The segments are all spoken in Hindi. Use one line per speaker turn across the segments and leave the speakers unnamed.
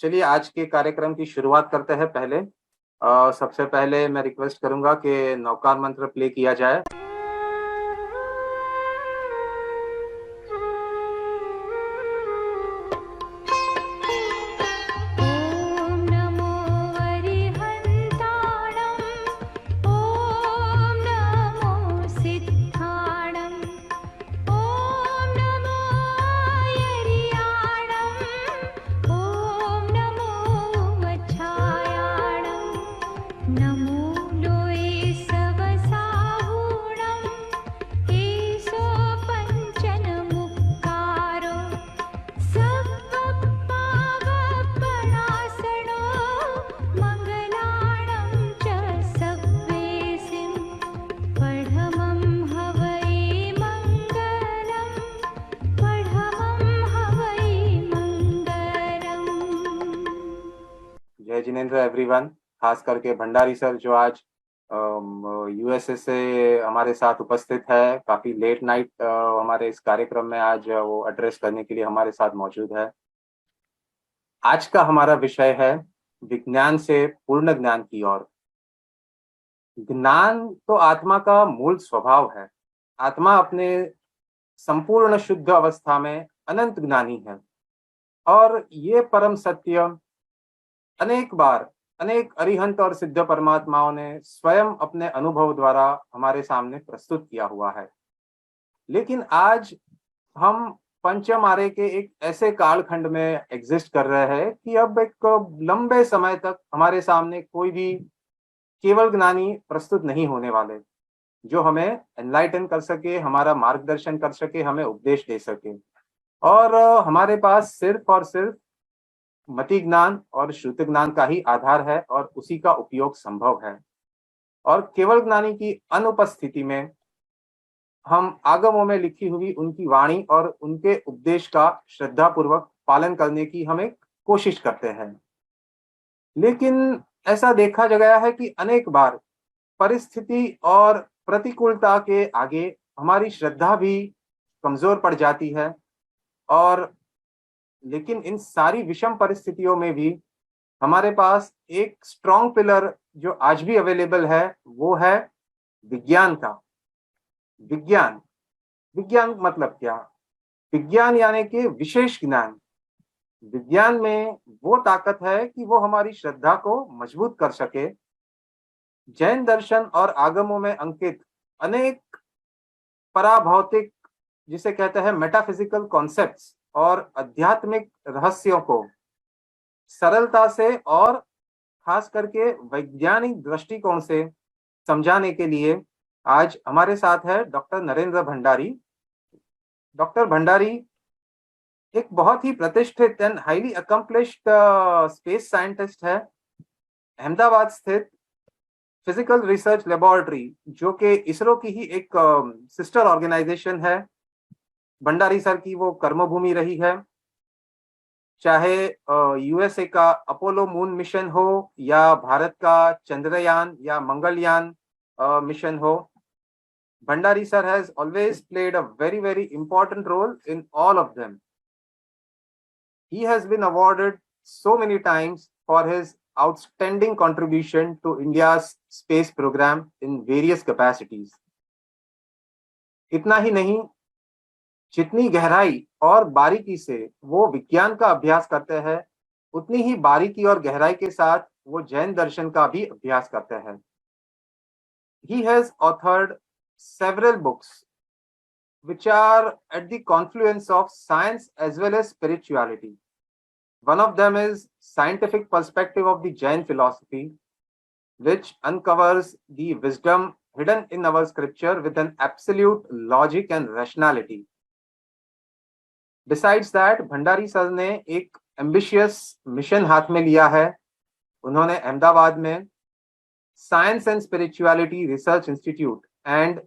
चलिए आज के कार्यक्रम की शुरुआत करते हैं। पहले सबसे पहले मैं रिक्वेस्ट करूंगा कि नौकार मंत्र प्ले किया जाए।
ॐ नमो अरिहन्ताणं ॐ नमो सिद्धाणं ॐ नमो यर्याणं ॐ नमो वच्छायाणं नमो लोये सवसाहूणं ईशो पञ्चनमुक्कारो सप्पपावपणासनो मङ्गलाणं च सव्वेसिं पढमं हवै मङ्गलं पढमं हवै मङ्गलम्।
जय जिनेन्द्र एवरीवन। खास करके भंडारी सर जो आज यूएसए से हमारे साथ उपस्थित है। काफी लेट नाइट हमारे इस कार्यक्रम में आज वो एड्रेस करने के लिए हमारे साथ मौजूद है। आज का हमारा विषय है विज्ञान से पूर्ण ज्ञान की ओर। ज्ञान तो आत्मा का मूल स्वभाव है। आत्मा अपने संपूर्ण शुद्ध अवस्था में अनंत ज्ञानी है और ये परम सत्य अनेक बार अनेक अरिहंत और सिद्ध परमात्माओं ने स्वयं अपने अनुभव द्वारा हमारे सामने प्रस्तुत किया हुआ है। लेकिन आज हम पंचम आरे के एक ऐसे कालखंड में एग्जिस्ट कर रहे हैं कि अब एक लंबे समय तक हमारे सामने कोई भी केवल ज्ञानी प्रस्तुत नहीं होने वाले जो हमें एनलाइटन कर सके, हमारा मार्गदर्शन कर सके, हमें उपदेश दे सके। और हमारे पास सिर्फ और सिर्फ मति ज्ञान और श्रुति ज्ञान का ही आधार है और उसी का उपयोग संभव है। और केवल ज्ञानी की अनुपस्थिति में हम आगमों में लिखी हुई उनकी वाणी और उनके उपदेश का श्रद्धा पूर्वक पालन करने की हमें कोशिश करते हैं। लेकिन ऐसा देखा गया है कि अनेक बार परिस्थिति और प्रतिकूलता के आगे हमारी श्रद्धा भी कमजोर पड़ जाती है। और लेकिन इन सारी विषम परिस्थितियों में भी हमारे पास एक स्ट्रॉन्ग पिलर जो आज भी अवेलेबल है वो है विज्ञान का। विज्ञान विज्ञान मतलब क्या? विज्ञान यानी कि विशेष ज्ञान। विज्ञान में वो ताकत है कि वो हमारी श्रद्धा को मजबूत कर सके। जैन दर्शन और आगमों में अंकित अनेक पराभौतिक, जिसे कहते हैं मेटाफिजिकल कॉन्सेप्ट्स और आध्यात्मिक रहस्यों को सरलता से और खास करके वैज्ञानिक दृष्टिकोण से समझाने के लिए आज हमारे साथ है डॉक्टर नरेंद्र भंडारी। डॉक्टर भंडारी एक बहुत ही प्रतिष्ठित and highly accomplished space scientist है। अहमदाबाद स्थित फिजिकल रिसर्च लेबोरेटरी जो कि इसरो की ही एक सिस्टर ऑर्गेनाइजेशन है, भंडारी सर की वो कर्मभूमि रही है। चाहे यूएसए का अपोलो मून मिशन हो या भारत का चंद्रयान या मंगलयान मिशन हो, Bhandari sir has always played a very important role in all of them. He has been awarded so many times for his outstanding contribution to India's space program in various capacities. इतना ही नहीं, जितनी गहराई और बारीकी से वो विज्ञान का अभ्यास करते हैं उतनी ही बारीकी और गहराई के साथ वो जैन दर्शन का भी अभ्यास करते हैं। He has authored several books which are at the confluence of science as well as spirituality. One of them is Scientific Perspective of the Jain Philosophy, which uncovers the wisdom hidden in our scripture with an absolute logic and rationality. Besides that, Bhandari sir ने एक ambitious mission हाथ में लिया है। उन्होंने अहमदाबाद में science and spirituality research institute and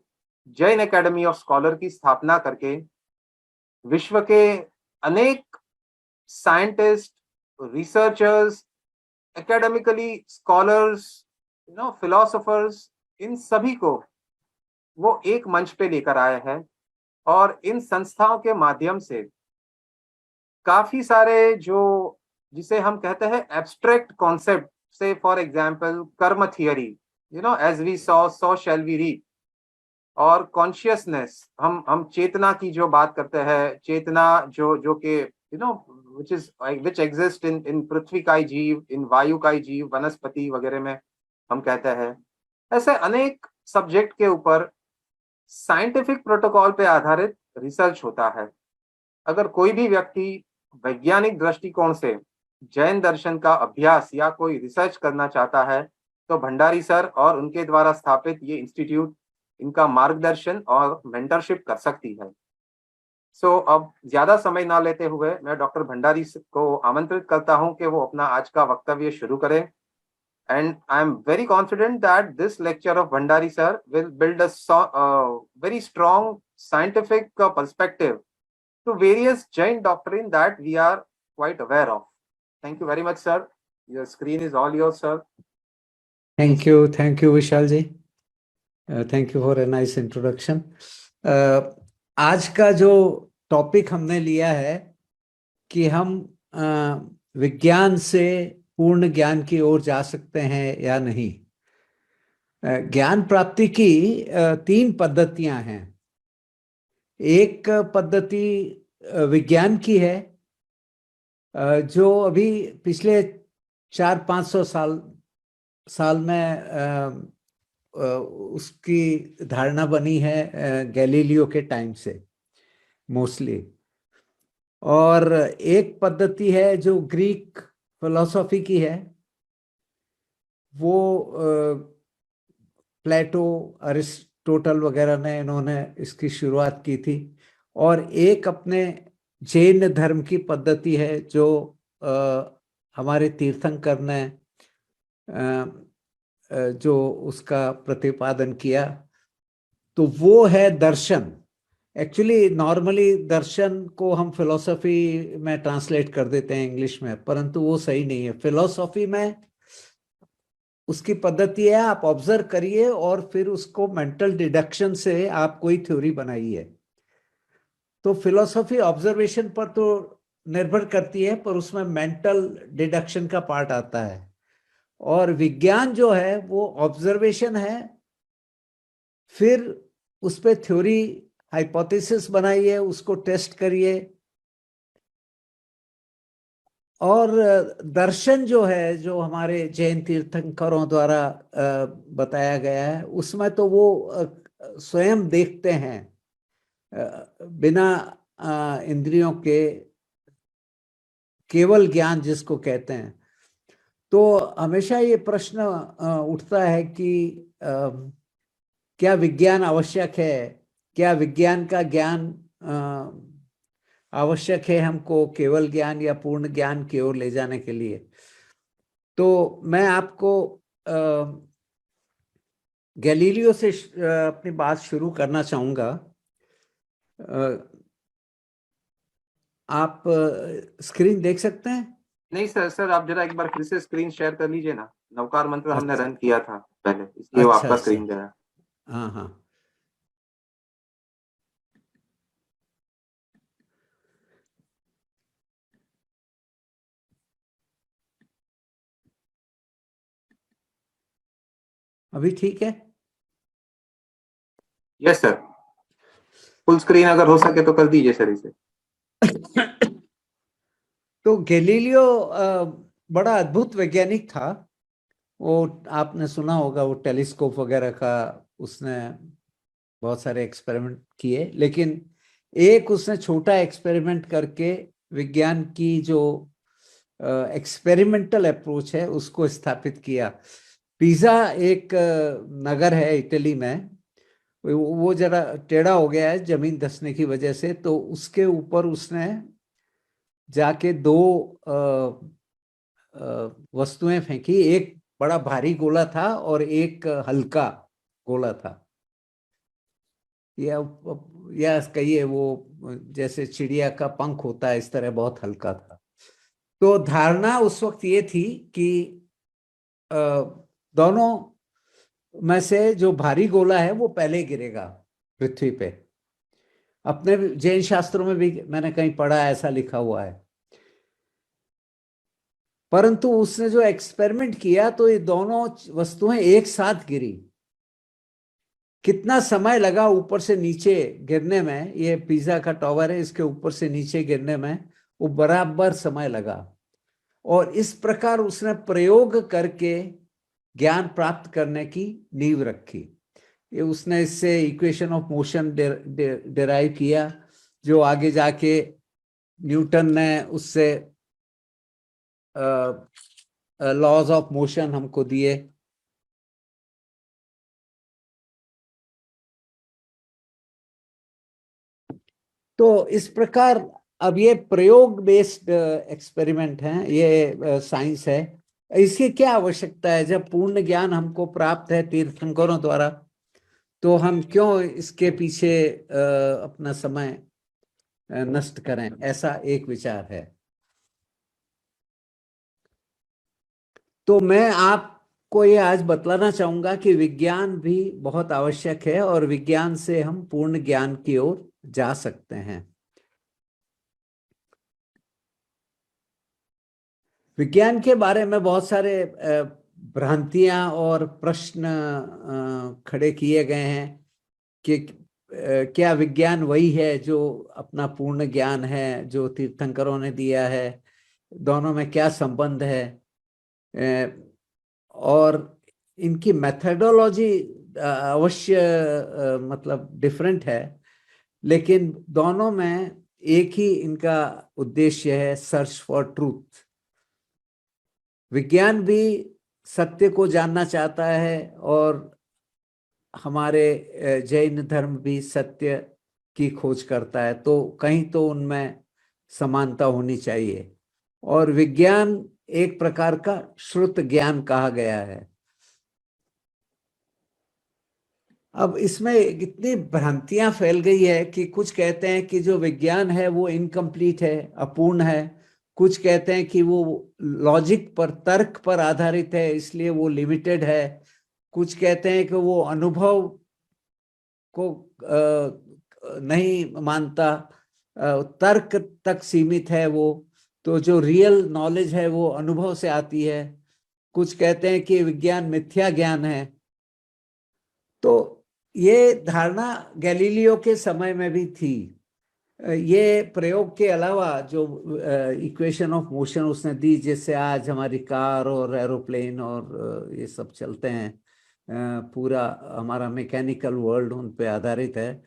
Jain academy of scholar की स्थापना करके विश्व के अनेक scientist, researchers, academically scholars, philosophers, इन सभी को वो एक मंच पे लेकर आए हैं। और इन संस्थाओं के माध्यम से काफी सारे जो जिसे हम कहते हैं abstract concept, say for example karma theory, as we sow shall we reap, और कॉन्शियसनेस, हम चेतना की जो बात करते हैं, चेतना जो जो कि विच एग्जिस्ट इन पृथ्वी का ही जीव, इन वायु का ही जीव, वनस्पति वगैरह में हम कहते हैं। ऐसे अनेक सब्जेक्ट के ऊपर साइंटिफिक प्रोटोकॉल पे आधारित रिसर्च होता है। अगर कोई भी व्यक्ति वैज्ञानिक दृष्टिकोण से जैन दर्शन का अभ्यास या कोई रिसर्च करना चाहता है, तो भंडारी सर और उनके द्वारा स्थापित ये इंस्टीट्यूट इनका मार्गदर्शन और मेंटरशिप कर सकती है। अब ज्यादा समय ना लेते हुए मैं डॉक्टर भंडारी को आमंत्रित करता हूं कि वो अपना आज का वक्तव्य शुरू करें। And I'm very confident that this lecture of Bhandari sir will build very strong scientific perspective to various Jain doctrine that we are quite aware of. Thank you very much, sir. Your screen is all yours, sir.
Thank you, Vishal ji. Thank you for a nice introduction. आज का जो टॉपिक हमने लिया है कि हम विज्ञान से पूर्ण ज्ञान की ओर जा सकते हैं या नहीं. ज्ञान प्राप्ति की 3 पद्धतियां हैं. एक पद्धति विज्ञान की है, जो अभी पिछले 400-500 साल में उसकी धारणा बनी है गैलीलियो के टाइम से मोस्टली. और एक पद्धति है जो ग्रीक फिलॉसफी की है, वो प्लेटो, अरिस्टोटल वगैरह ने इन्होंने इसकी शुरुआत की थी. और एक अपने जैन धर्म की पद्धति है जो हमारे तीर्थंकर ने जो उसका प्रतिपादन किया, तो वो है दर्शन. एक्चुअली नॉर्मली दर्शन को हम फिलॉसफी में ट्रांसलेट कर देते हैं इंग्लिश में, परंतु वो सही नहीं है. फिलॉसफी में उसकी पद्धति है आप ऑब्जर्व करिए और फिर उसको मेंटल डिडक्शन से आप कोई थ्योरी बनाइए. तो फिलॉसफी ऑब्जर्वेशन पर तो निर्भर करती है, पर उसमें मेंटल डिडक्शन का पार्ट आता है. और विज्ञान जो है वो ऑब्जर्वेशन है, फिर उस पे थ्योरी हाइपोथेसिस बनाइए, उसको टेस्ट करिए. और दर्शन जो है, जो हमारे जैन तीर्थंकरों द्वारा बताया गया है, उसमें तो वो स्वयं देखते हैं बिना इंद्रियों के, केवल ज्ञान जिसको कहते हैं. तो हमेशा ये प्रश्न उठता है कि क्या विज्ञान आवश्यक है, क्या विज्ञान का ज्ञान आवश्यक है हमको केवल ज्ञान या पूर्ण ज्ञान की ओर ले जाने के लिए. तो मैं आपको गैलीलियो से अपनी बात शुरू करना चाहूंगा. आप स्क्रीन देख सकते हैं?
नहीं सर, आप जरा एक बार फिर से स्क्रीन शेयर कर लीजिए ना. नवकार मंत्र हमने
अच्छा.
रन किया था पहले, इसलिए वो आपका स्क्रीन गया.
हाँ हाँ. अभी ठीक है?
यस सर, फुल स्क्रीन अगर हो सके तो कर दीजिए सर इसे.
तो गैलीलियो बड़ा अद्भुत वैज्ञानिक था. वो आपने सुना होगा, वो टेलीस्कोप वगैरह का उसने बहुत सारे एक्सपेरिमेंट किए, लेकिन एक उसने छोटा एक्सपेरिमेंट करके विज्ञान की जो एक्सपेरिमेंटल अप्रोच है उसको स्थापित किया. पिज़ा एक नगर है इटली में, वो जरा टेढ़ा हो गया है जमीन धंसने की वजह से, तो उसके ऊपर उसने जाके 2 वस्तुएं फेंकी. एक बड़ा भारी गोला था और एक हल्का गोला था, या कहिए वो जैसे चिड़िया का पंख होता है, इस तरह बहुत हल्का था. तो धारणा उस वक्त ये थी कि दोनों में से जो भारी गोला है वो पहले गिरेगा पृथ्वी पे. अपने जैन शास्त्रों में भी मैंने कहीं पढ़ा, ऐसा लिखा हुआ है. परंतु उसने जो एक्सपेरिमेंट किया तो ये दोनों वस्तुएं एक साथ गिरी। कितना समय लगा ऊपर से नीचे गिरने में, ये पिज्जा का टॉवर है, इसके ऊपर से नीचे गिरने में वो बराबर समय लगा। और इस प्रकार उसने प्रयोग करके ज्ञान प्राप्त करने की नींव रखी। ये उसने इससे इक्वेशन ऑफ मोशन डिराइव किया, जो आगे जाके न्यूटन ने उससे लॉज ऑफ मोशन हमको दिए। तो इस प्रकार अब ये प्रयोग बेस्ड एक्सपेरिमेंट हैं, ये साइंस है। इसकी क्या आवश्यकता है? जब पूर्ण ज्ञान हमको प्राप्त है तीर्थंकरों द्वारा, तो हम क्यों इसके पीछे अपना समय नष्ट करें? ऐसा एक विचार है। तो मैं आपको ये आज बतलाना चाहूंगा कि विज्ञान भी बहुत आवश्यक है और विज्ञान से हम पूर्ण ज्ञान की ओर जा सकते हैं। विज्ञान के बारे में बहुत सारे भ्रांतियां और प्रश्न खड़े किए गए हैं कि क्या विज्ञान वही है जो अपना पूर्ण ज्ञान है जो तीर्थंकरों ने दिया है? दोनों में क्या संबंध है? और इनकी मेथडोलॉजी अवश्य मतलब डिफरेंट है, लेकिन दोनों में एक ही इनका उद्देश्य है, सर्च फॉर ट्रूथ। विज्ञान भी सत्य को जानना चाहता है और हमारे जैन धर्म भी सत्य की खोज करता है, तो कहीं तो उनमें समानता होनी चाहिए। और विज्ञान एक प्रकार का श्रुत ज्ञान कहा गया है। अब इसमें इतनी भ्रांतियां फैल गई है कि कुछ कहते हैं कि जो विज्ञान है वो इनकम्प्लीट है, अपूर्ण है। कुछ कहते हैं कि वो लॉजिक पर, तर्क पर आधारित है, इसलिए वो लिमिटेड है। कुछ कहते हैं कि वो अनुभव को नहीं मानता, तर्क तक सीमित है वो, तो जो रियल नॉलेज है वो अनुभव से आती है। कुछ कहते हैं कि विज्ञान मिथ्या ज्ञान है। तो ये धारणा गैलीलियो के समय में भी थी। ये प्रयोग के अलावा जो इक्वेशन ऑफ मोशन उसने दी, जिससे आज हमारी कार और एरोप्लेन और ये सब चलते हैं, पूरा हमारा मैकेनिकल वर्ल्ड उन पे आधारित है।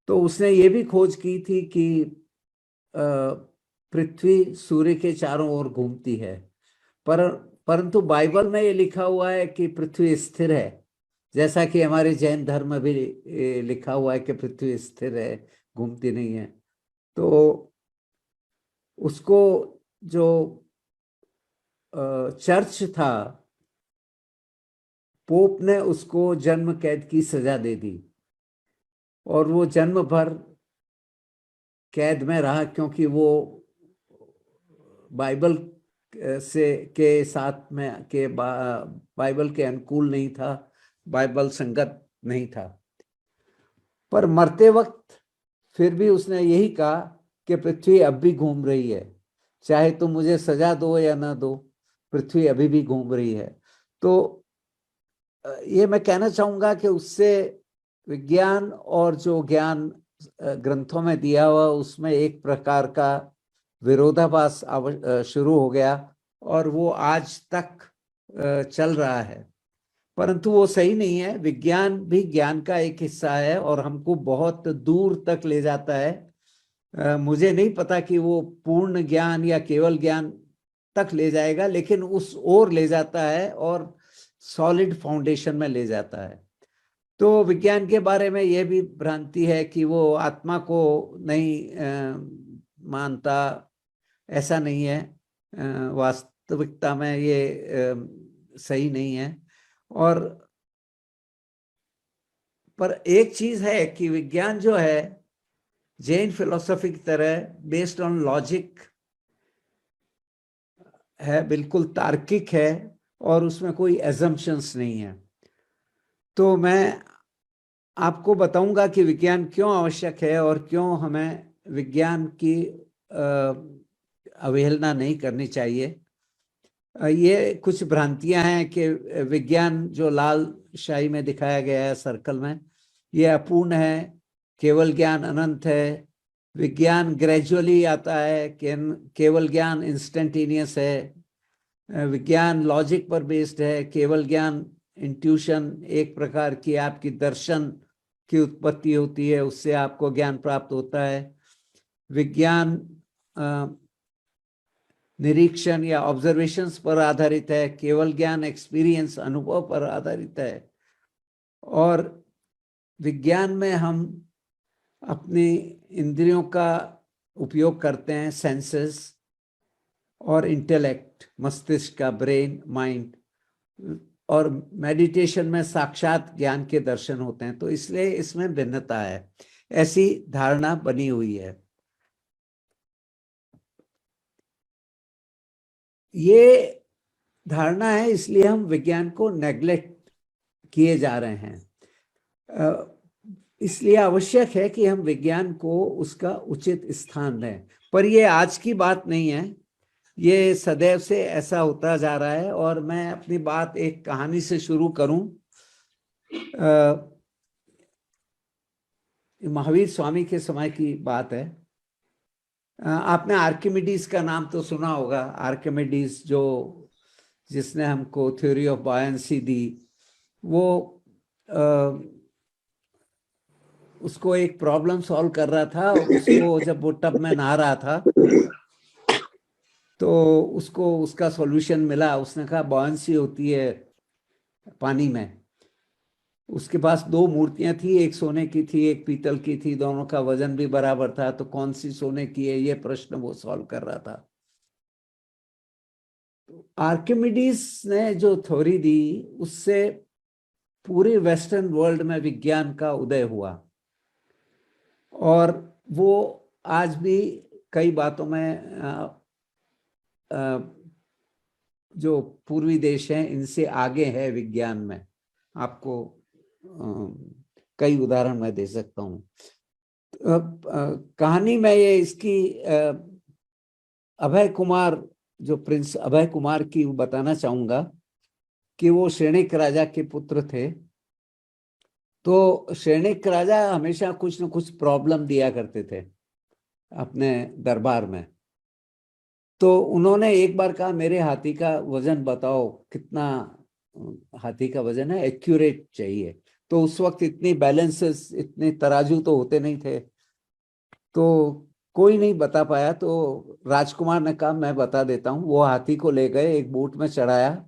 तो उसने ये भी खोज की थी कि पृथ्वी सूर्य के चारों ओर घूमती है, परंतु बाइबल में ये लिखा हुआ है कि पृथ्वी स्थिर है, जैसा कि हमारे जैन धर्म में भी लिखा हुआ है कि पृथ्वी स्थिर है, घूमती नहीं है। तो उसको जो चर्च था, पोप ने उसको जन्म कैद की सजा दे दी और वो जन्म भर कैद में रहा, क्योंकि वो बाइबल के साथ में बाइबल के अनुकूल नहीं था, बाइबल संगत नहीं था। पर मरते वक्त फिर भी उसने यही कहा कि पृथ्वी अब भी घूम रही है, चाहे तुम मुझे सजा दो या ना दो, पृथ्वी अभी भी घूम रही है। तो ये मैं कहना चाहूंगा कि उससे विज्ञान और जो ज्ञान ग्रंथों में दिया हुआ उसमें एक प्रकार का विरोधाभास शुरू हो गया और वो आज तक चल रहा है। परंतु वो सही नहीं है। विज्ञान भी ज्ञान का एक हिस्सा है और हमको बहुत दूर तक ले जाता है। मुझे नहीं पता कि वो पूर्ण ज्ञान या केवल ज्ञान तक ले जाएगा, लेकिन उस ओर ले जाता है और सॉलिड फाउंडेशन में ले जाता है। तो विज्ञान के बारे में यह भी भ्रांति है कि वो आत्मा को नहीं मानता, ऐसा नहीं है। वास्तविकता में ये सही नहीं है। और पर एक चीज है कि विज्ञान जो है जैन फिलोसफी की तरह बेस्ड ऑन लॉजिक है, बिल्कुल तार्किक है और उसमें कोई एजम्पशंस नहीं है। तो मैं आपको बताऊंगा कि विज्ञान क्यों आवश्यक है और क्यों हमें विज्ञान की अवहेलना नहीं करनी चाहिए। ये कुछ भ्रांतियां हैं कि विज्ञान जो लाल शाही में दिखाया गया है सर्कल में, ये अपूर्ण है, केवल ज्ञान अनंत है, विज्ञान ग्रेजुअली आता है, केवल ज्ञान इंस्टेंटेनियस है, विज्ञान लॉजिक पर बेस्ड है, केवल ज्ञान इंट्यूशन, एक प्रकार की आपकी दर्शन की उत्पत्ति होती है, उससे आपको ज्ञान प्राप्त होता है, विज्ञान निरीक्षण या ऑब्जर्वेशंस पर आधारित है, केवल ज्ञान एक्सपीरियंस अनुभव पर आधारित है, और विज्ञान में हम अपनी इंद्रियों का उपयोग करते हैं, सेंसेस, और इंटेलेक्ट, मस्तिष्क का, ब्रेन, माइंड, और मेडिटेशन में साक्षात ज्ञान के दर्शन होते हैं। तो इसलिए इसमें भिन्नता है, ऐसी धारणा बनी हुई है। ये धारणा है, इसलिए हम विज्ञान को नेग्लेक्ट किए जा रहे हैं। इसलिए आवश्यक है कि हम विज्ञान को उसका उचित स्थान दें। पर ये आज की बात नहीं है, ये सदैव से ऐसा होता जा रहा है। और मैं अपनी बात एक कहानी से शुरू करूं। महावीर स्वामी के समय की बात है। आपने आर्किमिडीज का नाम तो सुना होगा। आर्किमिडीज जिसने हमको थ्योरी ऑफ बॉयंसी दी, वो उसको एक प्रॉब्लम सॉल्व कर रहा था। उसको जब वो टब में नहा रहा था तो उसको उसका सॉल्यूशन मिला। उसने कहा बॉयंसी होती है पानी में। उसके पास दो मूर्तियां थी, एक सोने की थी, एक पीतल की थी, दोनों का वजन भी बराबर था। तो कौन सी सोने की है, ये प्रश्न वो सॉल्व कर रहा था। आर्किमिडीज ने जो थ्योरी दी, उससे पूरे वेस्टर्न वर्ल्ड में विज्ञान का उदय हुआ। और वो आज भी कई बातों में जो पूर्वी देश हैं इनसे आगे है विज्ञान में। आपको कई उदाहरण मैं दे सकता हूँ। कहानी में ये इसकी अभय कुमार, जो प्रिंस अभय कुमार की बताना चाहूंगा कि वो श्रेणिक राजा के पुत्र थे। तो श्रेणिक राजा हमेशा कुछ न कुछ प्रॉब्लम दिया करते थे अपने दरबार में। तो उन्होंने एक बार कहा मेरे हाथी का वजन बताओ, कितना हाथी का वजन है, एक्यूरेट चाहिए। तो उस वक्त इतनी बैलेंसेस, इतने तराजू तो होते नहीं थे, तो कोई नहीं बता पाया। तो राजकुमार ने कहा मैं बता देता हूँ। वो हाथी को ले गए, एक बोट में चढ़ाया,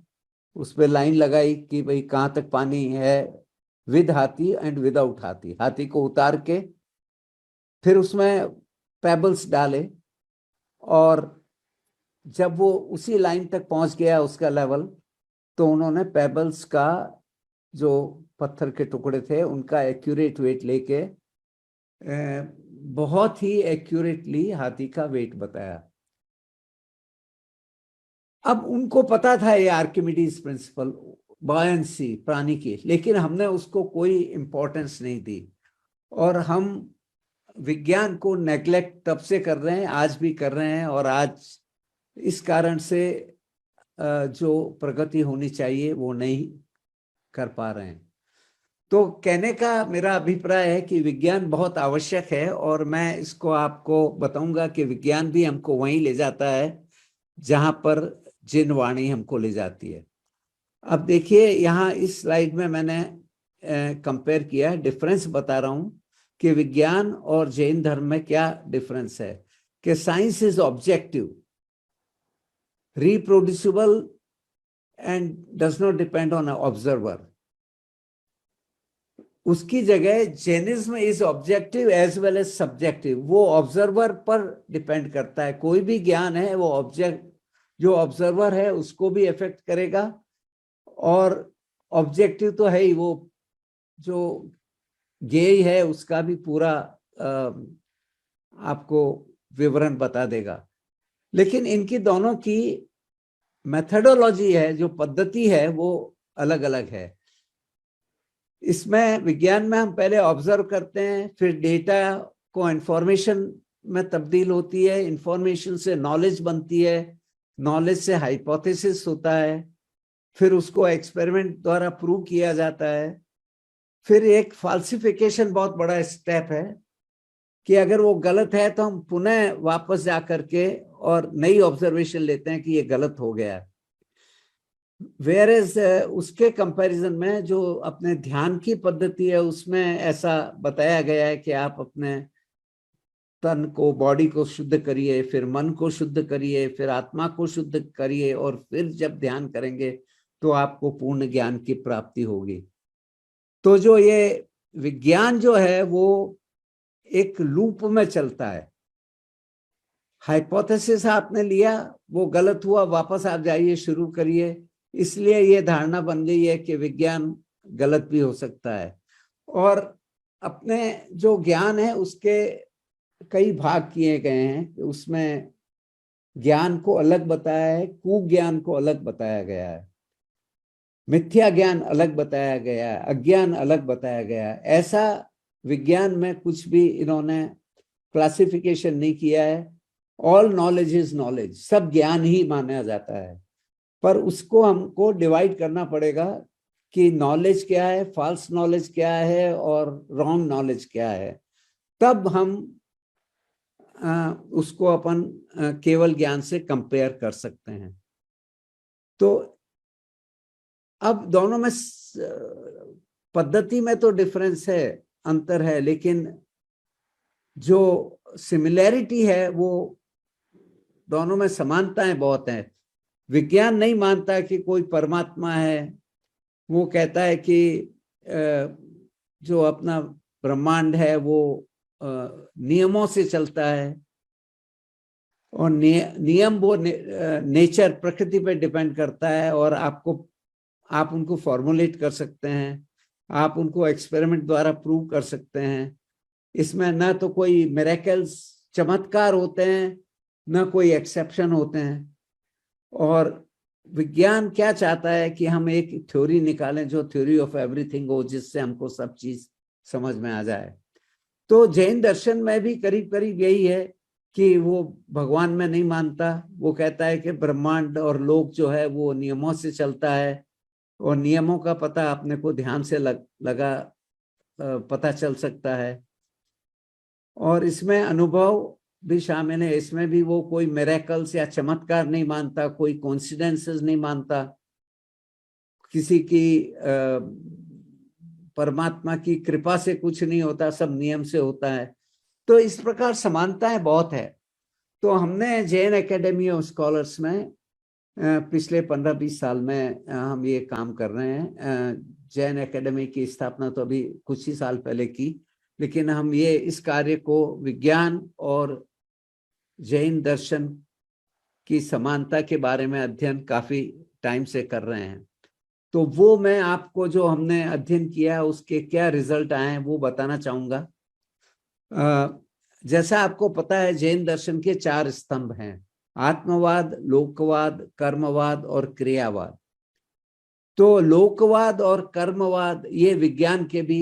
उस पर लाइन लगाई कि भाई कहाँ तक पानी है, विद हाथी एंड विदाउट हाथी। हाथी को उतार के फिर उसमें पेबल्स डाले, और जब वो उसी लाइन तक पहुंच गया उसका लेवल, तो उन्होंने पेबल्स का, जो पत्थर के टुकड़े थे, उनका एक्यूरेट वेट लेके बहुत ही एक्यूरेटली हाथी का वेट बताया। अब उनको पता था ये आर्किमिडीज प्रिंसिपल, बॉयंसी प्राणी की, लेकिन हमने उसको कोई इंपॉर्टेंस नहीं दी। और हम विज्ञान को नेग्लेक्ट तब से कर रहे हैं, आज भी कर रहे हैं। और आज इस कारण से जो प्रगति होनी चाहिए वो नहीं कर पा रहे हैं। तो कहने का मेरा अभिप्राय है कि विज्ञान बहुत आवश्यक है। और मैं इसको आपको बताऊंगा कि विज्ञान भी हमको वहीं ले जाता है जहां पर जिन वाणी हमको ले जाती है। अब देखिए, यहाँ इस स्लाइड में मैंने कंपेयर किया है, डिफरेंस बता रहा हूं कि विज्ञान और जैन धर्म में क्या डिफरेंस है। कि science is objective, reproducible, and does not depend on an observer. उसकी जगह Jainism is objective as well as subjective. वो ऑब्जर्वर पर डिपेंड करता है। कोई भी ज्ञान है वो जो ऑब्जर्वर है उसको भी इफेक्ट करेगा, और ऑब्जेक्टिव तो है ही, वो जो ज्ञेय है उसका भी पूरा आपको विवरण बता देगा। लेकिन इनकी दोनों की मेथडोलॉजी है, जो पद्धति है, वो अलग अलग है। इसमें विज्ञान में हम पहले ऑब्जर्व करते हैं, फिर डेटा को इंफॉर्मेशन में तब्दील होती है, इंफॉर्मेशन से नॉलेज बनती है, नॉलेज से हाइपोथेसिस होता है, फिर उसको एक्सपेरिमेंट द्वारा प्रूव किया जाता है, फिर एक फाल्सिफिकेशन बहुत बड़ा स्टेप है कि अगर वो गलत है तो हम पुनः वापस जा करके और नई ऑब्जर्वेशन लेते हैं कि ये गलत हो गया है। वेयर एज उसके कंपैरिजन में जो अपने ध्यान की पद्धति है उसमें ऐसा बताया गया है कि आप अपने तन को, बॉडी को शुद्ध करिए, फिर मन को शुद्ध करिए, फिर आत्मा को शुद्ध करिए, और फिर जब ध्यान करेंगे तो आपको पूर्ण ज्ञान की प्राप्ति होगी। तो जो ये विज्ञान जो है वो एक लूप में चलता है। हाइपोथेसिस आपने लिया, वो गलत हुआ, वापस आप जाइए, शुरू करिए। इसलिए ये धारणा बन गई है कि विज्ञान गलत भी हो सकता है। और अपने जो ज्ञान है उसके कई भाग किए गए हैं। उसमें ज्ञान को अलग बताया है, कुज्ञान को अलग बताया गया है, मिथ्या ज्ञान अलग बताया गया है, अज्ञान अलग बताया गया है। ऐसा विज्ञान में कुछ भी इन्होंने क्लासिफिकेशन नहीं किया है। ऑल नॉलेज इज नॉलेज, सब ज्ञान ही माना जाता है, पर उसको हमको डिवाइड करना पड़ेगा कि नॉलेज क्या है, फॉल्स नॉलेज क्या है और रॉन्ग नॉलेज क्या है। तब हम उसको अपन केवल ज्ञान से कंपेयर कर सकते हैं। तो अब दोनों में पद्धति में तो डिफरेंस है, अंतर है, लेकिन जो सिमिलैरिटी है वो दोनों में समानताएं बहुत हैं। विज्ञान नहीं मानता कि कोई परमात्मा है, वो कहता है कि जो अपना ब्रह्मांड है वो नियमों से चलता है, और नियम वो नेचर, प्रकृति पे डिपेंड करता है, और आप उनको फॉर्मुलेट कर सकते हैं, आप उनको एक्सपेरिमेंट द्वारा प्रूव कर सकते हैं। इसमें ना तो कोई मिरेकल्स, चमत्कार होते हैं, ना कोई एक्सेप्शन होते हैं। और विज्ञान क्या चाहता है कि हम एक थ्योरी निकालें जो थ्योरी ऑफ एवरीथिंग हो, जिससे हमको सब चीज समझ में आ जाए। तो जैन दर्शन में भी करीब करीब यही है कि वो भगवान में नहीं मानता। वो कहता है कि ब्रह्मांड और लोक जो है वो नियमों से चलता है, और नियमों का पता अपने को ध्यान से पता चल सकता है। और इसमें अनुभव भी शामिल है। इसमें भी वो कोई मिरेकल्स या चमत्कार नहीं मानता, कोई कोइंसिडेंसेस नहीं मानता, किसी की परमात्मा की कृपा से कुछ नहीं होता, सब नियम से होता है। तो इस प्रकार समानताएं बहुत है। तो हमने जैन एकेडमी ऑफ स्कॉलर्स में पिछले 15-20 साल में हम ये काम कर रहे हैं। जैन एकेडमी की स्थापना तो अभी कुछ ही साल पहले की, लेकिन हम ये इस कार्य को विज्ञान और जैन दर्शन की समानता के बारे में अध्ययन काफी टाइम से कर रहे हैं। तो वो मैं आपको जो हमने अध्ययन किया उसके क्या रिजल्ट आए हैं वो बताना चाहूंगा। जैसा आपको पता है जैन दर्शन के 4 स्तंभ हैं: आत्मवाद, लोकवाद, कर्मवाद और क्रियावाद। तो लोकवाद और कर्मवाद ये विज्ञान के भी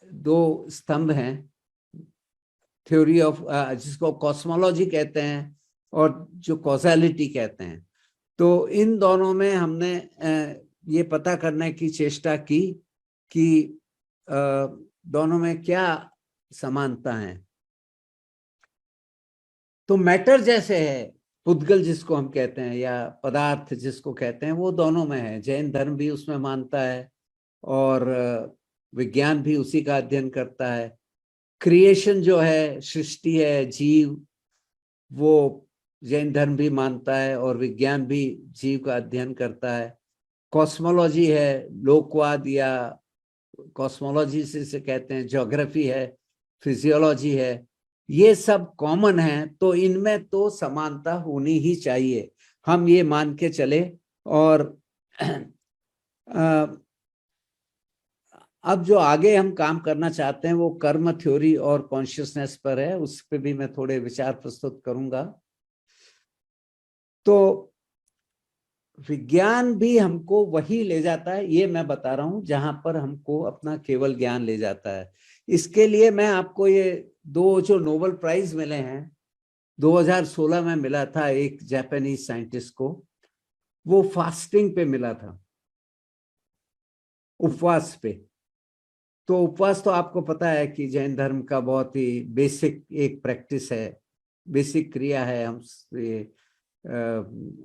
2 स्तंभ हैं। थ्योरी ऑफ, जिसको कॉस्मोलॉजी कहते हैं और जो कॉजैलिटी कहते हैं। तो इन दोनों में हमने ये पता करने की चेष्टा की कि दोनों में क्या समानता है। तो मैटर जैसे है, पुद्गल जिसको हम कहते हैं या पदार्थ जिसको कहते हैं, वो दोनों में है। जैन धर्म भी उसमें मानता है और विज्ञान भी उसी का अध्ययन करता है। क्रिएशन जो है, सृष्टि है, जीव, वो जैन धर्म भी मानता है और विज्ञान भी जीव का अध्ययन करता है। कॉस्मोलॉजी है, लोकवाद या कॉस्मोलॉजी से कहते हैं, ज्योग्राफी है, फिजियोलॉजी है, ये सब कॉमन है। तो इनमें तो समानता होनी ही चाहिए, हम ये मान के चले। और अब जो आगे हम काम करना चाहते हैं वो कर्म थ्योरी और कॉन्शियसनेस पर है, उस पर भी मैं थोड़े विचार प्रस्तुत करूंगा। तो विज्ञान भी हमको वही ले जाता है, ये मैं बता रहा हूं, जहां पर हमको अपना केवल ज्ञान ले जाता है। इसके लिए मैं आपको ये 2 जो नोबेल प्राइज मिले हैं, 2016 में मिला था एक जापानीज साइंटिस्ट को, वो फास्टिंग पे मिला था, उपवास पे। तो उपवास तो आपको पता है कि जैन धर्म का बहुत ही बेसिक एक प्रैक्टिस है, बेसिक क्रिया है। हम ये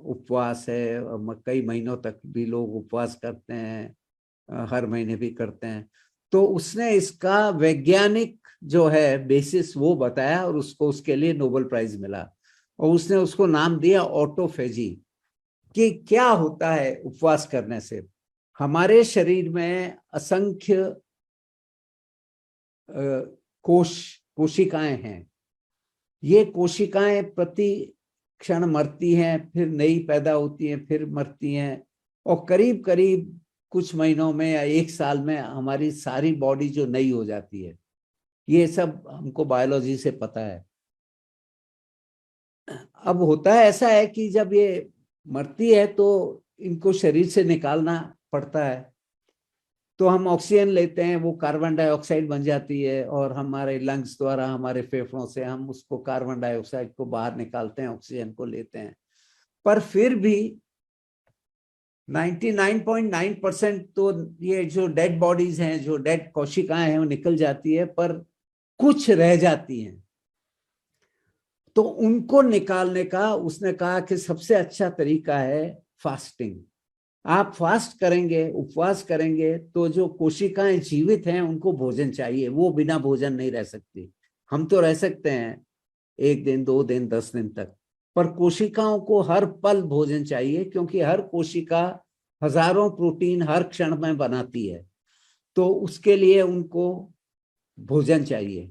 उपवास है, कई महीनों तक भी लोग उपवास करते हैं, हर महीने भी करते हैं। तो उसने इसका वैज्ञानिक जो है बेसिस वो बताया और उसको उसके लिए नोबेल प्राइज मिला, और उसने उसको नाम दिया ऑटोफेजी। कि क्या होता है उपवास करने से? हमारे शरीर में असंख्य कोशिकाएं हैं। ये कोशिकाएं प्रति क्षण मरती हैं, फिर नई पैदा होती हैं, फिर मरती हैं, और करीब करीब कुछ महीनों में या एक साल में हमारी सारी बॉडी जो नई हो जाती है। ये सब हमको बायोलॉजी से पता है। अब होता है ऐसा है कि जब ये मरती है तो इनको शरीर से निकालना पड़ता है, तो हम ऑक्सीजन लेते हैं, वो कार्बन डाइऑक्साइड बन जाती है, और हमारे लंग्स द्वारा, हमारे फेफड़ों से हम उसको कार्बन डाइऑक्साइड को बाहर निकालते हैं, ऑक्सीजन को लेते हैं। पर फिर भी 99.9% तो ये जो डेड बॉडीज हैं, जो डेड कोशिकाएं हैं, वो निकल जाती है, पर कुछ रह जाती हैं। तो उनको निकालने का उसने कहा कि सबसे अच्छा तरीका है फास्टिंग। आप फास्ट करेंगे, उपवास करेंगे, तो जो कोशिकाएं जीवित हैं उनको भोजन चाहिए, वो बिना भोजन नहीं रह सकती। हम तो रह सकते हैं 1 दिन, 2 दिन, 10 दिन तक, पर कोशिकाओं को हर पल भोजन चाहिए, क्योंकि हर कोशिका हजारों प्रोटीन हर क्षण में बनाती है, तो उसके लिए उनको भोजन चाहिए।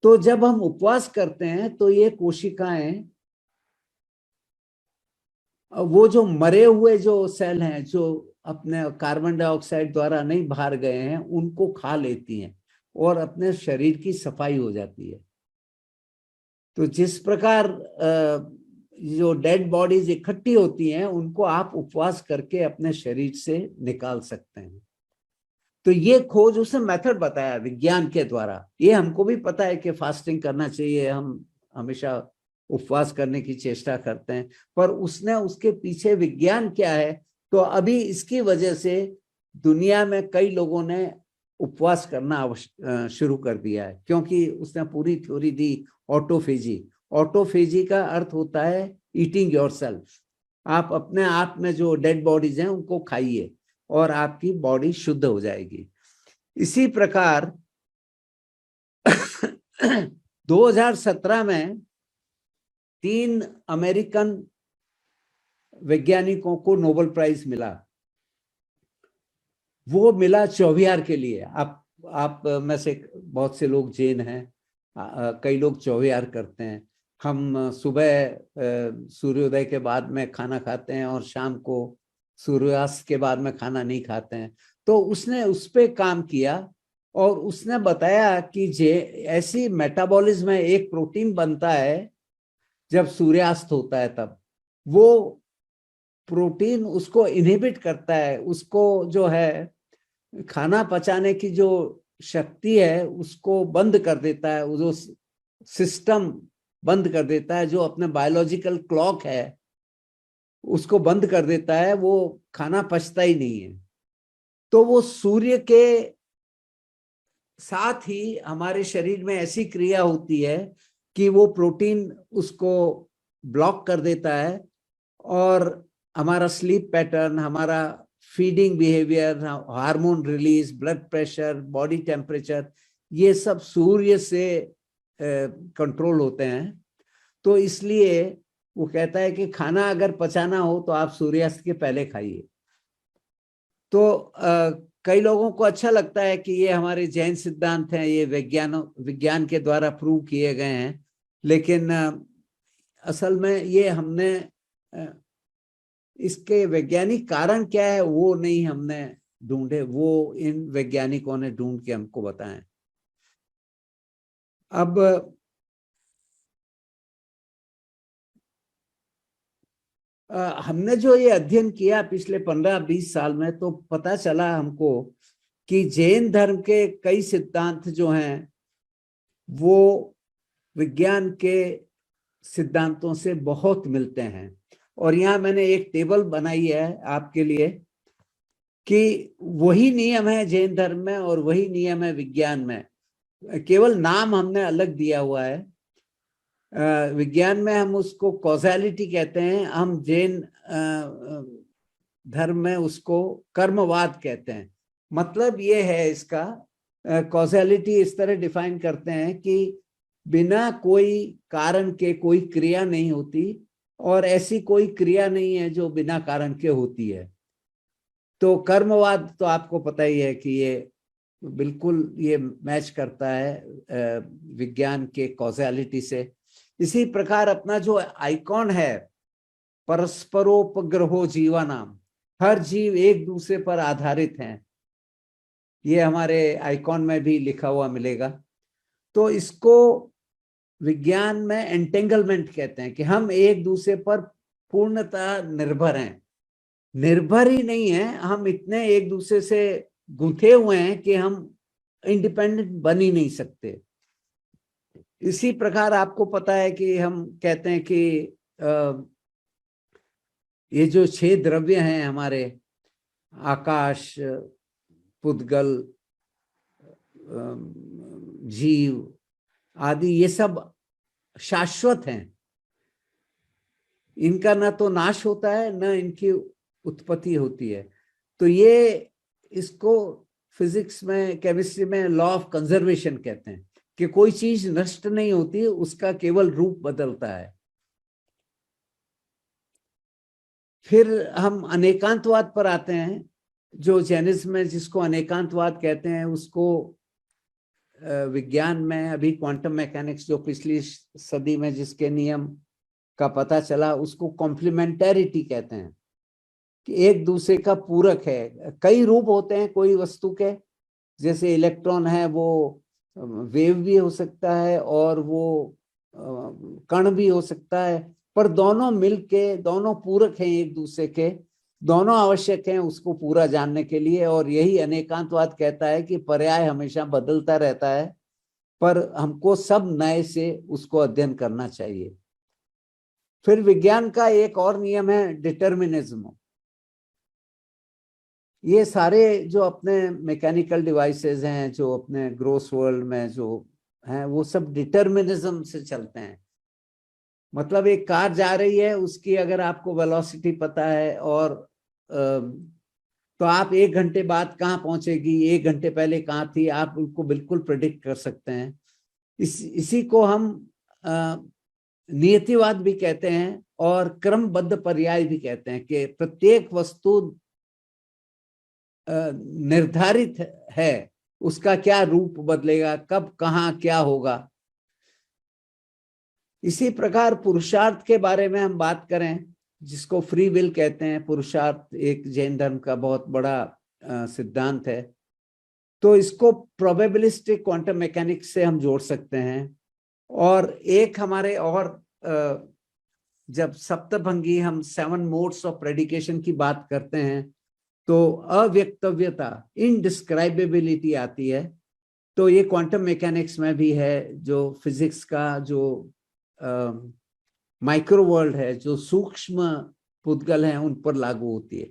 तो जब हम उपवास करते हैं तो ये कोशिकाएं, वो जो मरे हुए जो सेल हैं, जो अपने कार्बन डाइऑक्साइड द्वारा नहीं बाहर गए हैं, उनको खा लेती हैं और अपने शरीर की सफाई हो जाती है। तो जिस प्रकार जो डेड बॉडीज इकट्ठी होती हैं, उनको आप उपवास करके अपने शरीर से निकाल सकते हैं। तो ये खोज, उसने मेथड बताया विज्ञान के द्वारा। ये हमको भी पता है कि फास्टिंग करना चाहिए, हम हमेशा उपवास करने की चेष्टा करते हैं, पर उसने उसके पीछे विज्ञान क्या है, तो अभी इसकी वजह से दुनिया में कई लोगों ने उपवास करना शुरू कर दिया है, क्योंकि उसने पूरी थ्योरी दी ऑटोफेजी। ऑटोफेजी का अर्थ होता है ईटिंग योरसेल्फ। आप अपने आप में जो डेड बॉडीज हैं उनको खाइए और आपकी बॉडी शुद्ध हो जाएगी। इसी प्रकार 2017 में 3 अमेरिकन वैज्ञानिकों को नोबेल प्राइज मिला। वो मिला चौविहार के लिए। आप में से बहुत से लोग जैन हैं, कई लोग चौविहार करते हैं। हम सुबह सूर्योदय के बाद में खाना खाते हैं और शाम को सूर्यास्त के बाद में खाना नहीं खाते हैं। तो उसने उस पे काम किया और उसने बताया कि ऐसी मेटाबॉलिज्म में एक प्रोटीन बनता है जब सूर्यास्त होता है, तब वो प्रोटीन उसको इनहिबिट करता है, उसको जो है खाना पचाने की जो शक्ति है उसको बंद कर देता है, जो सिस्टम बंद कर देता है, जो अपने बायोलॉजिकल क्लॉक है उसको बंद कर देता है, वो खाना पचता ही नहीं है। तो वो सूर्य के साथ ही हमारे शरीर में ऐसी क्रिया होती है कि वो प्रोटीन उसको ब्लॉक कर देता है, और हमारा स्लीप पैटर्न, हमारा feeding behaviour, hormone release, blood pressure, body temperature, ये सब सूर्य से कंट्रोल होते हैं। तो इसलिए वो कहता है कि खाना अगर पचाना हो तो आप सूर्यास्त के पहले खाइए। तो कई लोगों को अच्छा लगता है कि ये हमारे जैन सिद्धांत हैं, ये विज्ञान के द्वारा प्रूव किए गए हैं, लेकिन असल में ये हमने इसके वैज्ञानिक कारण क्या है वो नहीं हमने ढूंढे, वो इन वैज्ञानिकों ने ढूंढ के हमको बताएं। अब हमने जो ये अध्ययन किया पिछले 15-20 साल में, तो पता चला हमको कि जैन धर्म के कई सिद्धांत जो हैं वो विज्ञान के सिद्धांतों से बहुत मिलते हैं। और यहाँ मैंने एक टेबल बनाई है आपके लिए कि वही नियम है जैन धर्म में और वही नियम है विज्ञान में, केवल नाम हमने अलग दिया हुआ है। विज्ञान में हम उसको कॉज़ैलिटी कहते हैं, हम जैन धर्म में उसको कर्मवाद कहते हैं। मतलब ये है इसका, कॉज़ैलिटी इस तरह डिफाइन करते हैं कि बिना कोई कारण के कोई क्रिया नहीं होती और ऐसी कोई क्रिया नहीं है जो बिना कारण के होती है। तो कर्मवाद तो आपको पता ही है कि ये बिल्कुल ये मैच करता है विज्ञान के कॉज़ैलिटी से। इसी प्रकार अपना जो आइकॉन है परस्परोपग्रहो जीवानाम, हर जीव एक दूसरे पर आधारित हैं, ये हमारे आइकॉन में भी लिखा हुआ मिलेगा। तो इसको विज्ञान में एंटेंगलमेंट कहते हैं कि हम एक दूसरे पर पूर्णतः निर्भर हैं। निर्भर ही नहीं है, हम इतने एक दूसरे से गुंथे हुए हैं कि हम इंडिपेंडेंट बन ही नहीं सकते। इसी प्रकार आपको पता है कि हम कहते हैं कि ये जो 6 द्रव्य हैं हमारे, आकाश, पुद्गल, जीव आदि, ये सब शाश्वत हैं। इनका न तो नाश होता है न इनकी उत्पत्ति होती है। तो ये इसको फिजिक्स में, केमिस्ट्री में लॉ ऑफ कंजर्वेशन कहते हैं कि कोई चीज नष्ट नहीं होती, उसका केवल रूप बदलता है। फिर हम अनेकांतवाद पर आते हैं, जो जैनिज्म में जिसको अनेकांतवाद कहते हैं, उसको विज्ञान में अभी क्वांटम मैकेनिक्स जो पिछली सदी में जिसके नियम का पता चला, उसको कॉम्प्लीमेंटैरिटी कहते हैं कि एक दूसरे का पूरक है। कई रूप होते हैं कोई वस्तु के, जैसे इलेक्ट्रॉन है वो वेव भी हो सकता है और वो कण भी हो सकता है, पर दोनों मिलके दोनों पूरक हैं एक दूसरे के, दोनों आवश्यक हैं उसको पूरा जानने के लिए। और यही अनेकांतवाद कहता है कि पर्याय हमेशा बदलता रहता है, पर हमको सब नए से उसको अध्ययन करना चाहिए। फिर विज्ञान का एक और नियम है डिटर्मिनिज्म। ये सारे जो अपने मैकेनिकल डिवाइसेस हैं, जो अपने ग्रोस वर्ल्ड में जो हैं, वो सब डिटर्मिनिज्म से चलते हैं। मतलब एक कार जा रही है, उसकी अगर आपको वेलोसिटी पता है और तो आप 1 घंटे बाद कहाँ पहुंचेगी, 1 घंटे पहले कहाँ थी, आप उसको बिल्कुल प्रेडिक्ट कर सकते हैं। इसी को हम नियतिवाद भी कहते हैं और क्रमबद्ध पर्याय भी कहते हैं कि प्रत्येक वस्तु निर्धारित है, उसका क्या रूप बदलेगा, कब कहाँ क्या होगा। इसी प्रकार पुरुषार्थ के बारे में हम बात करें, जिसको फ्री विल कहते हैं, पुरुषार्थ एक जैन धर्म का बहुत बड़ा सिद्धांत है। तो इसको प्रोबेबिलिस्टिक क्वांटम मैकेनिक्स से हम जोड़ सकते हैं। और एक हमारे और जब सप्तभंगी हम 7 मोड्स ऑफ प्रेडिकेशन की बात करते हैं तो अव्यक्तव्यता, इनडिस्क्राइबेबिलिटी आती है। तो ये क्वांटम मैकेनिक्स में भी है, जो फिजिक्स का जो माइक्रो वर्ल्ड है, जो सूक्ष्म पुद्गल हैं, उन पर लागू होती है।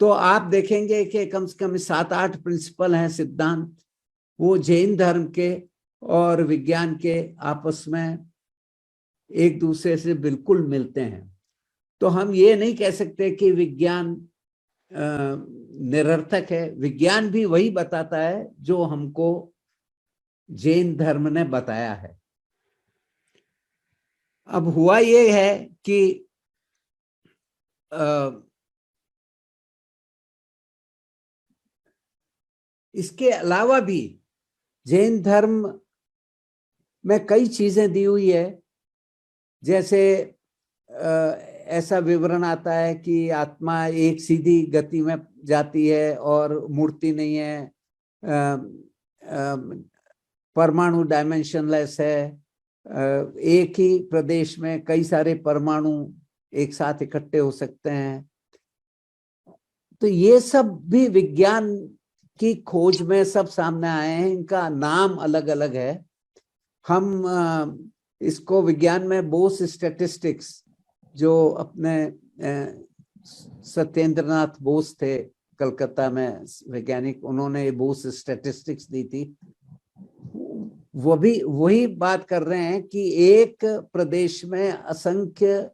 तो आप देखेंगे कि कम से कम 7-8 प्रिंसिपल हैं, सिद्धांत, वो जैन धर्म के और विज्ञान के आपस में एक दूसरे से बिल्कुल मिलते हैं। तो हम ये नहीं कह सकते कि विज्ञान निरर्थक है। विज्ञान भी वही बताता है जो हमको जैन धर्म ने बताया है। अब हुआ ये है कि इसके अलावा भी जैन धर्म में कई चीजें दी हुई है। जैसे ऐसा विवरण आता है कि आत्मा एक सीधी गति में जाती है और मूर्ति नहीं है, परमाणु डायमेंशनलेस है, एक ही प्रदेश में कई सारे परमाणु एक साथ इकट्ठे हो सकते हैं। तो ये सब भी विज्ञान की खोज में सब सामने आए हैं, इनका नाम अलग अलग है। हम इसको विज्ञान में बोस स्टैटिस्टिक्स, जो अपने सत्येंद्रनाथ बोस थे कलकत्ता में वैज्ञानिक, उन्होंने ये बोस स्टैटिस्टिक्स दी थी। वो भी वही बात कर रहे हैं कि एक प्रदेश में असंख्य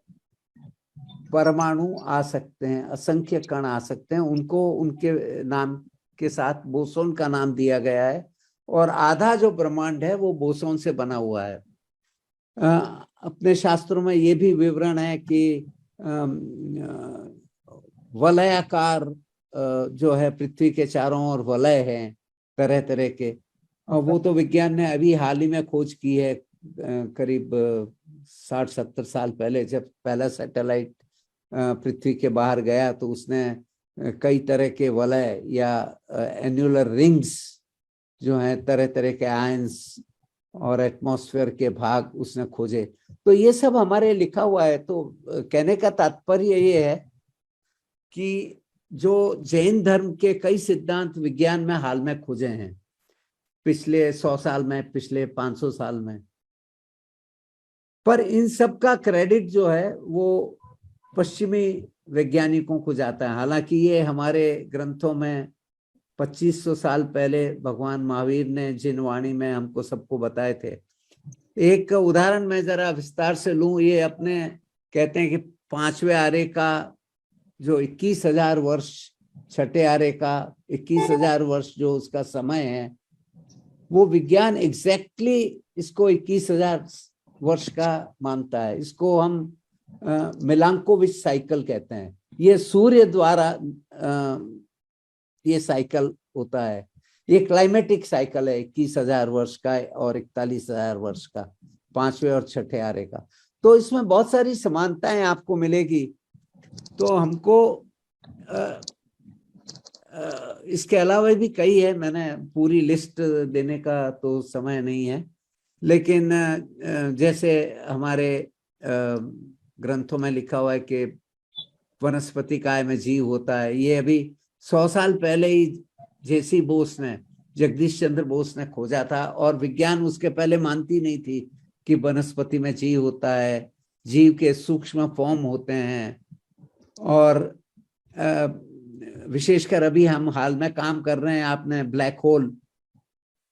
परमाणु आ सकते हैं, असंख्य कण आ सकते हैं, उनको उनके नाम के साथ बोसोन का नाम दिया गया है, और आधा जो ब्रह्मांड है वो बोसोन से बना हुआ है। अपने शास्त्रों में ये भी विवरण है कि वलयाकार जो है पृथ्वी के चारों ओर वलय हैं तरह तरह के, और वो तो विज्ञान ने अभी हाल ही में खोज की है, करीब 60-70 साल पहले जब पहला सैटेलाइट पृथ्वी के बाहर गया तो उसने कई तरह के वलय या एन्युलर रिंग्स जो हैं तरह तरह के आयंस और एटमॉस्फेयर के भाग उसने खोजे। तो ये सब हमारे लिखा हुआ है। तो कहने का तात्पर्य ये है कि जो जैन धर्म के कई सिद्धांत विज्ञान में हाल में खोजे हैं, पिछले 100 साल में, पिछले 500 साल में, पर इन सब का क्रेडिट जो है वो पश्चिमी वैज्ञानिकों को जाता है। हालांकि ये हमारे ग्रंथों में 2500 साल पहले भगवान महावीर ने जिन वाणी में हमको सबको बताए थे। एक उदाहरण मैं जरा विस्तार से लूं, ये अपने कहते हैं कि 5वें आर्य का जो 21,000 वर्ष, छठे आर्य का 21,000 वर्ष जो उसका समय है, वो विज्ञान एग्जैक्टली इसको 21,000 वर्ष का मानता है। इसको हम मिलांकोविच साइकिल कहते हैं। ये सूर्य द्वारा ये साइकिल होता है। ये क्लाइमेटिक साइकिल है 21,000 वर्ष का और 41,000 वर्ष का, 5वें और छठे आर्य का। तो इसमें बहुत सारी समानताएं आपको मिलेगी। तो हमको इसके अलावा भी कई है, मैंने पूरी लिस्ट देने का तो समय नहीं है, लेकिन जैसे हमारे ग्रंथों में लिखा हुआ है कि वनस्पति काय में जीव होता है। ये अभी 100 साल पहले ही जेसी बोस ने, जगदीश चंद्र बोस ने खोजा था, और विज्ञान उसके पहले मानती नहीं थी कि वनस्पति में जीव होता है, जीव के सूक्ष्म फॉर्म होते हैं। और विशेषकर अभी हम हाल में काम कर रहे हैं, आपने ब्लैक होल,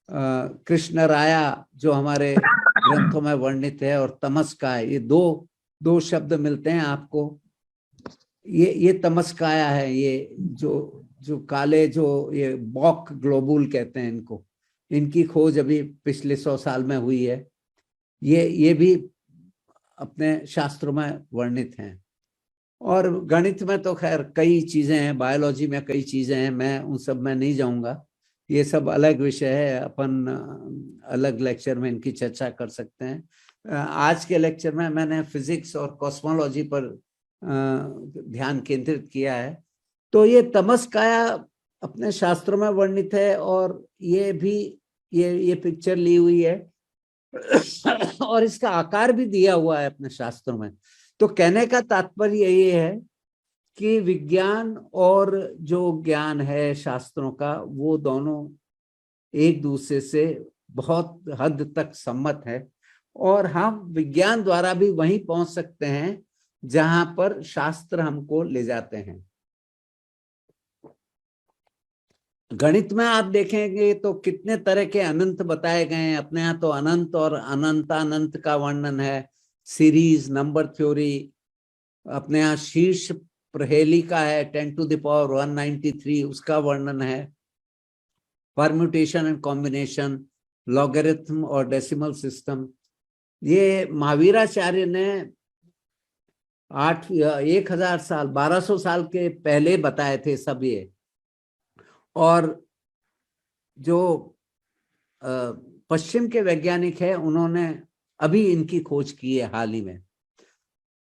कृष्ण राया जो हमारे ग्रंथों में वर्णित है, और तमस्काय, ये दो शब्द मिलते हैं आपको। ये तमस्काया है, ये जो काले, जो ये बॉक ग्लोबुल कहते हैं इनको, इनकी खोज अभी पिछले 100 साल में हुई है। ये भी अपने शास्त्रों में वर्णित हैं। और गणित में तो खैर कई चीजें हैं, बायोलॉजी में कई चीजें हैं, मैं उन सब में नहीं जाऊंगा, ये सब अलग विषय है, अपन अलग लेक्चर में इनकी चर्चा कर सकते हैं। आज के लेक्चर में मैंने फिजिक्स और कॉस्मोलॉजी पर ध्यान केंद्रित किया है। तो ये तमस्काया अपने शास्त्रों में वर्णित है, और ये भी ये पिक्चर ली हुई है और इसका आकार भी दिया हुआ है अपने शास्त्रों में। तो कहने का तात्पर्य ये है कि विज्ञान और जो ज्ञान है शास्त्रों का, वो दोनों एक दूसरे से बहुत हद तक सम्मत है, और हम विज्ञान द्वारा भी वहीं पहुंच सकते हैं जहां पर शास्त्र हमको ले जाते हैं। गणित में आप देखेंगे तो कितने तरह के अनंत बताए गए हैं। अपने यहाँ तो अनंत और अनंतानंत का वर्णन है, सीरीज, नंबर थ्योरी। अपने यहाँ शीर्ष प्रहेली का है 10 to the power 193, उसका वर्णन है। परम्यूटेशन एंड कॉम्बिनेशन, लॉगरिथम और डेसिमल सिस्टम, ये महावीराचार्य ने 1000 साल 1200 साल के पहले बताए थे सब ये। और जो पश्चिम के वैज्ञानिक है, उन्होंने अभी इनकी खोज की है हाल ही में।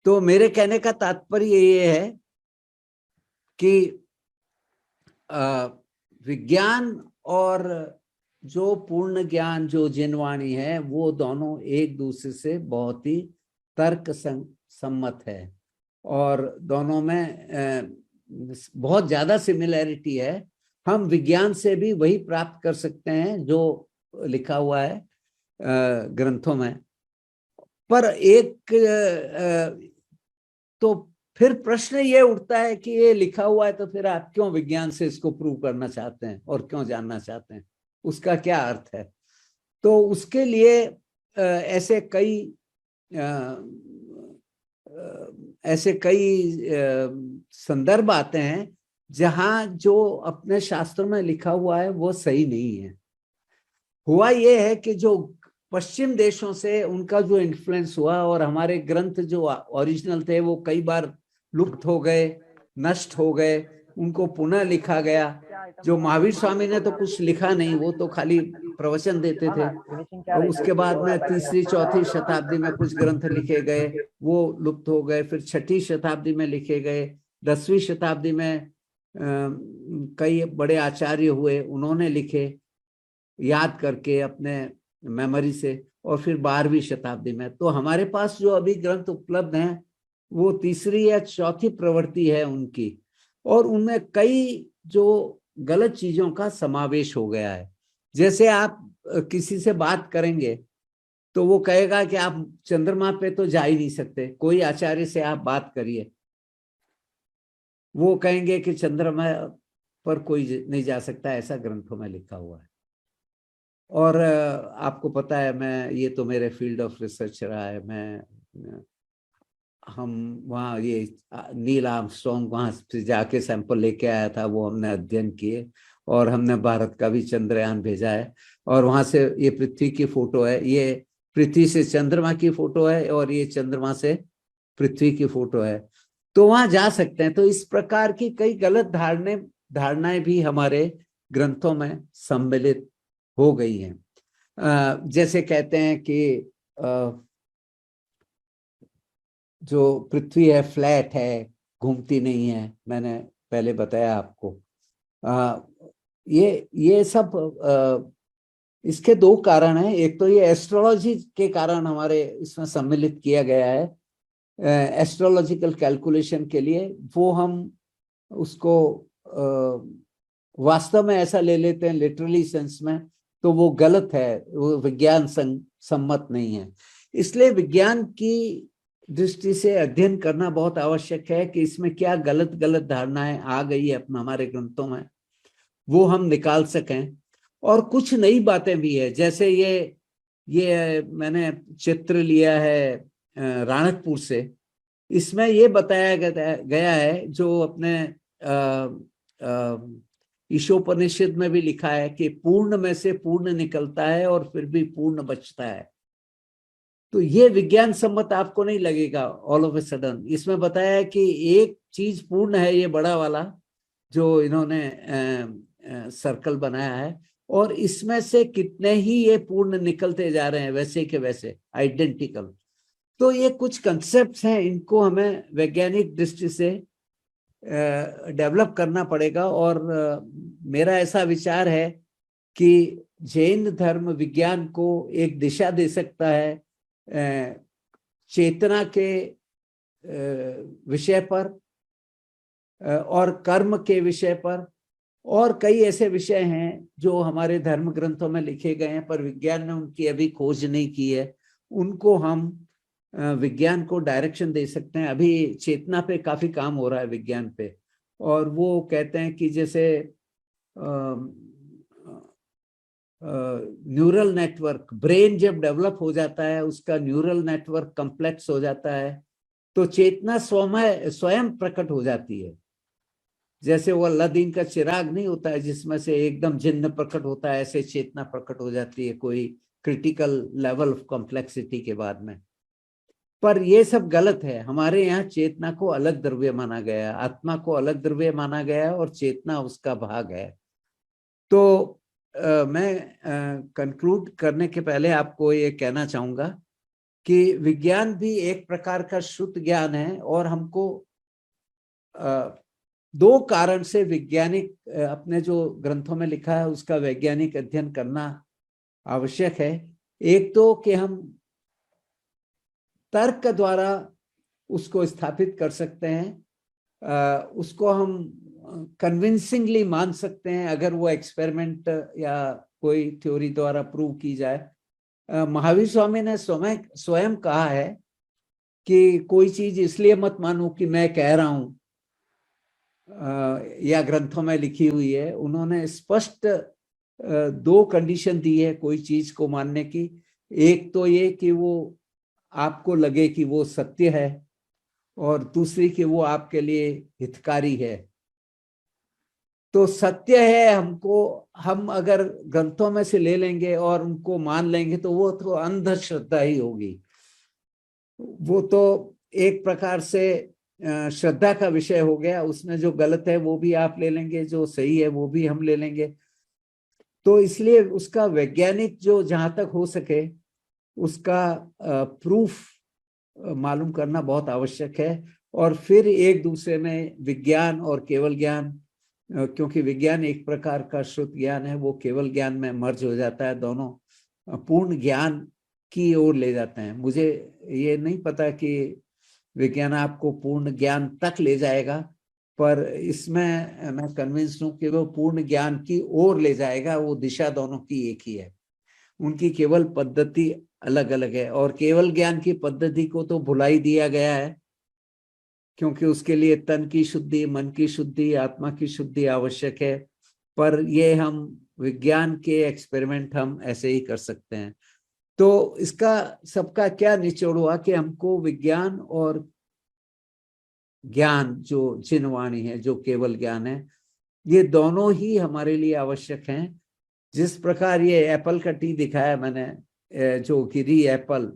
तो मेरे कहने का तात्पर्य ये है कि विज्ञान और जो पूर्ण ज्ञान, जो जिनवाणी है, वो दोनों एक दूसरे से बहुत ही तर्क सम्मत है, और दोनों में बहुत ज्यादा सिमिलैरिटी है। हम विज्ञान से भी वही प्राप्त कर सकते हैं जो लिखा हुआ है ग्रंथों में, पर एक तो फिर प्रश्न ये उठता है कि ये लिखा हुआ है तो फिर आप क्यों विज्ञान से इसको प्रूव करना चाहते हैं और क्यों जानना चाहते हैं, उसका क्या अर्थ है। तो उसके लिए ऐसे कई संदर्भ आते हैं जहां जो अपने शास्त्र में लिखा हुआ है वो सही नहीं है। हुआ ये है कि जो पश्चिम देशों से उनका जो इन्फ्लुएंस हुआ और हमारे ग्रंथ जो ओरिजिनल थे वो कई बार लुप्त हो गए, नष्ट हो गए, उनको पुनः लिखा गया। जो महावीर स्वामी ने तो कुछ लिखा नहीं, वो तो खाली प्रवचन देते थे। और उसके बाद में तीसरी चौथी शताब्दी में कुछ ग्रंथ लिखे गए, वो लुप्त हो गए। फिर छठी शताब्दी में लिखे गए, 10वीं शताब्दी में कई बड़े आचार्य हुए, उन्होंने लिखे याद करके अपने मेमोरी से। और फिर 12वीं शताब्दी में तो हमारे पास जो अभी ग्रंथ उपलब्ध हैं वो तीसरी या चौथी प्रवृत्ति है उनकी, और उनमें कई जो गलत चीजों का समावेश हो गया है। जैसे आप किसी से बात करेंगे तो वो कहेगा कि आप चंद्रमा पे तो जा ही नहीं सकते। कोई आचार्य से आप बात करिए, वो कहेंगे कि चंद्रमा पर कोई नहीं जा सकता, ऐसा ग्रंथों में लिखा हुआ है। और आपको पता है, मैं ये तो मेरे फील्ड ऑफ रिसर्च रहा है। हम वहाँ ये नील आर्मस्ट्रॉन्ग वहाँ से जाके सैंपल लेके आया था, वो हमने अध्ययन किए। और हमने भारत का भी चंद्रयान भेजा है, और वहाँ से ये पृथ्वी की फोटो है, ये पृथ्वी से चंद्रमा की फोटो है, और ये चंद्रमा से पृथ्वी की फोटो है। तो वहाँ जा सकते हैं। तो इस प्रकार की कई गलत धारणाएं भी हमारे ग्रंथों में सम्मिलित हो गई हैं। जैसे कहते हैं कि जो पृथ्वी है फ्लैट है, घूमती नहीं है। मैंने पहले बताया आपको। ये सब इसके दो कारण हैं। एक तो ये एस्ट्रोलॉजी के कारण हमारे इसमें सम्मिलित किया गया है, एस्ट्रोलॉजिकल कैलकुलेशन के लिए। वो हम उसको वास्तव में ऐसा ले लेते हैं लिटरली सेंस में, तो वो गलत है, वो विज्ञान सम्मत नहीं है। इसलिए विज्ञान की दृष्टि से अध्ययन करना बहुत आवश्यक है कि इसमें क्या गलत धारणाएं आ गई है अपना हमारे ग्रंथों में, वो हम निकाल सकें। और कुछ नई बातें भी है, जैसे ये मैंने चित्र लिया है राणकपुर से। इसमें ये बताया गया है जो अपने ईशोपनिषद में भी लिखा है कि पूर्ण में से पूर्ण निकलता है और फिर भी पूर्ण बचता है। तो ये विज्ञान सम्मत आपको नहीं लगेगा ऑल ऑफ ए सडन। इसमें बताया है कि एक चीज पूर्ण है, ये बड़ा वाला जो इन्होंने सर्कल बनाया है, और इसमें से कितने ही ये पूर्ण निकलते जा रहे हैं, वैसे के वैसे आइडेंटिकल। तो ये कुछ कंसेप्ट्स हैं, इनको हमें वैज्ञानिक दृष्टि से डेवलप करना पड़ेगा। और मेरा ऐसा विचार है कि जैन धर्म विज्ञान को एक दिशा दे सकता है चेतना के विषय पर और कर्म के विषय पर। और कई ऐसे विषय हैं जो हमारे धर्म ग्रंथों में लिखे गए हैं पर विज्ञान ने उनकी अभी खोज नहीं की है। उनको हम विज्ञान को डायरेक्शन दे सकते हैं। अभी चेतना पे काफी काम हो रहा है विज्ञान पे, और वो कहते हैं कि जैसे न्यूरल नेटवर्क, ब्रेन जब डेवलप हो जाता है, उसका न्यूरल नेटवर्क कॉम्प्लेक्स हो जाता है, तो चेतना स्वयं प्रकट हो जाती है। जैसे वो अलादीन का चिराग नहीं होता है जिसमें से एकदम जिन्न प्रकट होता है, ऐसे चेतना प्रकट हो जाती है कोई क्रिटिकल लेवल ऑफ कॉम्प्लेक्सिटी के बाद में। पर ये सब गलत है। हमारे यहाँ चेतना को अलग द्रव्य माना गया है, आत्मा को अलग द्रव्य माना गया है, और चेतना उसका भाग है। तो मैं कंक्लूड करने के पहले आपको ये कहना चाहूंगा कि विज्ञान भी एक प्रकार का शुद्ध ज्ञान है, और हमको दो कारण से वैज्ञानिक अपने जो ग्रंथों में लिखा है उसका वैज्ञानिक अध्ययन करना आवश्यक है। एक तो कि हम तर्क द्वारा उसको स्थापित कर सकते हैं, उसको हम कन्विंसिंगली मान सकते हैं अगर वो एक्सपेरिमेंट या कोई थ्योरी द्वारा प्रूव की जाए। महावीर स्वामी ने स्वयं कहा है कि कोई चीज इसलिए मत मानो कि मैं कह रहा हूं या ग्रंथों में लिखी हुई है। उन्होंने स्पष्ट 2 कंडीशन दी है कोई चीज को मानने की। एक तो ये कि वो आपको लगे कि वो सत्य है, और दूसरी कि वो आपके लिए हितकारी है। तो सत्य है, हम अगर ग्रंथों में से ले लेंगे और उनको मान लेंगे तो वो तो अंधश्रद्धा ही होगी। वो तो एक प्रकार से श्रद्धा का विषय हो गया। उसमें जो गलत है वो भी आप ले लेंगे, जो सही है वो भी हम ले लेंगे। तो इसलिए उसका वैज्ञानिक जो जहां तक हो सके उसका प्रूफ मालूम करना बहुत आवश्यक है। और फिर एक दूसरे में विज्ञान और केवल ज्ञान, क्योंकि विज्ञान एक प्रकार का शुद्ध ज्ञान है, वो केवल ज्ञान में मर्ज हो जाता है, दोनों पूर्ण ज्ञान की ओर ले जाते हैं। मुझे ये नहीं पता कि विज्ञान आपको पूर्ण ज्ञान तक ले जाएगा, पर इसमें मैं कन्विंस्ड हूं कि वो पूर्ण ज्ञान की ओर ले जाएगा। वो दिशा दोनों की एक ही है, उनकी केवल पद्धति अलग अलग है। और केवल ज्ञान की पद्धति को तो भुला ही दिया गया है, क्योंकि उसके लिए तन की शुद्धि, मन की शुद्धि, आत्मा की शुद्धि आवश्यक है। पर ये हम विज्ञान के एक्सपेरिमेंट हम ऐसे ही कर सकते हैं। तो इसका सबका क्या निचोड़ हुआ कि हमको विज्ञान और ज्ञान जो जिनवाणी है, जो केवल ज्ञान है, ये दोनों ही हमारे लिए आवश्यक हैं। जिस प्रकार ये एप्पल का टी दिखाया मैंने, जो गिरी एप्पल,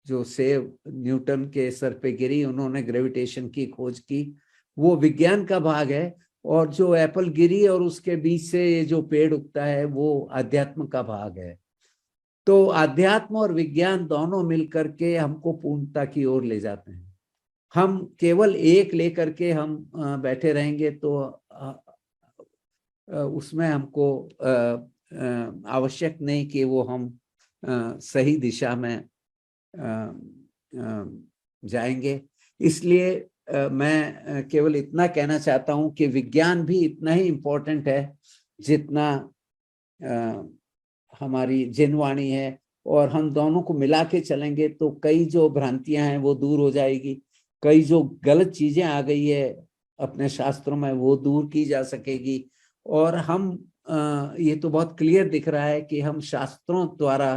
जो सेब न्यूटन के सर पे गिरी, उन्होंने ग्रेविटेशन की खोज की, वो विज्ञान का भाग है। और जो एप्पल गिरी और उसके बीच से ये जो पेड़ उगता है वो अध्यात्म का भाग है। तो अध्यात्म और विज्ञान दोनों मिलकर के हमको पूर्णता की ओर ले जाते हैं। हम केवल एक लेकर के हम बैठे रहेंगे तो उसमें हमको आवश्यक नहीं कि वो हम सही दिशा में जाएंगे। इसलिए मैं केवल इतना कहना चाहता हूं कि विज्ञान भी इतना ही इम्पोर्टेंट है जितना हमारी जिनवाणी है। और हम दोनों को मिला के चलेंगे तो कई जो भ्रांतियां हैं वो दूर हो जाएगी, कई जो गलत चीजें आ गई है अपने शास्त्रों में वो दूर की जा सकेगी। और हम ये तो बहुत क्लियर दिख रहा है कि हम शास्त्रों द्वारा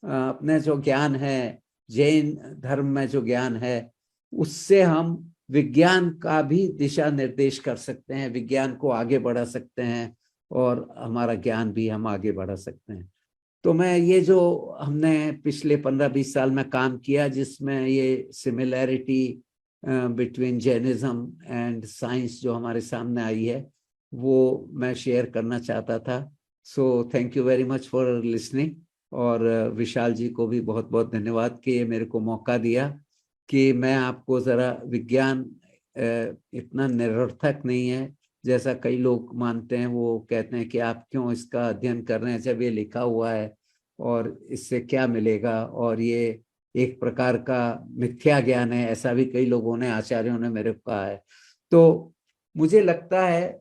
अपने जो ज्ञान है, जैन धर्म में जो ज्ञान है, उससे हम विज्ञान का भी दिशा निर्देश कर सकते हैं, विज्ञान को आगे बढ़ा सकते हैं और हमारा ज्ञान भी हम आगे बढ़ा सकते हैं। तो मैं ये जो हमने पिछले 15-20 साल में काम किया, जिसमें ये similarity between Jainism and science जो हमारे सामने आई है, वो मैं शेयर करना चाहता था। So thank you very much for listening. और विशाल जी को भी बहुत बहुत धन्यवाद कि ये मेरे को मौका दिया कि मैं आपको जरा विज्ञान इतना निरर्थक नहीं है जैसा कई लोग मानते हैं। वो कहते हैं कि आप क्यों इसका अध्ययन कर रहे हैं जब ये लिखा हुआ है और इससे क्या मिलेगा, और ये एक प्रकार का मिथ्या ज्ञान है, ऐसा भी कई लोगों ने, आचार्यों ने मेरे को कहा है। तो मुझे लगता है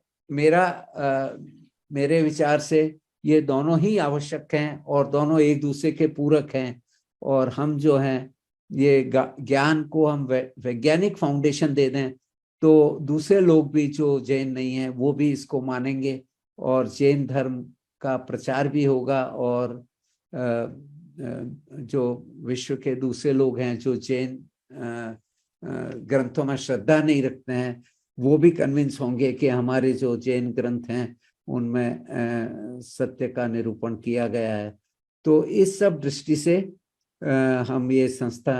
मेरे विचार से ये दोनों ही आवश्यक हैं और दोनों एक दूसरे के पूरक हैं। और हम जो हैं ये ज्ञान को हम वैज्ञानिक फाउंडेशन दे दें तो दूसरे लोग भी जो जैन नहीं है वो भी इसको मानेंगे और जैन धर्म का प्रचार भी होगा। और जो विश्व के दूसरे लोग हैं जो जैन ग्रंथों में श्रद्धा नहीं रखते हैं, वो भी कन्विंस होंगे कि हमारे जो जैन ग्रंथ हैं उनमें सत्य का निरूपण किया गया है। तो इस सब दृष्टि से हम ये संस्था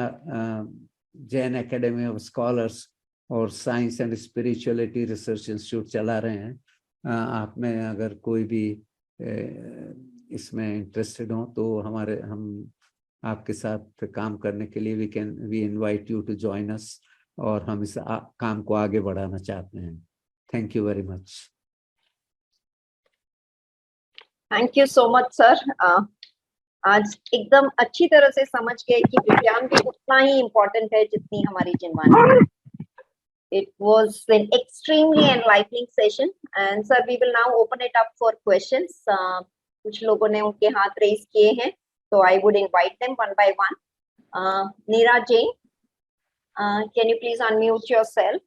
जैन एकेडमी ऑफ स्कॉलर्स और science and spirituality research institute चला रहे हैं। आप में अगर कोई भी इसमें इंटरेस्टेड हो तो हम आपके साथ काम करने के लिए we invite you to join us, और हम इस काम को आगे बढ़ाना चाहते हैं। Thank you very much.
Thank you so much sir. आज एकदम अच्छी तरह से समझ गए कि विज्ञान भी उतना ही इम्पोर्टेंट है जितनी हमारी Jinvani. It was an extremely enlightening session, and sir, we will now open it up for questions. कुछ लोगों ने उनके हाथ रेज किए हैं, So I would invite them one by one. Neera Jain, can you please unmute yourself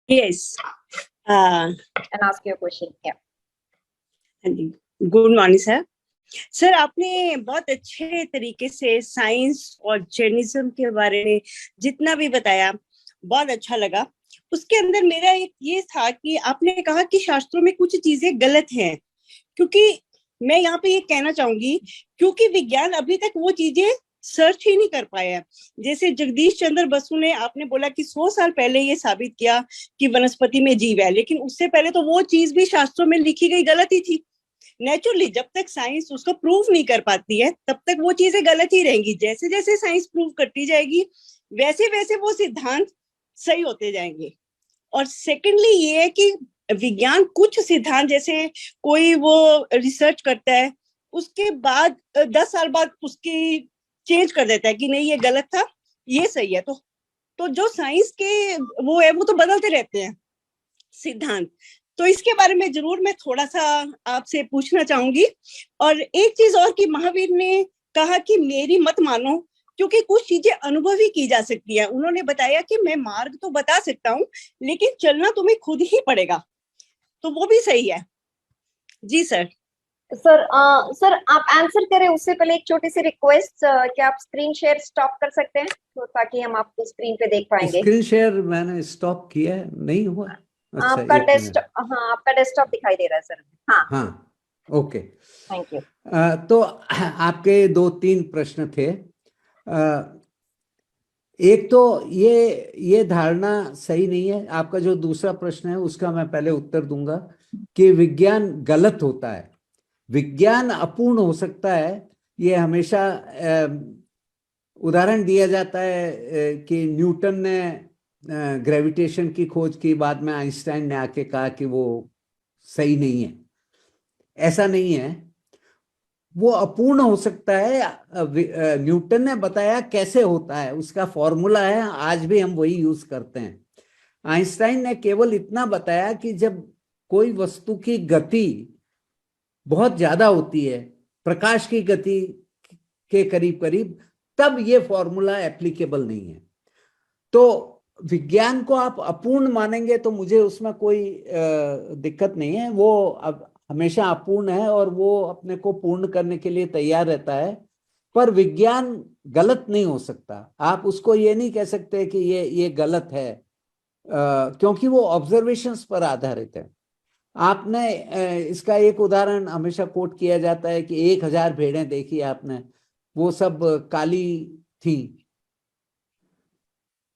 Yes.
and ask your question? Yeah.
Good morning sir. Sir आपने बहुत अच्छे तरीके से साइंस और जर्नलिज्म के बारे में जितना भी बताया बहुत अच्छा लगा. उसके अंदर मेरा एक ये था कि आपने कहा कि शास्त्रों में कुछ चीजें गलत हैं, क्योंकि मैं यहाँ पे ये कहना चाहूंगी क्योंकि विज्ञान अभी तक वो चीजें सर्च ही नहीं कर पाया. जैसे जगदीश चंद्र बसु ने, आपने बोला कि 100 साल पहले ये साबित किया कि वनस्पति में जीव है, लेकिन उससे पहले तो वो चीज भी शास्त्रों में लिखी गई गलत ही थी. नेचुरली जब तक साइंस उसको प्रूव नहीं कर पाती है तब तक वो चीजें गलत ही रहेंगी. जैसे जैसे साइंस प्रूव करती जाएगी वैसे वैसे वो सिद्धांत सही होते जाएंगे. और सेकेंडली ये है कि विज्ञान कुछ सिद्धांत, जैसे कोई वो रिसर्च करता है उसके बाद 10 साल बाद उसकी चेंज कर देता है कि नहीं ये गलत था ये सही है. तो जो साइंस के वो है वो तो बदलते रहते हैं सिद्धांत. तो इसके बारे में जरूर मैं थोड़ा सा आपसे पूछना चाहूंगी. और एक चीज और कि महावीर ने कहा कि मेरी मत मानो, क्योंकि कुछ चीजें अनुभवी की जा सकती है. उन्होंने बताया कि मैं मार्ग तो बता सकता हूँ लेकिन चलना तुम्हें खुद ही पड़ेगा. तो वो भी सही है. जी सर.
सर आप आंसर करें उससे पहले एक छोटी सी रिक्वेस्ट, क्या आप स्क्रीन शेयर स्टॉप कर सकते हैं तो ताकि हम आपको स्क्रीन पे देख पाएंगे.
स्क्रीन शेयर मैंने स्टॉप किया है, नहीं हुआ. अच्छा,
आपका
एक मिनट.
डेस्कटॉप, हाँ आपका डेस्कटॉप दिखाई दे रहा है सर. हाँ
हाँ, ओके.
Thank you.
तो आपके 2-3 प्रश्न थे. एक तो ये धारणा सही नहीं है. आपका जो दूसरा प्रश्न है उसका मैं पहले उत्तर दूंगा कि विज्ञान गलत होता है. विज्ञान अपूर्ण हो सकता है. ये हमेशा उदाहरण दिया जाता है कि न्यूटन ने ग्रेविटेशन की खोज की, बाद में आइंस्टाइन ने आके कहा कि वो सही नहीं है. ऐसा नहीं है. वो अपूर्ण हो सकता है. न्यूटन ने बताया कैसे होता है, उसका फॉर्मूला है, आज भी हम वही यूज करते हैं. आइंस्टाइन ने केवल इतना बताया कि जब कोई वस्तु की गति बहुत ज्यादा होती है, प्रकाश की गति के करीब करीब, तब ये फॉर्मूला एप्लीकेबल नहीं है. तो विज्ञान को आप अपूर्ण मानेंगे तो मुझे उसमें कोई दिक्कत नहीं है. वो अब हमेशा अपूर्ण है और वो अपने को पूर्ण करने के लिए तैयार रहता है. पर विज्ञान गलत नहीं हो सकता. आप उसको ये नहीं कह सकते कि ये गलत है, क्योंकि वो ऑब्जर्वेशंस पर आधारित है. आपने इसका एक उदाहरण हमेशा कोट किया जाता है कि 1000 भेड़ें देखी आपने, वो सब काली थी.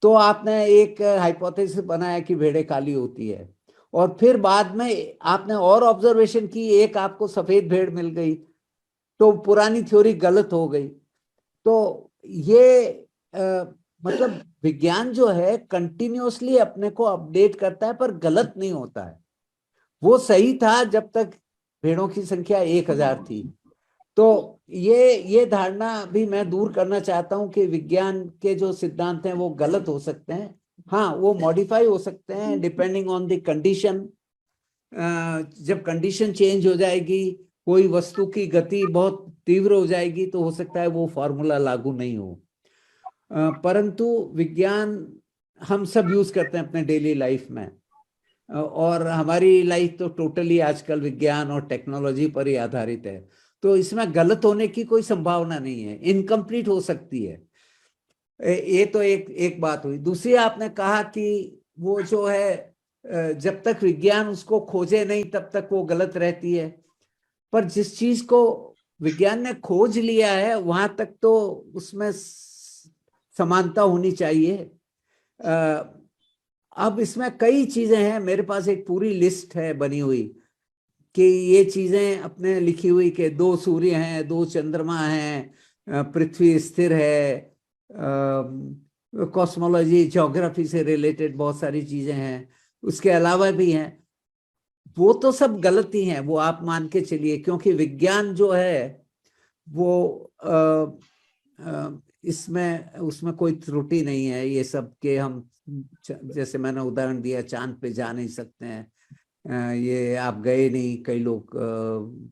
तो आपने एक हाइपोथेसिस बनाया कि भेड़ें काली होती है, और फिर बाद में आपने और ऑब्जर्वेशन की, एक आपको सफेद भेड़ मिल गई, तो पुरानी थ्योरी गलत हो गई. तो ये मतलब विज्ञान जो है कंटिन्यूअसली अपने को अपडेट करता है, पर गलत नहीं होता है. वो सही था जब तक भेड़ों की संख्या 1000 थी. तो ये धारणा भी मैं दूर करना चाहता हूं कि विज्ञान के जो सिद्धांत हैं वो गलत हो सकते हैं. हाँ, वो मॉडिफाई हो सकते हैं डिपेंडिंग ऑन द कंडीशन. जब कंडीशन चेंज हो जाएगी, कोई वस्तु की गति बहुत तीव्र हो जाएगी, तो हो सकता है वो फॉर्मूला लागू नहीं हो. परंतु विज्ञान हम सब यूज करते हैं अपने डेली लाइफ में, और हमारी लाइफ तो टोटली आजकल विज्ञान और टेक्नोलॉजी पर ही आधारित है. तो इसमें गलत होने की कोई संभावना नहीं है. इनकम्प्लीट हो सकती है. ये तो एक बात हुई. दूसरी, आपने कहा कि वो जो है जब तक विज्ञान उसको खोजे नहीं तब तक वो गलत रहती है. पर जिस चीज को विज्ञान ने खोज लिया है वहां तक तो उसमें समानता होनी चाहिए. अब इसमें कई चीजें हैं. मेरे पास एक पूरी लिस्ट है बनी हुई कि ये चीजें अपने लिखी हुई कि 2 सूर्य हैं, 2 चंद्रमा हैं, पृथ्वी स्थिर है, कॉस्मोलॉजी, ज्योग्राफी से रिलेटेड बहुत सारी चीजें हैं. उसके अलावा भी हैं. वो तो सब गलत ही हैं, वो आप मान के चलिए, क्योंकि विज्ञान जो है वो इसमें उसमें कोई त्रुटि नहीं है. ये सब के हम, जैसे मैंने उदाहरण दिया, चांद पे जा नहीं सकते हैं, ये आप गए नहीं, कई लोग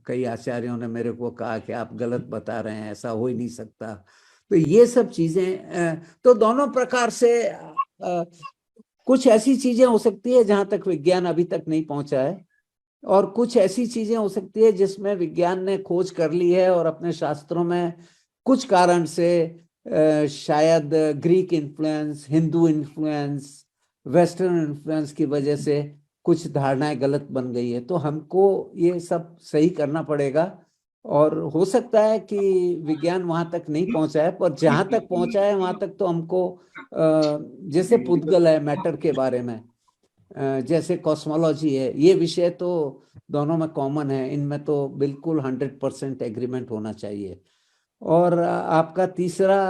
कई आचार्यों ने मेरे को कहा कि आप गलत बता रहे हैं, ऐसा हो ही नहीं सकता। तो ये सब चीजें तो दोनों प्रकार से कुछ ऐसी चीजें हो सकती है जहां तक विज्ञान अभी तक नहीं पहुंचा है, और कुछ ऐसी चीजें हो सकती है जिसमें विज्ञान ने खोज कर ली है और अपने शास्त्रों में कुछ कारण से शायद Greek influence, Hindu influence, western influence की वजह से कुछ धारणाएं गलत बन गई है। तो हमको ये सब सही करना पड़ेगा, और हो सकता है कि विज्ञान वहां तक नहीं पहुंचा है, पर जहां तक पहुंचा है वहां तक तो हमको जैसे पुद्गल है मैटर के बारे में, जैसे कॉस्मोलॉजी है, ये विषय तो दोनों में कॉमन है, इनमें तो बिल्कुल 100% एग्रीमेंट होना चाहिए। और आपका तीसरा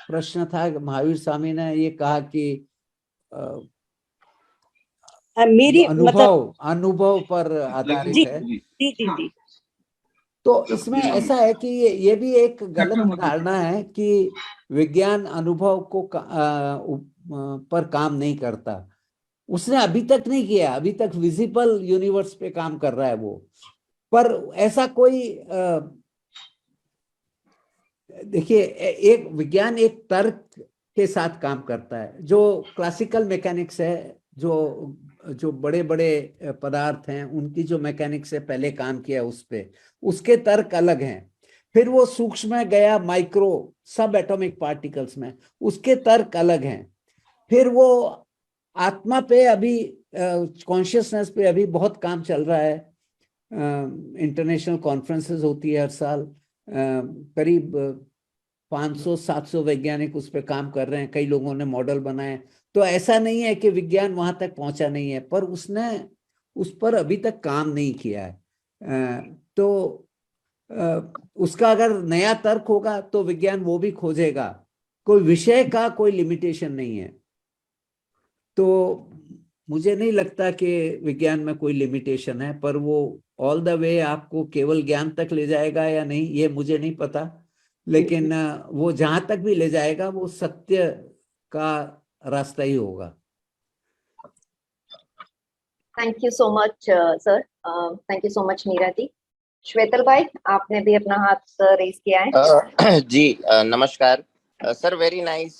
प्रश्न था, महावीर स्वामी ने ये कहा कि
मेरी
अनुभव पर आधारित
जी
है।
जी जी जी।
तो इसमें ऐसा है कि ये भी एक गलत धारणा है कि विज्ञान अनुभव को पर काम नहीं करता। उसने अभी तक नहीं किया, अभी तक विजिबल यूनिवर्स पे काम कर रहा है वो। पर ऐसा कोई देखिए, एक विज्ञान एक तर्क के साथ काम करता है। जो क्लासिकल मैकेनिक्स है, जो बड़े बड़े पदार्थ हैं उनकी जो मैकेनिक्स है, पहले काम किया उस पे, उसके तर्क अलग हैं। फिर वो सूक्ष्म में गया, माइक्रो सब एटॉमिक पार्टिकल्स में, उसके तर्क अलग हैं। फिर वो आत्मा पे अभी, कॉन्शियसनेस पे अभी बहुत काम चल रहा है। इंटरनेशनल कॉन्फ्रेंसेस होती है हर साल, करीब 500-700 वैज्ञानिक उस पर काम कर रहे हैं, कई लोगों ने मॉडल बनाए। तो ऐसा नहीं है कि विज्ञान वहां तक पहुंचा नहीं है, पर उसने उस पर अभी तक काम नहीं किया है। तो उसका अगर नया तर्क होगा तो विज्ञान वो भी खोजेगा। कोई विषय का कोई लिमिटेशन नहीं है। तो मुझे नहीं लगता कि विज्ञान में कोई लिमिटेशन है, पर वो ऑल द वे आपको केवल ज्ञान तक ले जाएगा या नहीं, ये मुझे नहीं पता। लेकिन वो जहां तक भी ले जाएगा वो सत्य का रास्ता ही होगा।
Thank you so much sir, thank you so much Meera ji. Shwetal भाई, आपने भी अपना हाथ रेज किया है।
जी नमस्कार sir, very nice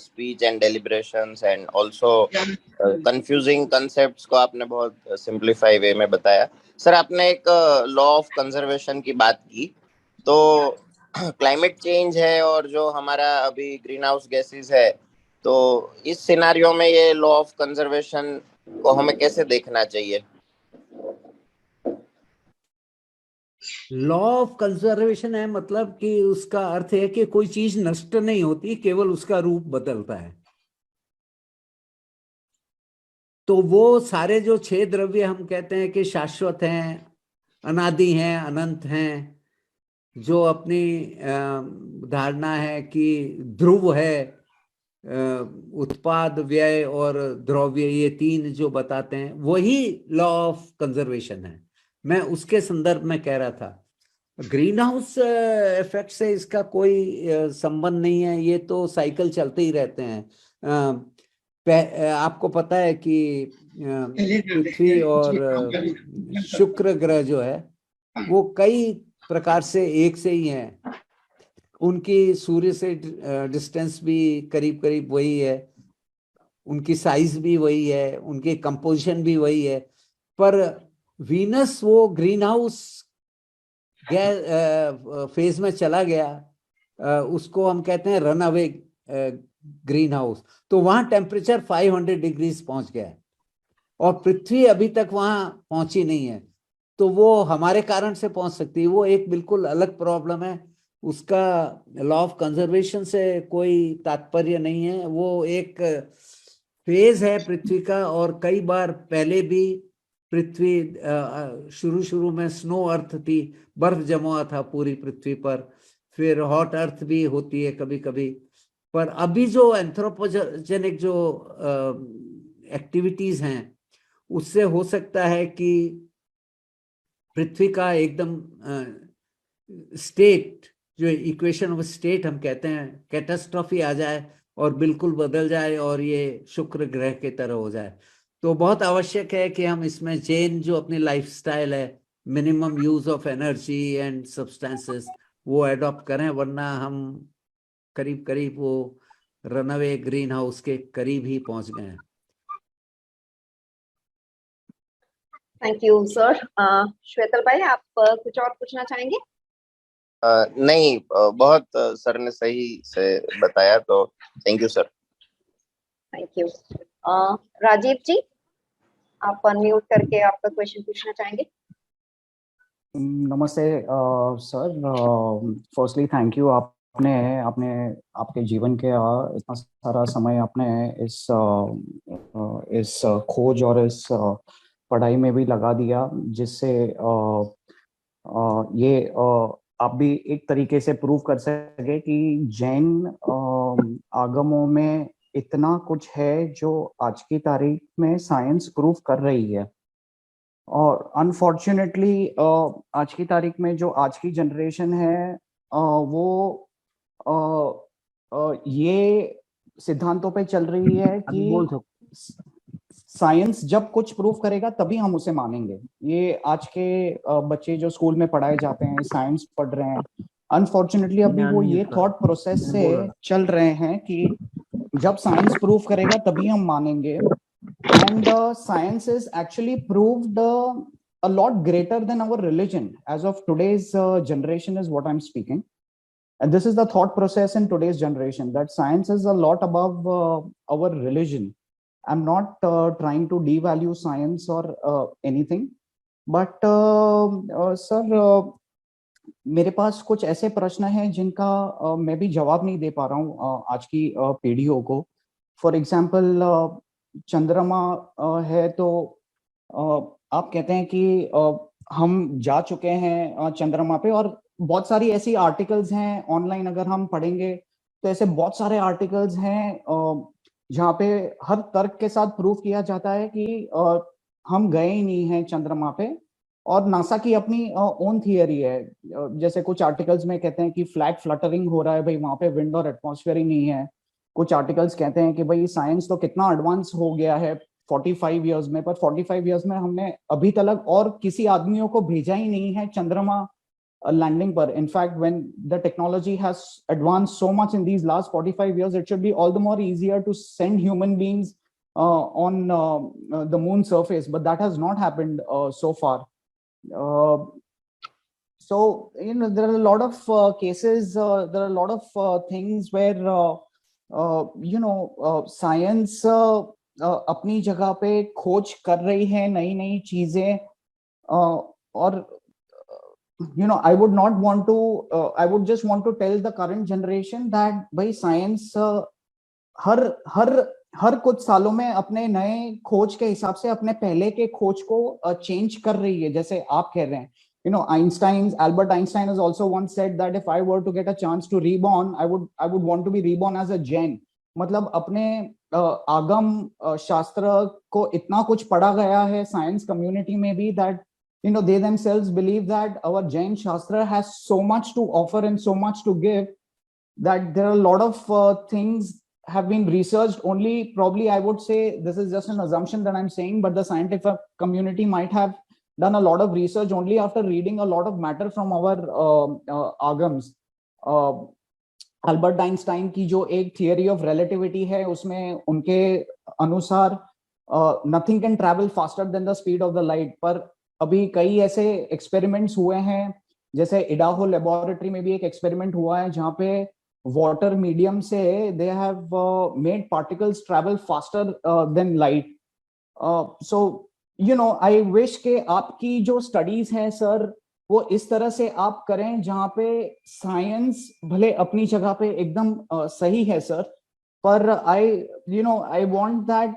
speech and deliberations and also confusing concepts को आपने बहुत सिंप्लीफाई वे में बताया। सर, आपने एक लॉ ऑफ कंजर्वेशन की बात की, तो क्लाइमेट चेंज है और जो हमारा अभी ग्रीन हाउस गैसेस है, तो इस सिनारियो में ये लॉ ऑफ कंजर्वेशन को हमें कैसे देखना चाहिए?
लॉ ऑफ कंजर्वेशन है मतलब कि उसका अर्थ है कि कोई चीज नष्ट नहीं होती, केवल उसका रूप बदलता है। तो वो सारे जो 6 द्रव्य हम कहते हैं कि शाश्वत हैं, अनादि हैं, अनंत हैं, जो अपनी धारणा है कि ध्रुव है, उत्पाद, व्यय और द्रव्य, ये 3 जो बताते हैं, वही लॉ ऑफ कंजर्वेशन है। मैं उसके संदर्भ में कह रहा था। ग्रीन हाउस इफेक्ट से इसका कोई संबंध नहीं है, ये तो साइकिल चलते ही रहते हैं। आपको पता है कि पृथ्वी और शुक्र ग्रह जो है वो कई प्रकार से एक से ही हैं। उनकी सूर्य से डिस्टेंस भी करीब करीब वही है, उनकी साइज भी वही है, उनकी कंपोजिशन भी वही है। पर वीनस वो ग्रीन हाउस फेज में चला गया, उसको हम कहते हैं रन अवे ग्रीन हाउस। तो वहां टेम्परेचर 500 डिग्रीज पहुंच गया है, और पृथ्वी अभी तक वहां पहुंची नहीं है। तो वो हमारे कारण से पहुंच सकती है, वो एक बिल्कुल अलग प्रॉब्लम है। उसका लॉ ऑफ कंजर्वेशन से कोई तात्पर्य नहीं है। वो एक फेज है पृथ्वी का, और कई बार पहले भी पृथ्वी शुरू में स्नो अर्थ थी, बर्फ जमा हुआ था पूरी पृथ्वी पर। फिर हॉट अर्थ भी होती है कभी कभी। पर अभी जो एंथ्रोपोजेनिक जो एक्टिविटीज हैं, उससे हो सकता है कि पृथ्वी का एकदम स्टेट, जो इक्वेशन ऑफ स्टेट हम कहते हैं, कैटास्ट्रॉफी आ जाए, और बिल्कुल बदल जाए और ये शुक्र ग्रह की तरह हो जाए। तो बहुत आवश्यक है कि हम इसमें जैन जो अपनी लाइफस्टाइल है, minimum use of energy and substances, वो एडॉप्ट करें, वरना हम करीब करीब वो रनअवे ग्रीन हाउस के करीब ही पहुंच गए हैं।
Thank you sir. श्वेतल भाई, आप कुछ और पूछना चाहेंगे?
नहीं, बहुत सर ने सही से बताया, तो thank you sir.
Thank you. Rajiv ji, आप अनम्यूट करके आपका क्वेश्चन पूछना चाहेंगे?
नमस्ते सर। फर्स्टली थैंक यू, आपने आपने आपके जीवन के इतना सारा समय आपने इस खोज और इस पढ़ाई में भी लगा दिया, जिससे ये आप भी एक तरीके से प्रूव कर सके कि जैन आगमों में इतना कुछ है जो आज की तारीख में साइंस प्रूव कर रही है। और अनफॉर्चुनेटली आज की तारीख में जो आज की जनरेशन है वो ये सिद्धांतों पे चल रही है कि साइंस जब कुछ प्रूव करेगा तभी हम उसे मानेंगे। ये आज के बच्चे जो स्कूल में पढ़ाए जाते हैं, साइंस पढ़ रहे हैं, अनफॉर्चुनेटली अभी वो ये थॉट प्रोसेस से चल रहे हैं कि जब साइंस प्रूव करेगा तभी हम मानेंगे। And science is actually proved a lot greater than our religion as of today's generation is what I'm speaking. And this is the thought process in today's generation, that science is a lot above our religion. I'm not trying to devalue science or anything, but sir, मेरे पास कुछ ऐसे प्रश्न हैं जिनका मैं भी जवाब नहीं दे पा रहा हूँ आज की पीढ़ियों को। फॉर एग्जाम्पल, चंद्रमा है तो आप कहते हैं कि हम जा चुके हैं चंद्रमा पे, और बहुत सारी ऐसी आर्टिकल्स हैं ऑनलाइन, अगर हम पढ़ेंगे तो ऐसे बहुत सारे आर्टिकल्स हैं जहाँ पे हर तर्क के साथ प्रूव किया जाता है कि हम गए ही नहीं हैं चंद्रमा पे, और नासा की अपनी ओन थियरी है। जैसे कुछ आर्टिकल्स में कहते हैं कि फ्लैग फ्लटरिंग हो रहा है, भाई वहां पे विंड और एटमॉस्फेयर ही नहीं है। कुछ आर्टिकल्स कहते हैं कि भाई साइंस तो कितना एडवांस हो गया है 45 इयर्स में, पर 45 इयर्स में हमने अभी तक और किसी आदमियों को भेजा ही नहीं है चंद्रमा लैंडिंग पर। In fact when the technology has advance so much in these last 45 years, it should be all the more easier to send human beings on the moon surface, but that has not happened so far. So there are a lot of cases, there are a lot of things where science अपनी जगह पे खोज कर रही है नई नई चीजें, और I would not want to I would just want to tell the current generation that भाई science हर कुछ सालों में अपने नए खोज के हिसाब से अपने पहले के खोज को चेंज कर रही है। जैसे आप कह रहे हैं, Albert Einstein has also once said that if I were to get a chance to reborn, I would want to be reborn as a Jain. मतलब अपने आगम शास्त्र को इतना कुछ पढ़ा गया है साइंस कम्युनिटी में भी, that they themselves believe that our Jain Shastra has so much to offer and so much to give, that there are a lot of things have been researched. Only probably I would say, this is just an assumption that I'm saying, but the scientific community might have done a lot of research only after reading a lot of matter from our agams. Albert Einstein की जो एक थियरी ऑफ रिलेटिविटी है, उसमें उनके अनुसार nothing can travel faster than the speed of the light. पर अभी कई ऐसे एक्सपेरिमेंट्स हुए हैं, जैसे इडाहो लेबोरेटरी में भी एक एक्सपेरिमेंट हुआ है जहाँ पे वाटर मीडियम से they have made particles travel faster than light. So I wish के आपकी जो स्टडीज है सर, वो इस तरह से आप करें जहाँ पे साइंस भले अपनी जगह पे एकदम सही है सर, पर I want that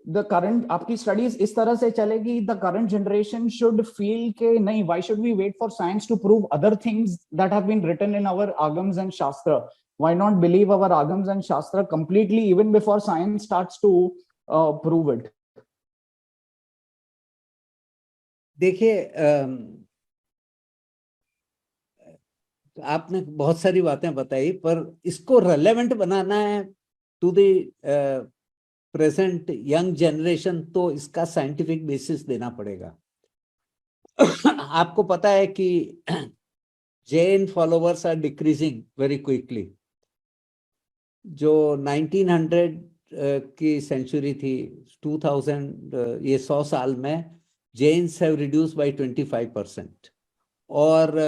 the current आपकी स्टडीज इस तरह से चलेगी, the current generation should feel के नहीं, why should we wait for science to prove other things that have been written in our Agams and shastra? Why not believe our Agams and shastra completely even before science starts to prove it?
देखिए, आपने बहुत सारी बातें बताई, पर इसको रेलेवेंट बनाना है to the present young generation, तो इसका साइंटिफिक बेसिस देना पड़ेगा। आपको पता है कि Jain followers are decreasing very quickly. जो 1900 की सेंचुरी थी, 2000 ये 100 साल में जैन्स हैव रिड्यूस बाय 25%। और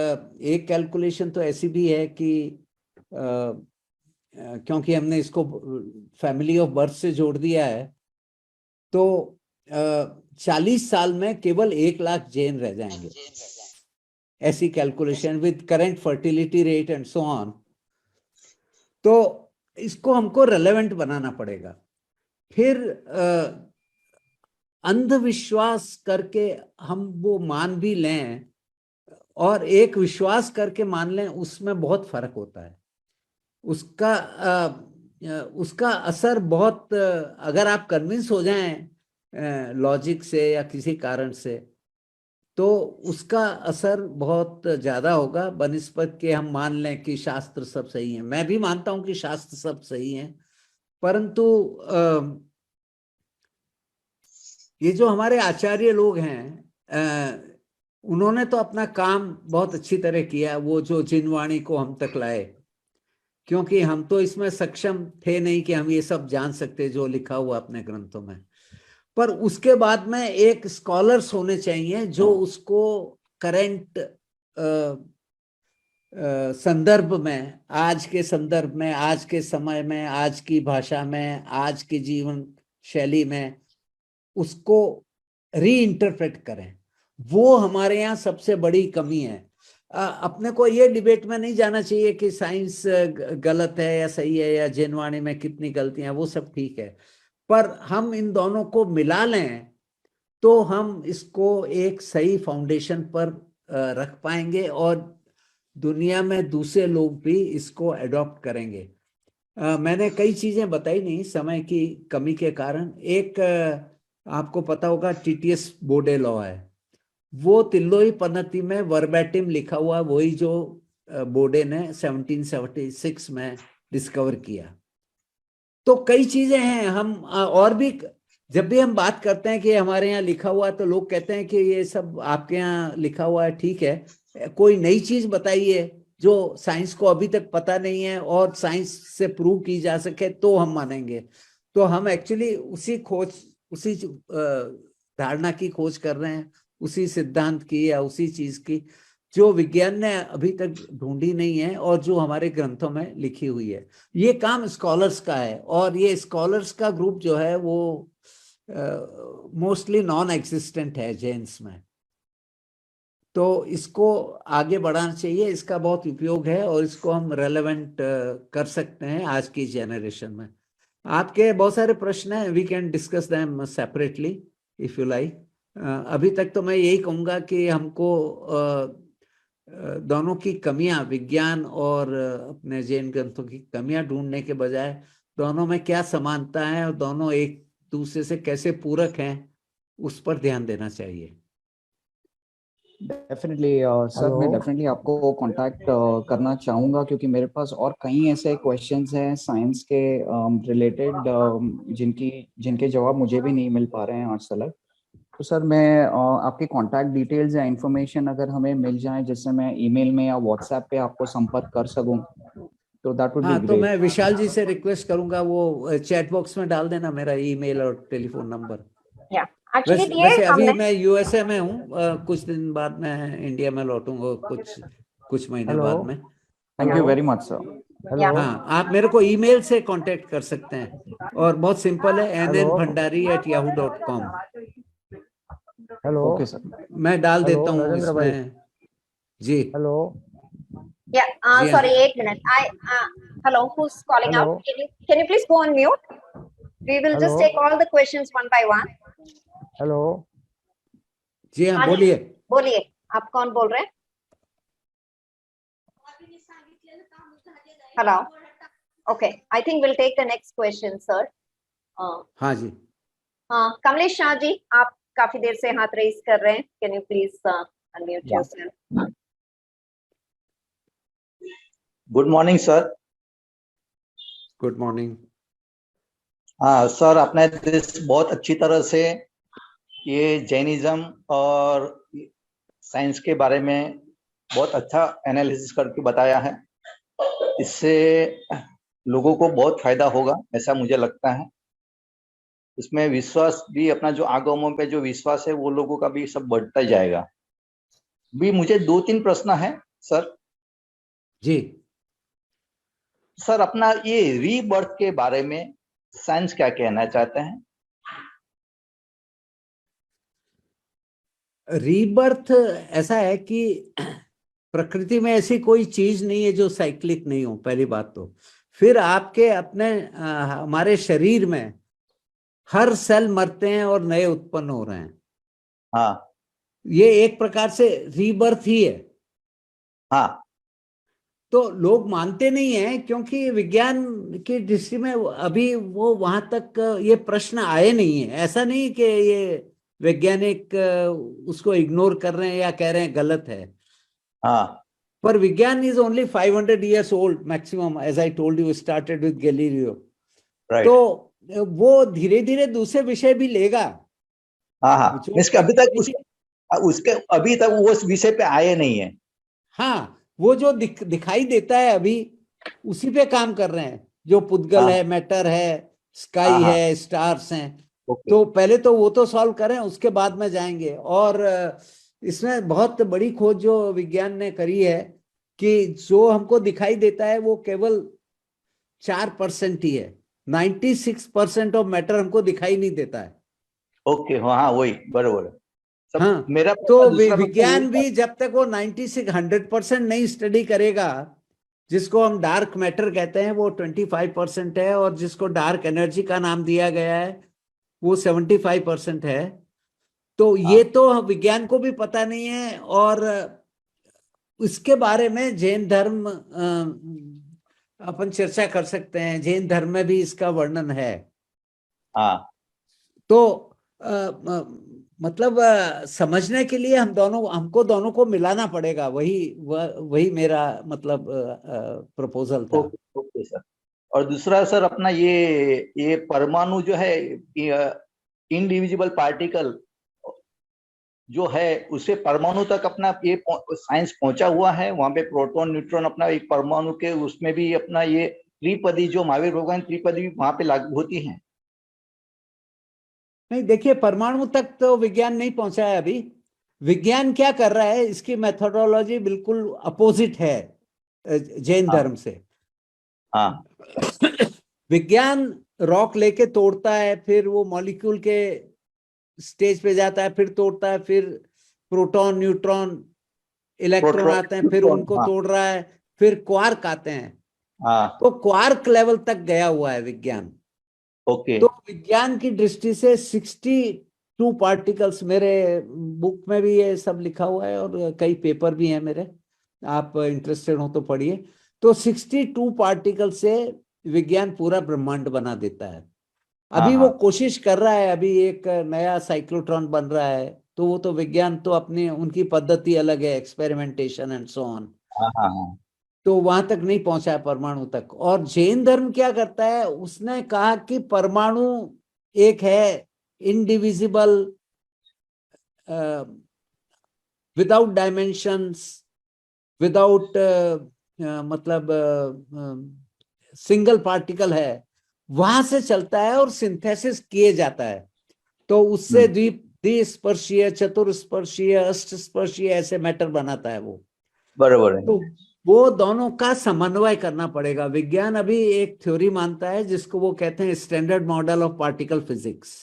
एक कैलकुलेशन तो ऐसी भी है कि क्योंकि हमने इसको फैमिली ऑफ बर्थ से जोड़ दिया है, तो 40 साल में केवल 1 लाख जैन रह जाएंगे, ऐसी calculation with current fertility rate and so on. तो इसको हमको रेलेवेंट बनाना पड़ेगा। फिर अंधविश्वास करके हम वो मान भी लें और एक विश्वास करके मान लें, उसमें बहुत फर्क होता है। उसका असर बहुत, अगर आप कन्विंस हो जाएं लॉजिक से या किसी कारण से, तो उसका असर बहुत ज्यादा होगा बनिस्बत के हम मान लें कि शास्त्र सब सही है। मैं भी मानता हूं कि शास्त्र सब सही है, परंतु ये जो हमारे आचार्य लोग हैं, उन्होंने तो अपना काम बहुत अच्छी तरह किया, वो जो जिनवाणी को हम तक लाए, क्योंकि हम तो इसमें सक्षम थे नहीं कि हम ये सब जान सकते जो लिखा हुआ अपने ग्रंथों में। पर उसके बाद में एक स्कॉलर्स होने चाहिए जो उसको करंट संदर्भ में, आज के संदर्भ में, आज के समय में, आज की भाषा में, आज की जीवन शैली में उसको रीइंटरप्रेट करें। वो हमारे यहाँ सबसे बड़ी कमी है। अपने को ये डिबेट में नहीं जाना चाहिए कि साइंस गलत है या सही है, या जिनवाणी में कितनी गलतियां, वो सब ठीक है, पर हम इन दोनों को मिला लें तो हम इसको एक सही फाउंडेशन पर रख पाएंगे और दुनिया में दूसरे लोग भी इसको एडॉप्ट करेंगे। मैंने कई चीजें बताई नहीं समय की कमी के कारण। एक आपको पता होगा टीटीएस बोडे लॉ है, वो तिल्लोई पद्धति में वर्बैटिम लिखा हुआ, वही जो बोडे ने 1776 में डिस्कवर किया। तो कई चीजें हैं, हम और भी, जब भी हम बात करते हैं कि हमारे यहाँ लिखा हुआ है, तो लोग कहते हैं कि ये सब आपके यहाँ लिखा हुआ है, ठीक है, कोई नई चीज बताइए जो साइंस को अभी तक पता नहीं है और साइंस से प्रूव की जा सके तो हम मानेंगे। तो हम एक्चुअली उसी धारणा की खोज कर रहे हैं, उसी सिद्धांत की या उसी चीज की जो विज्ञान ने अभी तक ढूंढी नहीं है और जो हमारे ग्रंथों में लिखी हुई है। ये काम स्कॉलर्स का है, और ये स्कॉलर्स का ग्रुप जो है वो मोस्टली नॉन एग्जिस्टेंट है जैन्स में। तो इसको आगे बढ़ाना चाहिए, इसका बहुत उपयोग है और इसको हम रेलेवेंट कर सकते हैं आज की जनरेशन में। आपके बहुत सारे प्रश्न हैं, we can discuss them separately if you like. अभी तक तो मैं यही कहूँगा कि हमको दोनों की कमियां, विज्ञान और अपने जैन ग्रंथों की कमियां ढूंढने के बजाय दोनों में क्या समानता है और दोनों एक दूसरे से कैसे पूरक हैं, उस पर ध्यान देना चाहिए।
डेफिनेटली सर, मैं डेफिनेटली आपको कांटेक्ट करना चाहूँगा, क्योंकि मेरे पास और कई ऐसे क्वेश्चंस हैं साइंस के रिलेटेड जिनके जवाब मुझे भी नहीं मिल पा रहे हैं आज तक। तो सर मैं आपके कांटेक्ट डिटेल्स या इन्फॉर्मेशन अगर हमें मिल जाए, जिससे मैं ईमेल में या व्हाट्सएप पे आपको संपर्क कर सकूं, तो दैट वुड बी ग्रेट।
तो मैं विशाल जी से रिक्वेस्ट करूंगा वो चैट बॉक्स में डाल देना मेरा ईमेल और टेलीफोन नंबर। वैसे अभी मैं यूएसए में हूँ, कुछ दिन बाद मैं इंडिया में लौटूंगा, कुछ महीने बाद में।
Thank you very much sir.
हाँ, आप मेरे को ईमेल से कांटेक्ट कर सकते हैं और बहुत सिंपल है, nnbhandari@yahoo.com।
हेलो,
ओके सर,
मैं डाल देता हूँ इसमें जी।
Hello,
sorry, 1 minute. Hello, who's calling out? Can you please go on mute? We will just take all the questions one by one.
Hello
जी हाँ, बोलिए
बोलिए, आप कौन बोल रहे हैं? Hello, okay, I think we'll take the next question, sir.
हाँ जी।
कमलेश शाह जी, आप काफी देर से हाथ रेज कर रहे हैं, can you please unmute yourself?
Good morning sir.
Good morning.
हाँ सर, आपने बहुत अच्छी तरह से ये जैनिज्म और साइंस के बारे में बहुत अच्छा एनालिसिस करके बताया है। इससे लोगों को बहुत फायदा होगा ऐसा मुझे लगता है। इसमें विश्वास भी, अपना जो आगमों पे जो विश्वास है वो लोगों का भी सब बढ़ता जाएगा। भी मुझे 2-3 प्रश्न है सर।
जी।
सर, अपना ये रीबर्थ के बारे में साइंस क्या कहना चाहते हैं?
रीबर्थ ऐसा है कि प्रकृति में ऐसी कोई चीज नहीं है जो साइक्लिक नहीं हो, पहली बात तो। फिर आपके अपने हमारे शरीर में हर सेल मरते हैं और नए उत्पन्न हो रहे हैं।
हाँ
ये एक प्रकार से रीबर्थ ही है।
हाँ
तो लोग मानते नहीं है क्योंकि विज्ञान की दृष्टि में अभी वो वहां तक ये प्रश्न आए नहीं है। ऐसा नहीं कि ये वैज्ञानिक उसको इग्नोर कर रहे हैं या कह रहे हैं गलत है।
हाँ
पर विज्ञान is only 500 years old maximum, as I told you, started with Galileo.
Right.
तो वो धीरे धीरे दूसरे विषय भी लेगा।
हाँ हाँ,
जो
इसके अभी तक उसके अभी तक वो उस विषय पे आए नहीं है।
हाँ, वो जो दिखाई देता है अभी उसी पे काम कर रहे हैं। जो पुद्गल
हाँ
है, मैटर है, स्काई
हाँ हाँ,
है, स्टार्स हैं।
ओके।
तो पहले तो वो तो सॉल्व करें, उसके बाद में जाएंगे। और इसमें बहुत बड़ी खोज जो विज्ञान ने करी है कि जो हमको दिखाई देता है वो केवल 4% ही है। 96% ऑफ मैटर हमको दिखाई नहीं देता है।
ओके, हाँ हाँ, वही बरोबर है। सब
हाँ,
मेरा
तो
दूसरा प्रश्न ये
विज्ञान
था।
भी जब तक वो 96-100% नहीं स्टडी करेगा, जिसको हम डार्क मैटर कहते हैं वो 25% है, और जिसको डार्क एनर्जी का नाम दिया गया है वो 75% है। तो
हाँ
ये तो विज्ञान को भी पता नहीं है। और इसके बारे में जैन धर्म अपन चर्चा कर सकते हैं। जैन धर्म में भी इसका वर्णन है।
हाँ
तो मतलब समझने के लिए हमको दोनों को मिलाना पड़ेगा। वही मेरा मतलब प्रपोजल था।
Okay okay sir. और दूसरा सर, अपना ये परमाणु जो है, इनडिविजिबल पार्टिकल जो है, उसे परमाणु तक अपना ये साइंस पहुंचा हुआ है। वहां पे प्रोटॉन न्यूट्रॉन, अपना एक परमाणु के उसमें भी अपना ये त्रिपदी, जो महावीर भगवान त्रिपदी वहां पे लागू होती है।
नहीं, देखिए, परमाणु तक तो विज्ञान नहीं पहुंचा है अभी। विज्ञान क्या कर रहा है, इसकी मेथोडोलॉजी बिल्कुल अपोजिट है जैन
हाँ
धर्म से।
हाँ
विज्ञान रॉक लेके तोड़ता है, फिर वो मॉलिक्यूल के स्टेज पे जाता है, फिर तोड़ता है, फिर प्रोटॉन, न्यूट्रॉन, इलेक्ट्रॉन
प्रोटॉन
आते हैं, फिर
न्यूट्रॉन,
उनको
हाँ
तोड़ रहा है, फिर क्वार्क आते हैं।
हाँ,
तो क्वार्क लेवल तक गया हुआ है विज्ञान।
ओके।
तो विज्ञान की दृष्टि से 62 पार्टिकल्स, मेरे बुक में भी ये सब लिखा हुआ है और कई पेपर भी हैं मेरे, आप इंटरेस्टेड हो तो पढ़िए। तो 62 पार्टिकल से विज्ञान पूरा ब्रह्मांड बना देता है।
हाँ
अभी वो
हाँ
कोशिश कर रहा है, अभी एक नया साइक्लोट्रॉन बन रहा है। तो वो तो विज्ञान तो अपनी उनकी पद्धति अलग है, एक्सपेरिमेंटेशन एंड सो ऑन।
हाँ हाँ हाँ,
तो वहां तक नहीं पहुंचा है परमाणु तक। और जैन धर्म क्या करता है, उसने कहा कि परमाणु एक है, इनडिविजिबल, विदाउट डायमेंशंस, विदाउट मतलब सिंगल पार्टिकल है, वहां से चलता है और सिंथेसिस किए जाता है। तो उससे द्विस्पर्शीय, चतुर्स्पर्शीय, अष्टस्पर्शीय ऐसे मैटर बनाता है वो।
बरोबर है।
तो वो दोनों का समन्वय करना पड़ेगा। विज्ञान अभी एक थ्योरी मानता है जिसको वो कहते हैं standard model of particle physics.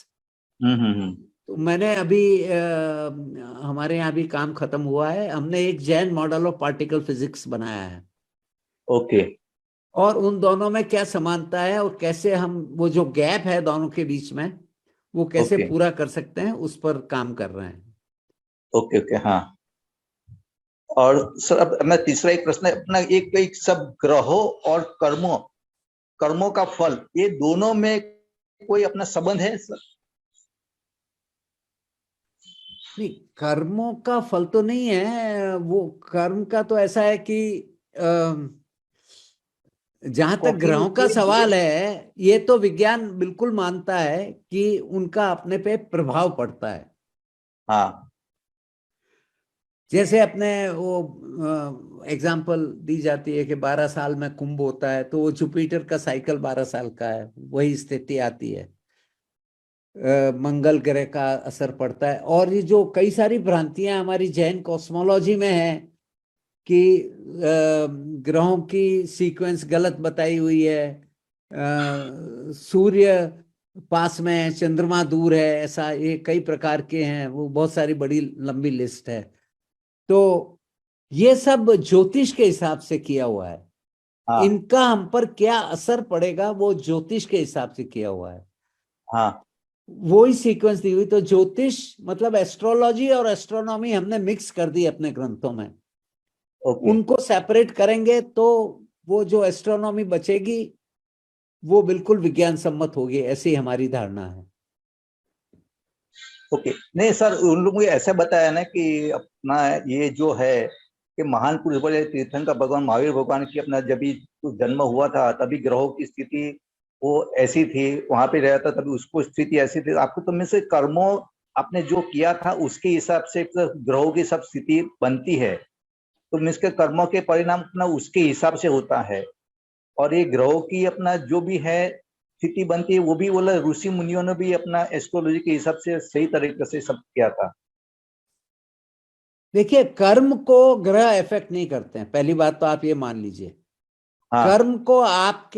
Hmm.
तो मैंने अभी हमारे यहाँ भी काम खत्म हुआ है, हमने एक Jain model of particle physics बनाया है।
ओके
और उन दोनों में क्या समानता है और कैसे हम वो जो गैप है दोनों के बीच में वो कैसे
ओके
पूरा कर सकते हैं, उस पर काम कर रहे हैं।
ओके ओके, हाँ। और सर, अब अपना तीसरा एक प्रश्न है, अपना एक एक सब ग्रहों और कर्मों कर्मों का फल, ये दोनों में कोई अपना संबंध है सर?
नहीं, कर्मों का फल तो नहीं है वो। कर्म का तो ऐसा है कि जहां तक
क्योंकि
ग्रहों का
ये
सवाल है, ये तो विज्ञान बिल्कुल मानता है कि उनका अपने पे प्रभाव पड़ता है।
हाँ
जैसे अपने वो एग्जाम्पल दी जाती है कि 12 साल में कुंभ होता है, तो वो जुपिटर का साइकिल 12 साल का है, वही स्थिति आती है। मंगल ग्रह का असर पड़ता है। और ये जो कई सारी भ्रांतियां हमारी जैन कॉस्मोलॉजी में है कि ग्रहों की सीक्वेंस गलत बताई हुई है, सूर्य पास में है, चंद्रमा दूर है, ऐसा ये कई प्रकार के हैं, वो बहुत सारी बड़ी लंबी लिस्ट है। तो ये सब ज्योतिष के हिसाब से किया हुआ है।
हाँ
इनका हम पर क्या असर पड़ेगा वो ज्योतिष के हिसाब से किया हुआ है।
हाँ
वो ही सीक्वेंस दी हुई। तो ज्योतिष मतलब एस्ट्रोलॉजी और एस्ट्रोनॉमी हमने मिक्स कर दी अपने ग्रंथों में।
ओके
उनको सेपरेट करेंगे तो वो जो एस्ट्रोनॉमी बचेगी वो बिल्कुल विज्ञान सम्मत होगी, ऐसी हमारी धारणा है।
ओके। नहीं सर, उन लोगों ने ऐसा बताया ना कि अपना ये जो है कि महान पुरुष बोले तीर्थंकर भगवान महावीर भगवान की अपना जब भी जन्म हुआ था तभी ग्रहों की स्थिति वो ऐसी थी, वहां पे रहा था तभी उसको स्थिति ऐसी थी। आपको तो में से कर्मों आपने जो किया था उसके हिसाब से ग्रहों की सब स्थिति बनती है, तो मीन्स के कर्मों के परिणाम अपना उसके हिसाब से होता है। और ये ग्रहों की अपना जो भी है स्थिति बनती है वो भी बोला ऋषि मुनियों ने भी अपना एस्ट्रोलॉजी के हिसाब से सही तरीके से सब किया था।
देखिए, कर्म को ग्रह इफेक्ट नहीं करते हैं, पहली बात तो आप ये मान लीजिए।
हाँ
कर्म को आप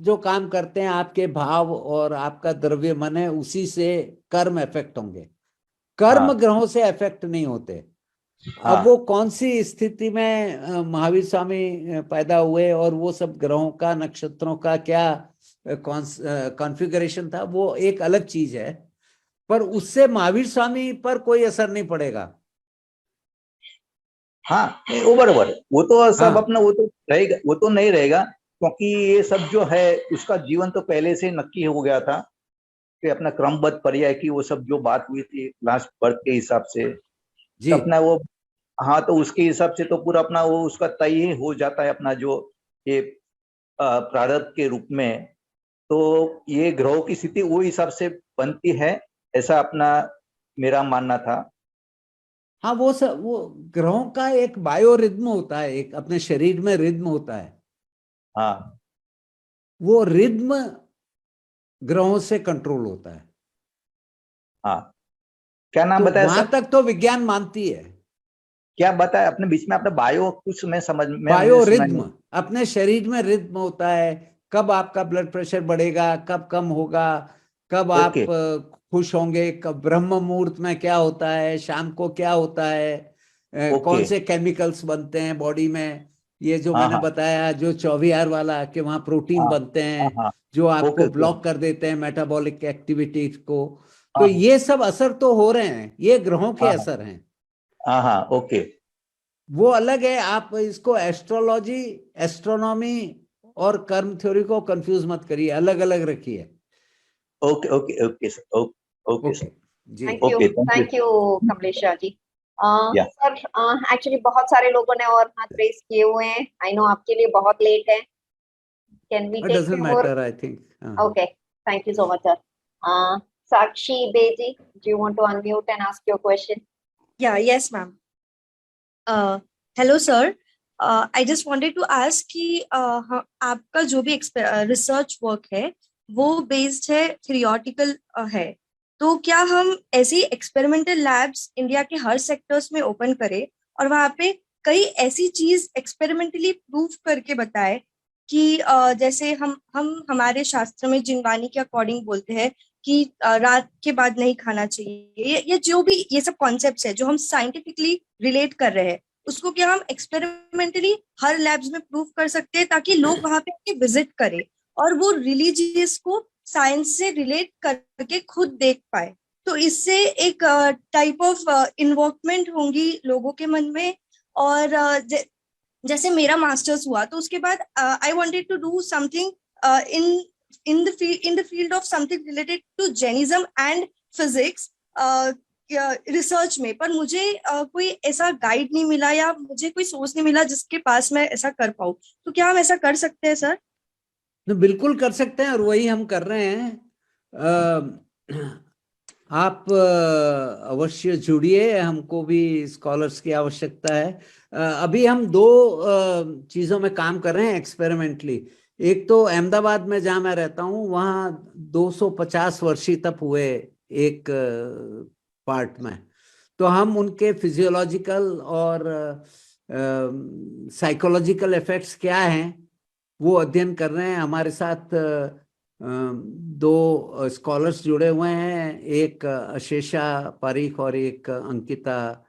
जो काम करते हैं, आपके भाव और आपका द्रव्य मन है, उसी से कर्म इफेक्ट होंगे। कर्म
हाँ
ग्रहों से इफेक्ट नहीं होते। अब
हाँ
वो कौन सी स्थिति में महावीर स्वामी पैदा हुए और वो सब ग्रहों का नक्षत्रों का क्या कॉन्फ़िगरेशन था, वो एक अलग चीज है। पर उससे महावीर स्वामी पर कोई असर नहीं पड़ेगा।
हाँ नहीं, वो बराबर वो तो सब
हाँ
अपना वो तो रहेगा, वो तो नहीं रहेगा क्योंकि ये सब जो है उसका जीवन तो पहले से नक्की हो गया था कि अपना क्रमबद्ध पर्याय की वो सब जो बात हुई थी लास्ट बर्थ के हिसाब से
जी।
तो अपना वो, हाँ तो उसके हिसाब से तो पूरा अपना वो उसका तय ही हो जाता है अपना जो ये प्रारब्ध के रूप में। तो ये ग्रहों की स्थिति वो हिसाब से बनती है, ऐसा अपना मेरा मानना था।
हाँ, वो ग्रहों का एक बायो रिद्म होता है, एक अपने शरीर में रिद्म होता है।
हाँ
वो रिद्म ग्रहों से कंट्रोल होता है।
हाँ क्या नाम
तो
बताया
वहां
सर?
तक तो विज्ञान मानती है।
क्या बताया अपने बीच में आपने बायो कुछ मैं समझ में मैंने
बायो
सुना नहीं।
रिद्म, अपने शरीर में रिद्म होता है। कब आपका ब्लड प्रेशर बढ़ेगा, कब कम होगा, कब आप
ओके
खुश होंगे, कब ब्रह्म मुहूर्त में क्या होता है, शाम को क्या होता है,
ओके
कौन से केमिकल्स बनते हैं बॉडी में। ये जो
हाँ
मैंने
हाँ
बताया, जो 24 वाला कि वहाँ प्रोटीन
हाँ
बनते
हाँ
हैं
हाँ
जो आपको
ओके ओके
ब्लॉक कर देते हैं मेटाबॉलिक एक्टिविटीज को। तो
हाँ
ये सब असर तो हो रहे हैं, ये ग्रहों के
हाँ
असर हैं।
हाँ हाँ ओके
वो अलग है। आप इसको एस्ट्रोलॉजी, एस्ट्रोनॉमी और कर्म थ्योरी को कंफ्यूज मत करिए, अलग अलग रखिए।
Okay okay okay sir okay
okay
sir
जी।
Okay thank you.
Thank you Kamlesh Shah ji.
Yeah
sir actually बहुत सारे लोगों ने और हाथ रेस किए हुए हैं, आई नो आपके लिए बहुत लेट है, can we
it
take
doesn't
few more?
Matter, I think.
Okay, thank you so much, sir. Sakshi Beji, do you want to unmute and ask your question?
Yeah, yes, ma'am. Hello, sir. I just wanted to ask कि आपका जो भी रिसर्च वर्क है वो बेस्ड है थियोरिटिकल है, तो क्या हम ऐसी एक्सपेरिमेंटल लैब्स इंडिया के हर सेक्टर्स में ओपन करें और वहाँ पे कई ऐसी चीज एक्सपेरिमेंटली प्रूव करके बताए कि जैसे हम हमारे शास्त्र में जिनवानी के अकॉर्डिंग बोलते हैं कि रात के बाद नहीं खाना चाहिए, ये जो भी ये सब कॉन्सेप्ट्स है जो हम साइंटिफिकली रिलेट कर रहे हैं, उसको क्या हम एक्सपेरिमेंटली हर लैब्स में प्रूव कर सकते हैं ताकि लोग वहां पे आके विजिट करें और वो रिलीजियस को साइंस से रिलेट करके खुद देख पाए। तो इससे एक टाइप ऑफ इन्वॉल्वमेंट होंगी लोगों के मन में। और जैसे मेरा मास्टर्स हुआ तो उसके बाद I wanted to do something in the field of something related to Jainism and physics research में, पर मुझे कोई ऐसा गाइड नहीं मिला या मुझे कोई सोर्स नहीं मिला जिसके पास मैं ऐसा कर पाऊँ। तो क्या हम ऐसा कर सकते हैं सर?
बिल्कुल कर सकते हैं और वही हम कर रहे हैं। आप अवश्य जुड़िए, हमको भी स्कॉलर्स की आवश्यकता है। अभी हम दो चीजों में काम कर रहे हैं एक्सपेरिमेंटली। एक तो अहमदाबाद में जहां मैं रहता हूँ, वहाँ 250 वर्षीय तप हुए एक पार्ट में। तो हम उनके फिजियोलॉजिकल और साइकोलॉजिकल इफेक्ट्स क्या हैं वो अध्ययन कर रहे हैं। हमारे साथ दो स्कॉलर्स जुड़े हुए हैं, एक अशेषा पारीख और एक अंकिता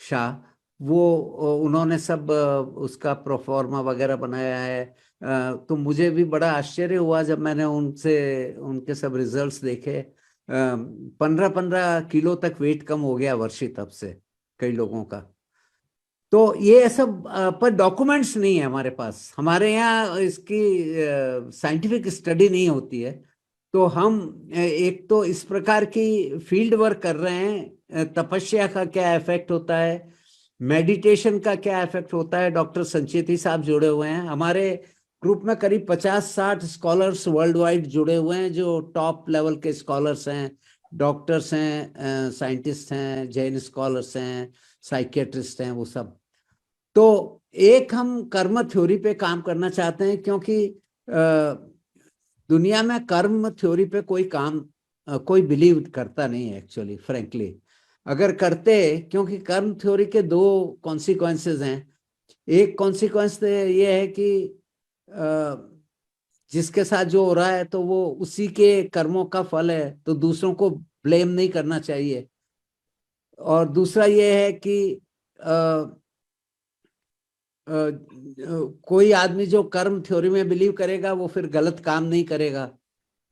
शाह। वो उन्होंने सब उसका प्रोफॉर्मा वगैरह बनाया है। तो मुझे भी बड़ा आश्चर्य हुआ जब मैंने उनके सब रिजल्ट्स देखे। 15-15 किलो तक वेट कम हो गया वर्षी तब से कई लोगों का। तो ये सब पर डॉक्यूमेंट्स नहीं है हमारे पास। हमारे यहाँ इसकी साइंटिफिक स्टडी नहीं होती है। तो हम एक तो इस प्रकार की फील्ड वर्क कर रहे हैं, तपस्या का क्या इफेक्ट होता है, मेडिटेशन का क्या इफेक्ट होता है। डॉक्टर संचेती साहब जुड़े हुए हैं हमारे ग्रुप में। करीब 50-60 स्कॉलर्स वर्ल्ड वाइड जुड़े हुए हैं, जो टॉप लेवल के स्कॉलर्स हैं, डॉक्टर्स हैं, साइंटिस्ट हैं, जैन स्कॉलर्स हैं, साइकियाट्रिस्ट हैं, वो सब। तो एक हम कर्म थ्योरी पे काम करना चाहते हैं, क्योंकि दुनिया में कर्म थ्योरी पे कोई बिलीव करता नहीं है एक्चुअली, फ्रैंकली। अगर करते, क्योंकि कर्म थ्योरी के दो कॉन्सिक्वेंसेस हैं। एक कॉन्सिक्वेंस तो ये है कि जिसके साथ जो हो रहा है तो वो उसी के कर्मों का फल है, तो दूसरों को ब्लेम नहीं करना चाहिए। और दूसरा ये है कि कोई आदमी जो कर्म थ्योरी में बिलीव करेगा वो फिर गलत काम नहीं करेगा।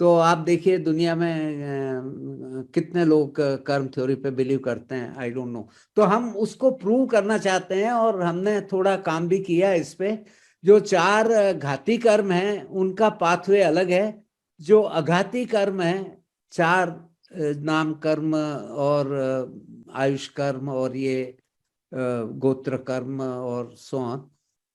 तो आप देखिए दुनिया में कितने लोग कर्म थ्योरी पे बिलीव करते हैं, आई डोंट नो। तो हम उसको प्रूव करना चाहते हैं और हमने थोड़ा काम भी किया इस पे। जो 4 घाती कर्म हैं उनका पाथवे अलग है। जो अघाती कर्म है, 4 नाम कर्म और आयुष कर्म और ये गोत्र कर्म और सो ऑन,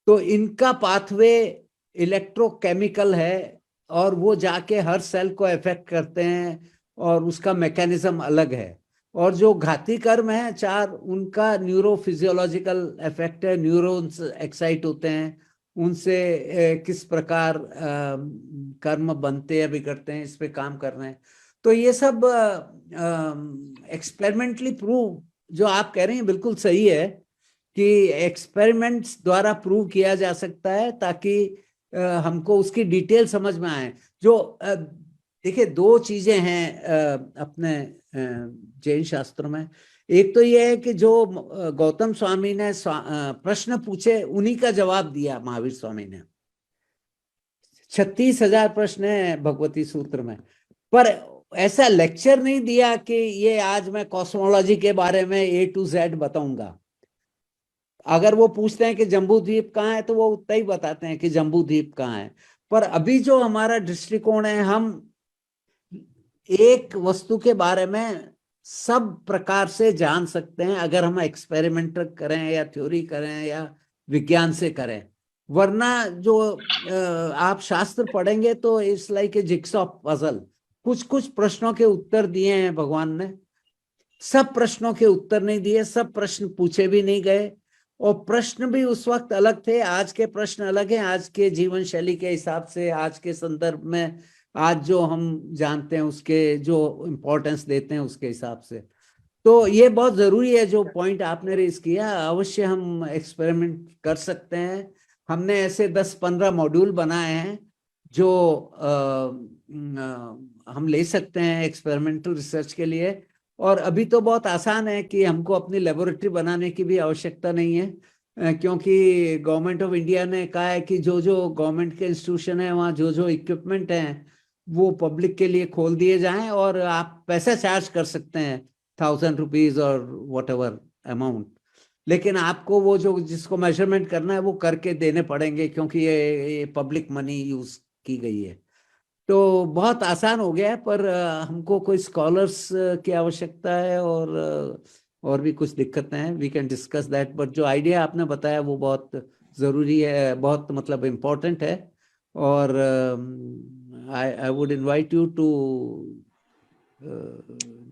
तो इनका पाथवे इलेक्ट्रोकेमिकल है और वो जाके हर सेल को अफेक्ट करते हैं और उसका मैकेनिज्म अलग है। और जो घाती कर्म है 4, उनका न्यूरोफिजियोलॉजिकल इफेक्ट है, न्यूरॉन्स एक्साइट होते हैं, उनसे किस प्रकार कर्म बनते हैं बिगड़ते हैं, इस पे काम कर रहे हैं। तो ये सब एक्सपेरिमेंटली प्रूव, जो आप कह रहे हैं बिल्कुल सही है कि एक्सपेरिमेंट्स द्वारा प्रूव किया जा सकता है, ताकि हमको उसकी डिटेल समझ में आए। जो देखिए 2 चीजें हैं अपने जैन शास्त्रों में। एक तो ये है कि जो गौतम स्वामी ने प्रश्न पूछे उन्हीं का जवाब दिया महावीर स्वामी ने। 36,000 प्रश्न है भगवती सूत्र में, पर ऐसा लेक्चर नहीं दिया कि ये आज मैं कॉस्मोलॉजी के बारे में A to Z बताऊंगा। अगर वो पूछते हैं कि जम्बू द्वीप कहाँ है, तो वो उतना ही बताते हैं कि जम्बू द्वीप कहाँ है। पर अभी जो हमारा दृष्टिकोण है, हम एक वस्तु के बारे में सब प्रकार से जान सकते हैं अगर हम एक्सपेरिमेंट करें या थ्योरी करें या विज्ञान से करें। वरना जो आप शास्त्र पढ़ेंगे तो it's like a jigsaw puzzle. कुछ कुछ प्रश्नों के उत्तर दिए हैं भगवान ने, सब प्रश्नों के उत्तर नहीं दिए, सब प्रश्न पूछे भी नहीं गए। और प्रश्न भी उस वक्त अलग थे, आज के प्रश्न अलग हैं, आज के जीवन शैली के हिसाब से, आज के संदर्भ में, आज जो हम जानते हैं उसके जो इम्पोर्टेंस देते हैं उसके हिसाब से। तो ये बहुत जरूरी है जो पॉइंट आपने रेज किया। अवश्य हम एक्सपेरिमेंट कर सकते हैं। हमने ऐसे 10-15 मॉड्यूल बनाए हैं जो हम ले सकते हैं एक्सपेरिमेंटल रिसर्च के लिए। और अभी तो बहुत आसान है कि हमको अपनी लेबोरेटरी बनाने की भी आवश्यकता नहीं है, क्योंकि गवर्नमेंट ऑफ इंडिया ने कहा है कि जो जो गवर्नमेंट के इंस्टीट्यूशन है वहाँ जो जो इक्विपमेंट हैं वो पब्लिक के लिए खोल दिए जाएं और आप पैसा चार्ज कर सकते हैं, 1,000 रुपीज और वट एवर अमाउंट। लेकिन आपको वो जो जिसको मेजरमेंट करना है वो करके देने पड़ेंगे, क्योंकि ये पब्लिक मनी यूज की गई है। तो बहुत आसान हो गया है, पर हमको कोई स्कॉलर्स की आवश्यकता है और भी कुछ दिक्कतें हैं। We can discuss that, but जो आइडिया आपने बताया वो बहुत जरूरी है, बहुत मतलब इम्पोर्टेंट है। और I would invite you to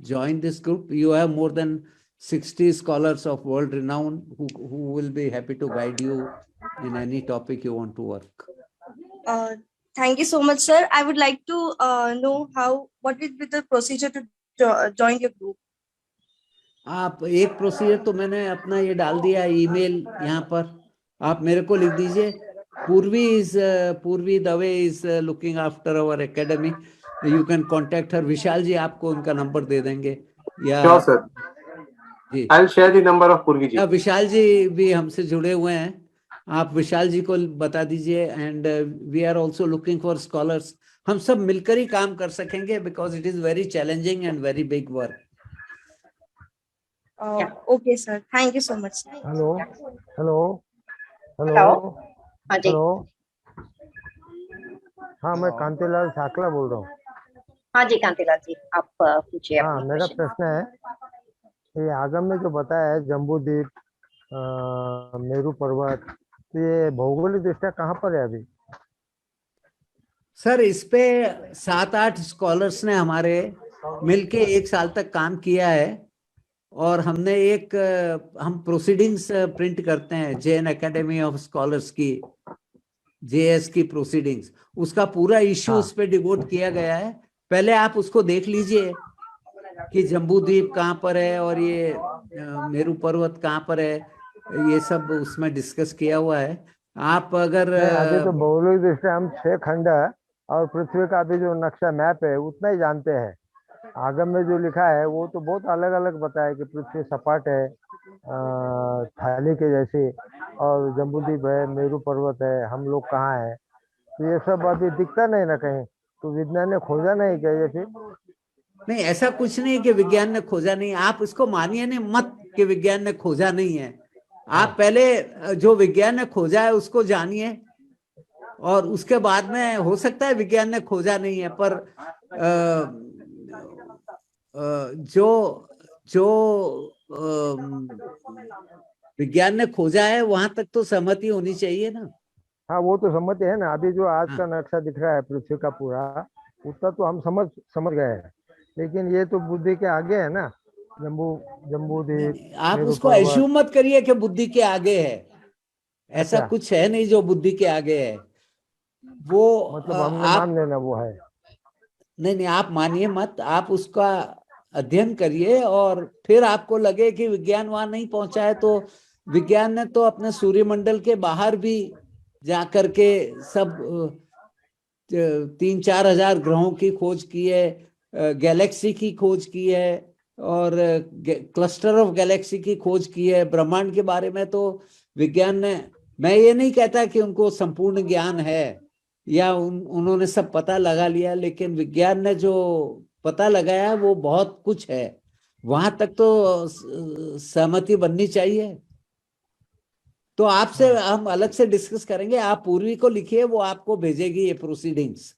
join this group. You have more than 60 scholars of world renown who will be happy to guide you in any topic you want to work.
Thank you so much, sir. I would like to know what will be the procedure to join your group.
आप एक प्रोसीजर तो मैंने अपना ये डाल दिया ईमेल यहाँ पर, आप मेरे को लिख दीजिए. Purvi Dave is looking after our academy. You can contact her. Vishal ji आपको उनका नंबर दे देंगे. या
श्योर सर,
जी,
I will share the number of Purvi ji.
विशाल जी भी हमसे जुड़े हुए हैं, आप विशाल जी को बता दीजिए. And we are also looking for scholars. हम सब मिलकर ही काम कर सकेंगे because it is very challenging and very big work.
Okay, sir. Thank you so much.
Hello hello
hello, हाँ जी,
हेलो. हाँ, मैं कांतिलाल साकला बोल रहा हूँ.
हाँ जी कांतिलाल जी, आप पूछिए
हाँ,
अपना
मेरा
क्वेश्चन.
प्रश्न है, ये आगम में जो बताया है जम्बू द्वीप, मेरू पर्वत, तो ये भौगोलिक दृष्टया कहाँ पर है अभी?
सर इस पे 7-8 स्कॉलर्स ने हमारे मिलके 1 साल तक काम किया है. और हमने हम प्रोसीडिंग्स प्रिंट करते हैं जैन एकेडमी ऑफ स्कॉलर्स की, जेएस की प्रोसीडिंग्स. उसका पूरा इश्यू उस पे डिवोट किया गया है. पहले आप उसको देख लीजिए कि जम्बू द्वीप कहाँ पर है और ये मेरू पर्वत कहाँ पर है. ये सब उसमें डिस्कस किया हुआ है. आप अगर
अभी तो भौगोलिक दृष्टया हम 6 खंड और पृथ्वी का भी जो नक्शा मैप है उतना ही जानते हैं. आगम में जो लिखा है वो तो बहुत अलग अलग बताया कि पृथ्वी सपाट है, थाली के जैसी, और जम्बूद्वीप है, मेरू पर्वत है, हम लोग कहाँ है. तो ये सब अभी दिखता नहीं ना कहीं. तो विज्ञान ने खोजा नहीं क्या ये फिर?
नहीं, ऐसा कुछ नहीं कि विज्ञान ने खोजा नहीं. आप इसको मानिए नहीं मत कि विज्ञान ने खोजा नहीं है. आप पहले जो विज्ञान ने खोजा है उसको जानिए, और उसके बाद में हो सकता है विज्ञान ने खोजा नहीं है, पर जो विज्ञान ने खोजा है वहां तक तो सहमति होनी चाहिए ना.
हाँ, वो तो सम्मति है ना. अभी जो आज
हाँ.
का नक्शा दिख रहा है पृथ्वी का पूरा, उतना तो हम समझ गए हैं. लेकिन ये तो बुद्धि के आगे है ना, जम्बूद्वीप.
आप उसको एज्यूम मत करिए कि बुद्धि के आगे है. ऐसा
अच्छा.
कुछ है नहीं जो बुद्धि के आगे है. वो
मतलब हमने मान लेना वो है.
नहीं, आप मानिए मत. आप उसका अध्ययन करिए और फिर आपको लगे कि विज्ञान वहां नहीं पहुंचा है, तो विज्ञान ने तो अपने सूर्यमंडल के बाहर भी जाकर के सब 3-4 हजार ग्रहों की खोज की है, गैलेक्सी की खोज की है, और क्लस्टर ऑफ गैलेक्सी की खोज की है. ब्रह्मांड के बारे में तो विज्ञान ने, मैं ये नहीं कहता कि उनको संपूर्ण ज्ञान है या उन्होंने सब पता लगा लिया, लेकिन विज्ञान ने जो पता लगाया वो बहुत कुछ है. वहां तक तो सहमति बननी चाहिए. तो आपसे हम अलग से डिस्कस करेंगे. आप पूर्वी को लिखिए, वो आपको भेजेगी ये प्रोसीडिंग्स.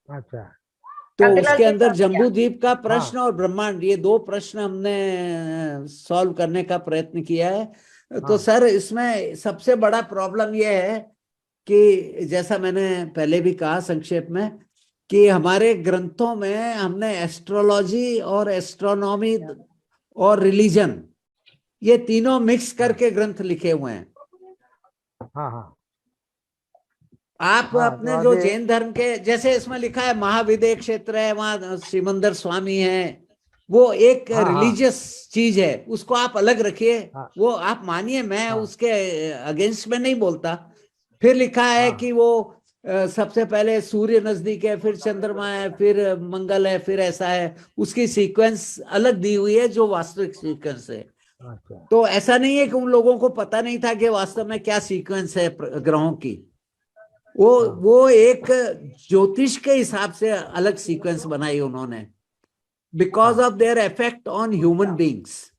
अच्छा.
तो
कांतिलाल
उसके
जी,
अंदर
शुक्रिया.
जम्बू द्वीप का प्रश्न और ब्रह्मांड, ये 2 प्रश्न हमने सॉल्व करने का प्रयत्न किया है. तो सर इसमें सबसे बड़ा प्रॉब्लम ये है कि जैसा मैंने पहले भी कहा संक्षेप में, कि हमारे ग्रंथों में हमने एस्ट्रोलॉजी और एस्ट्रोनॉमी और रिलीजन, ये तीनों मिक्स करके ग्रंथ लिखे हुए हैं.
हाँ.
आप अपने जो जैन धर्म के, जैसे इसमें लिखा है महाविदेह क्षेत्र है, वहां श्रीमंदर स्वामी है, वो एक रिलीजियस चीज है, उसको आप अलग रखिए. वो आप मानिए, मैं उसके अगेंस्ट में नहीं बोलता. फिर लिखा है कि वो सबसे पहले सूर्य नजदीक है, फिर चंद्रमा है, फिर मंगल है, फिर ऐसा है. उसकी सीक्वेंस अलग दी हुई है जो वास्तविक सीक्वेंस है. तो ऐसा नहीं है कि उन लोगों को पता नहीं था कि वास्तव में क्या सीक्वेंस है ग्रहों की. वो एक ज्योतिष के हिसाब से अलग सीक्वेंस बनाई उन्होंने, because of their effect on human beings.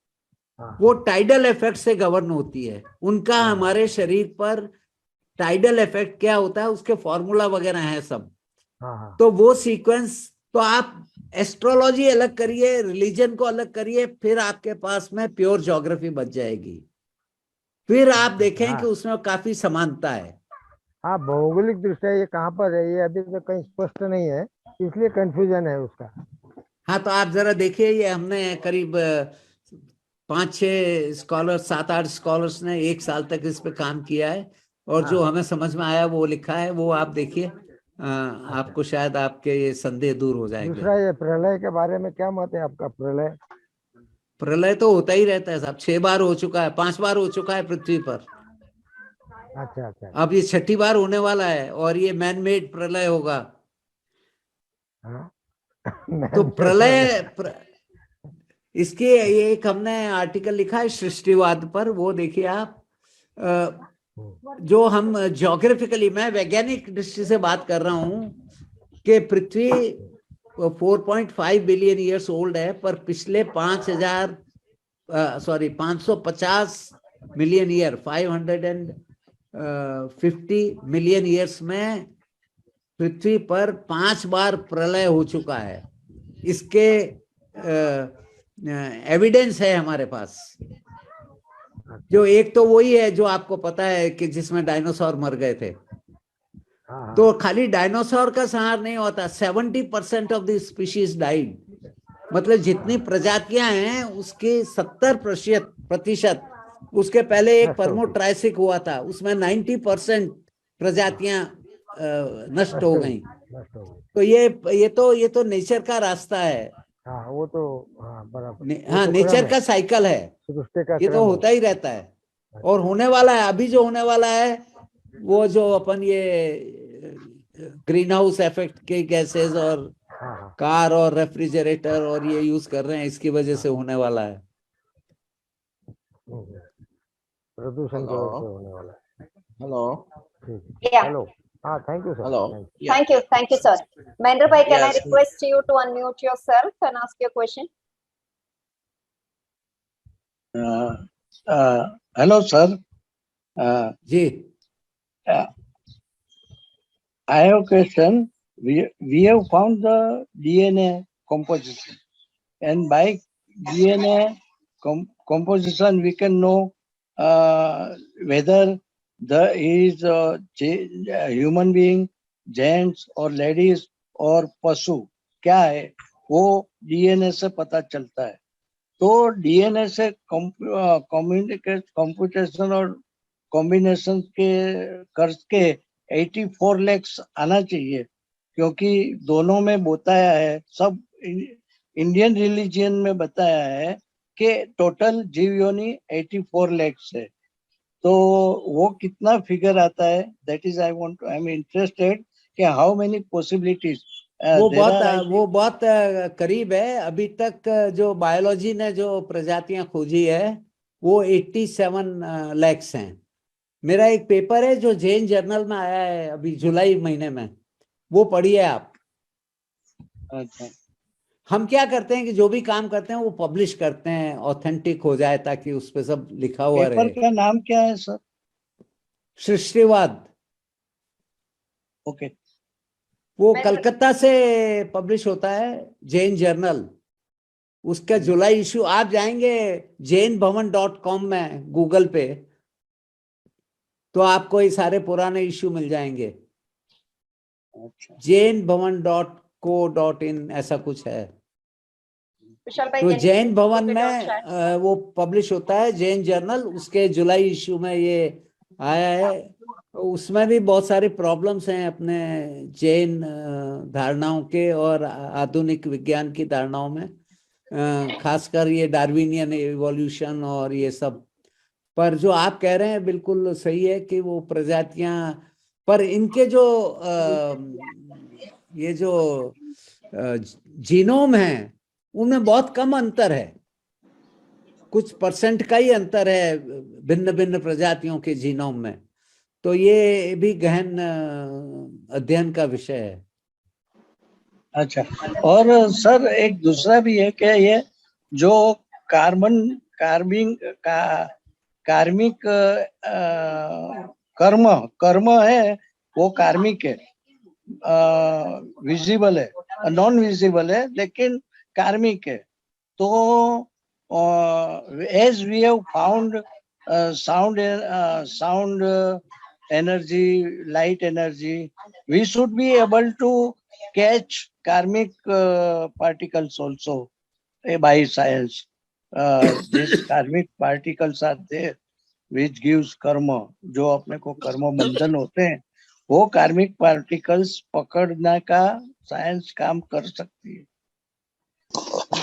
वो टाइडल इफेक्ट से गवर्न होती है. उनका हमारे शरीर पर टाइडल इफेक्ट क्या होता है, उसके फॉर्मूला वगैरह है सब. तो वो सीक्वेंस, तो आप एस्ट्रोलॉजी अलग करिए, रिलीजन को अलग करिए, फिर आपके पास में प्योर ज्योग्राफी बच जाएगी. फिर आप देखें कि उसमें काफी समानता है.
हाँ, भौगोलिक दृष्टया ये कहाँ पर है, ये अभी तक कहीं स्पष्ट नहीं है, इसलिए कंफ्यूजन है उसका।
हाँ, तो आप जरा देखिए, ये हमने करीब 5-6 स्कॉलर्स, 7-8 स्कॉलर्स ने 1 साल तक इस पे काम किया है, और जो हमें समझ में आया वो लिखा है, वो आप देखिए। आपको शायद आपके ये संदेह दूर हो जाएंगे।
दूसरा, ये प्रलय के बारे में क्या मत है आपका? प्रलय
प्रलय तो होता ही रहता है साहब, 6 बार हो चुका है, 5 बार हो चुका है पृथ्वी पर।
अच्छा अच्छा।
अब ये 6ठी बार होने वाला है, और ये मैन मेड प्रलय होगा।
हाँ।
तो इसके ये एक हमने आर्टिकल लिखा है सृष्टिवाद पर, वो देखिए आप। जो हम ज्योग्राफिकली, मैं वैज्ञानिक दृष्टि से बात कर रहा हूं कि पृथ्वी 4.5 बिलियन ईयर्स ओल्ड है, पर पिछले 550 मिलियन ईयर, 550 मिलियन ईयर्स में पृथ्वी पर 5 बार प्रलय हो चुका है। इसके एविडेंस है हमारे पास। जो एक तो वही है जो आपको पता है कि जिसमें डायनासोर मर गए थे। तो खाली डायनासोर का संहार नहीं होता, 70% ऑफ द स्पीशीज डाइड। मतलब जितनी प्रजातियां हैं उसके 70% उसके पहले एक परमो ट्राइसिक हुआ था, उसमें 90% प्रजातियां नष्ट हो गई। तो ये तो नेचर का रास्ता है।
हाँ, वो तो, हाँ बराबर,
हाँ, नेचर का साइकिल है, ये तो होता ही रहता है और होने वाला है। अभी जो होने वाला है वो जो अपन ये ग्रीन हाउस इफेक्ट के गैसेस और कार और रेफ्रिजरेटर और ये यूज कर रहे हैं, इसकी वजह से होने वाला है।
प्रदूषण की वजह से होने वाला है।
हेलो।
Yeah.
हेलो। हाँ, thank you sir.
Hello.
Thank you, sir. Mahendra bhai, can I
Yes.
request you to unmute yourself and ask your question?
Hello, sir.
जी,
I have a question. We have found the DNA composition, and by DNA composition we can know whether there is a human being, gents or ladies or पशु क्या है, वो DNA से पता चलता है। तो DNA से कंप्यूटेशन और कॉम्बिनेशन के करके 84 lakhs आना चाहिए, क्योंकि दोनों में बताया है, सब इंडियन रिलीजियन में बताया है कि टोटल जीव योनि 84 lakhs है। तो वो कितना फिगर आता है, that is I am interested कि हाउ मेनी पॉसिबिलिटीज।
वो बहुत करीब है। अभी तक जो बायोलॉजी ने जो प्रजातियां खोजी है वो 87 lakhs हैं। मेरा एक पेपर है जो जैन जर्नल में आया है अभी जुलाई महीने में, वो पढ़िए आप।
अच्छा।
हम क्या करते हैं कि जो भी काम करते हैं वो पब्लिश करते हैं, ऑथेंटिक हो जाए, ताकि उस पे सब लिखा हुआ
पेपर
रहे।
का नाम क्या है सर?
सृष्टिवाद।
ओके।
वो कलकत्ता से पब्लिश होता है, जैन जर्नल। उसका जुलाई इशू, आप जाएंगे jainbhavan.com में गूगल पे, तो आपको ये सारे पुराने इशू मिल जाएंगे।
अच्छा।
jainbhavan.co.in ऐसा कुछ है।
Vishal bhai,
तो
can you
जैन भवन
put it on
में
chat?
वो पब्लिश होता है, जैन जर्नल, उसके जुलाई इशू में ये आया है। उसमें भी बहुत सारी प्रॉब्लम्स हैं अपने जैन धारणाओं के और आधुनिक विज्ञान की धारणाओं में, खासकर ये डार्विनियन इवोल्यूशन और ये सब। पर जो आप कह रहे हैं बिल्कुल सही है कि वो प्रजातियां, पर इनके जो ये जो जीनोम है उनमें बहुत कम अंतर है, कुछ परसेंट का ही अंतर है भिन्न भिन्न प्रजातियों के जीनोम में। तो ये भी गहन अध्ययन का विषय है।
अच्छा। और सर एक दूसरा भी है कि ये जो कार्मिक कर्म है, वो कार्मिक है, विजिबल है, नॉन विजिबल है, लेकिन कार्मिक है। तो as we have found sound energy, light energy. We should be able to catch karmic particles also by science. These karmic particles are there, which gives karma. जो अपने को कर्म बंधन होते हैं, वो कार्मिक पार्टिकल्स पकड़ने का साइंस काम कर सकती है.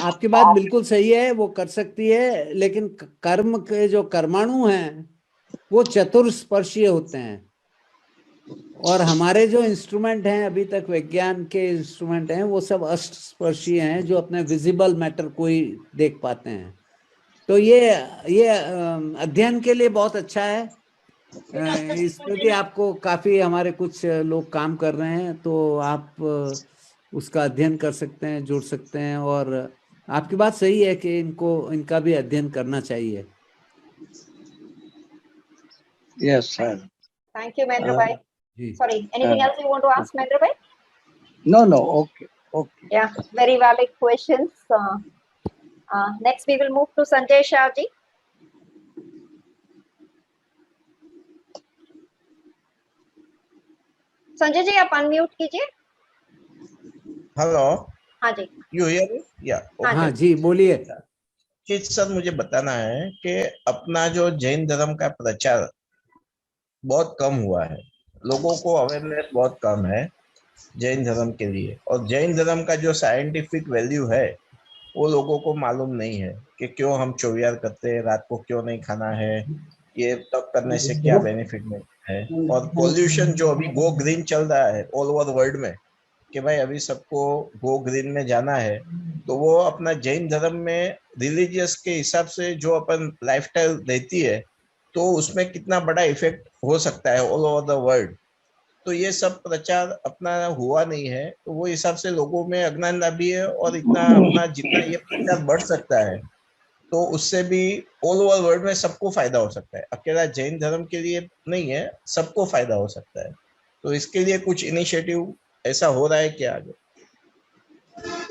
आपकी बात बिल्कुल सही है, वो कर सकती है, लेकिन कर्म के जो कर्माणु हैं वो चतुर्स्पर्शीय होते हैं, और हमारे जो इंस्ट्रूमेंट हैं अभी तक विज्ञान के इंस्ट्रूमेंट हैं वो सब अष्टस्पर्शीय हैं, जो अपने विजिबल मैटर को ही देख पाते हैं. तो ये अध्ययन के लिए बहुत अच्छा है. इसमें भी आपको काफी हमारे कुछ लोग काम कर रहे हैं, तो आप उसका अध्ययन कर सकते हैं, जुड़ सकते हैं. और आपकी बात सही है कि इनका भी अध्ययन करना चाहिए.
Yes, sir.
Thank you, Mahendra bhai.
Ji.
Sorry, anything else you want to ask, Mahendra bhai?
No, okay.
Yeah, very valid questions. Next, we will move to Sanjay Shah ji. Sanjay ji आप अनम्यूट कीजिए.
हेलो.
हाँ जी.
You hear me? या.
हाँ जी, बोलिए.
कि सर मुझे बताना है कि अपना जो जैन धर्म का प्रचार बहुत कम हुआ है, लोगों को अवेयरनेस बहुत कम है जैन धर्म के लिए, और जैन धर्म का जो साइंटिफिक वैल्यू है वो लोगों को मालूम नहीं है कि क्यों हम चौवियार करते हैं, रात को क्यों नहीं खाना है, ये तब करने से क्या बेनिफिट मिलता है. और पॉल्यूशन जो अभी गो ग्रीन चल रहा है ऑल ओवर वर्ल्ड में, कि भाई अभी सबको गो ग्रीन में जाना है, तो वो अपना जैन धर्म में रिलीजियस के हिसाब से जो अपन लाइफस्टाइल रहती है, तो उसमें कितना बड़ा इफेक्ट हो सकता है ऑल ओवर द वर्ल्ड. तो ये सब प्रचार अपना हुआ नहीं है, तो वो हिसाब से लोगों में अज्ञानता भी है, और इतना अपना जितना ये प्रचार बढ़ सकता है तो उससे भी ऑल ओवर वर्ल्ड में सबको फायदा हो सकता है. अकेला जैन धर्म के लिए नहीं है, सबको फायदा हो सकता है. तो इसके लिए कुछ इनिशिएटिव ऐसा हो रहा है क्या आगे?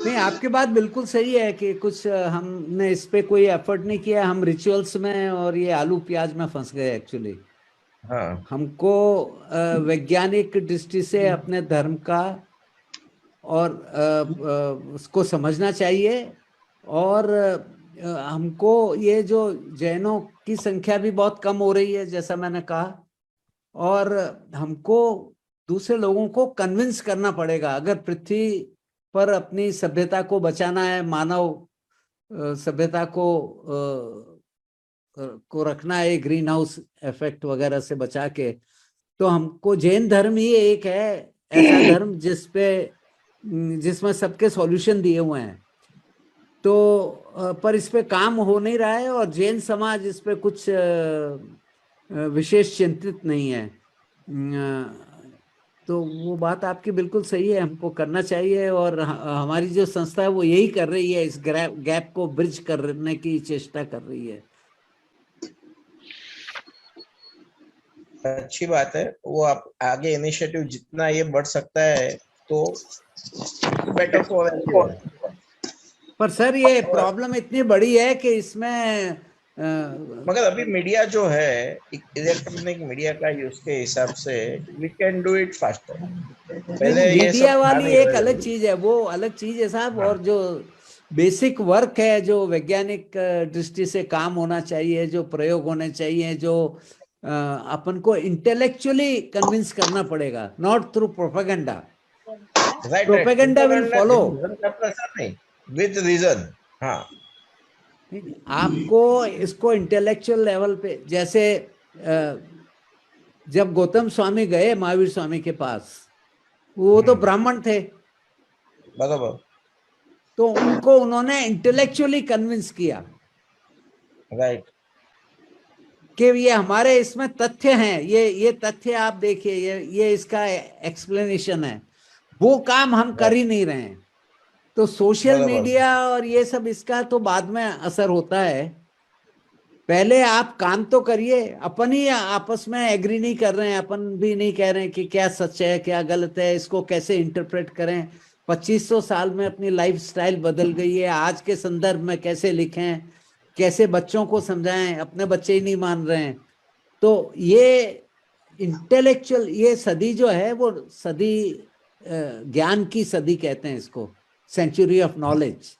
नहीं, आपकी बात बिल्कुल सही है कि कुछ हमने इस पे कोई एफर्ट नहीं किया. हम रिचुअल्स में और ये आलू प्याज में फंस गए एक्चुअली.
हाँ.
हमको वैज्ञानिक दृष्टि से अपने धर्म का और उसको समझना चाहिए. और हमको ये जो जैनों की संख्या भी बहुत कम हो रही है जैसा मैंने कहा, और हमको दूसरे लोगों को कन्विंस करना पड़ेगा. अगर पृथ्वी पर अपनी सभ्यता को बचाना है, मानव सभ्यता को रखना है ग्रीन हाउस इफेक्ट वगैरह से बचा के, तो हमको जैन धर्म ही एक है ऐसा धर्म जिसमें सबके सॉल्यूशन दिए हुए हैं. तो पर इस पे काम हो नहीं रहा है, और जैन समाज इस पे कुछ विशेष चिंतित नहीं है. तो वो बात आपकी बिल्कुल सही है, हमको करना चाहिए. और हमारी जो संस्था है वो यही कर रही है, इस गैप को ब्रिज करने की चेष्टा कर रही है.
अच्छी बात है. वो आप आगे इनिशिएटिव जितना ये बढ़ सकता है तो बेटर फॉर एवरीवन.
पर सर ये प्रॉब्लम इतनी बड़ी है कि इसमें
मगर अभी मीडिया जो है, इलेक्ट्रॉनिक मीडिया का यूज के हिसाब से we can do it faster. पहले
मीडिया वाली एक अलग चीज है, वो अलग चीज है साहब. और जो बेसिक वर्क है, जो वैज्ञानिक दृष्टि से काम होना चाहिए, जो प्रयोग होने चाहिए, जो अपन को इंटेलेक्चुअली कन्विंस करना पड़ेगा, not through propaganda. Propaganda will follow
with reason. हाँ,
आपको इसको इंटेलेक्चुअल लेवल पे, जैसे जब गौतम स्वामी गए महावीर स्वामी के पास, वो तो ब्राह्मण थे,
बराबर,
तो उनको उन्होंने इंटेलेक्चुअली कन्विंस किया.
राइट.
कि ये हमारे इसमें तथ्य हैं, ये तथ्य आप देखिए, ये इसका एक्सप्लेनेशन है. वो काम हम कर ही नहीं रहे हैं. तो सोशल मीडिया और ये सब इसका तो बाद में असर होता है. पहले आप काम तो करिए. अपन ही आपस में एग्री नहीं कर रहे हैं, अपन भी नहीं कह रहे हैं कि क्या सच है क्या गलत है, इसको कैसे इंटरप्रेट करें. 2500 साल में अपनी लाइफस्टाइल बदल गई है. आज के संदर्भ में कैसे लिखें, कैसे बच्चों को समझाएं, अपने बच्चे ही नहीं मान रहे हैं. तो इंटेलेक्चुअल ये सदी जो है वो सदी ज्ञान की सदी कहते हैं इसको, सेंचुरी ऑफ नॉलेज।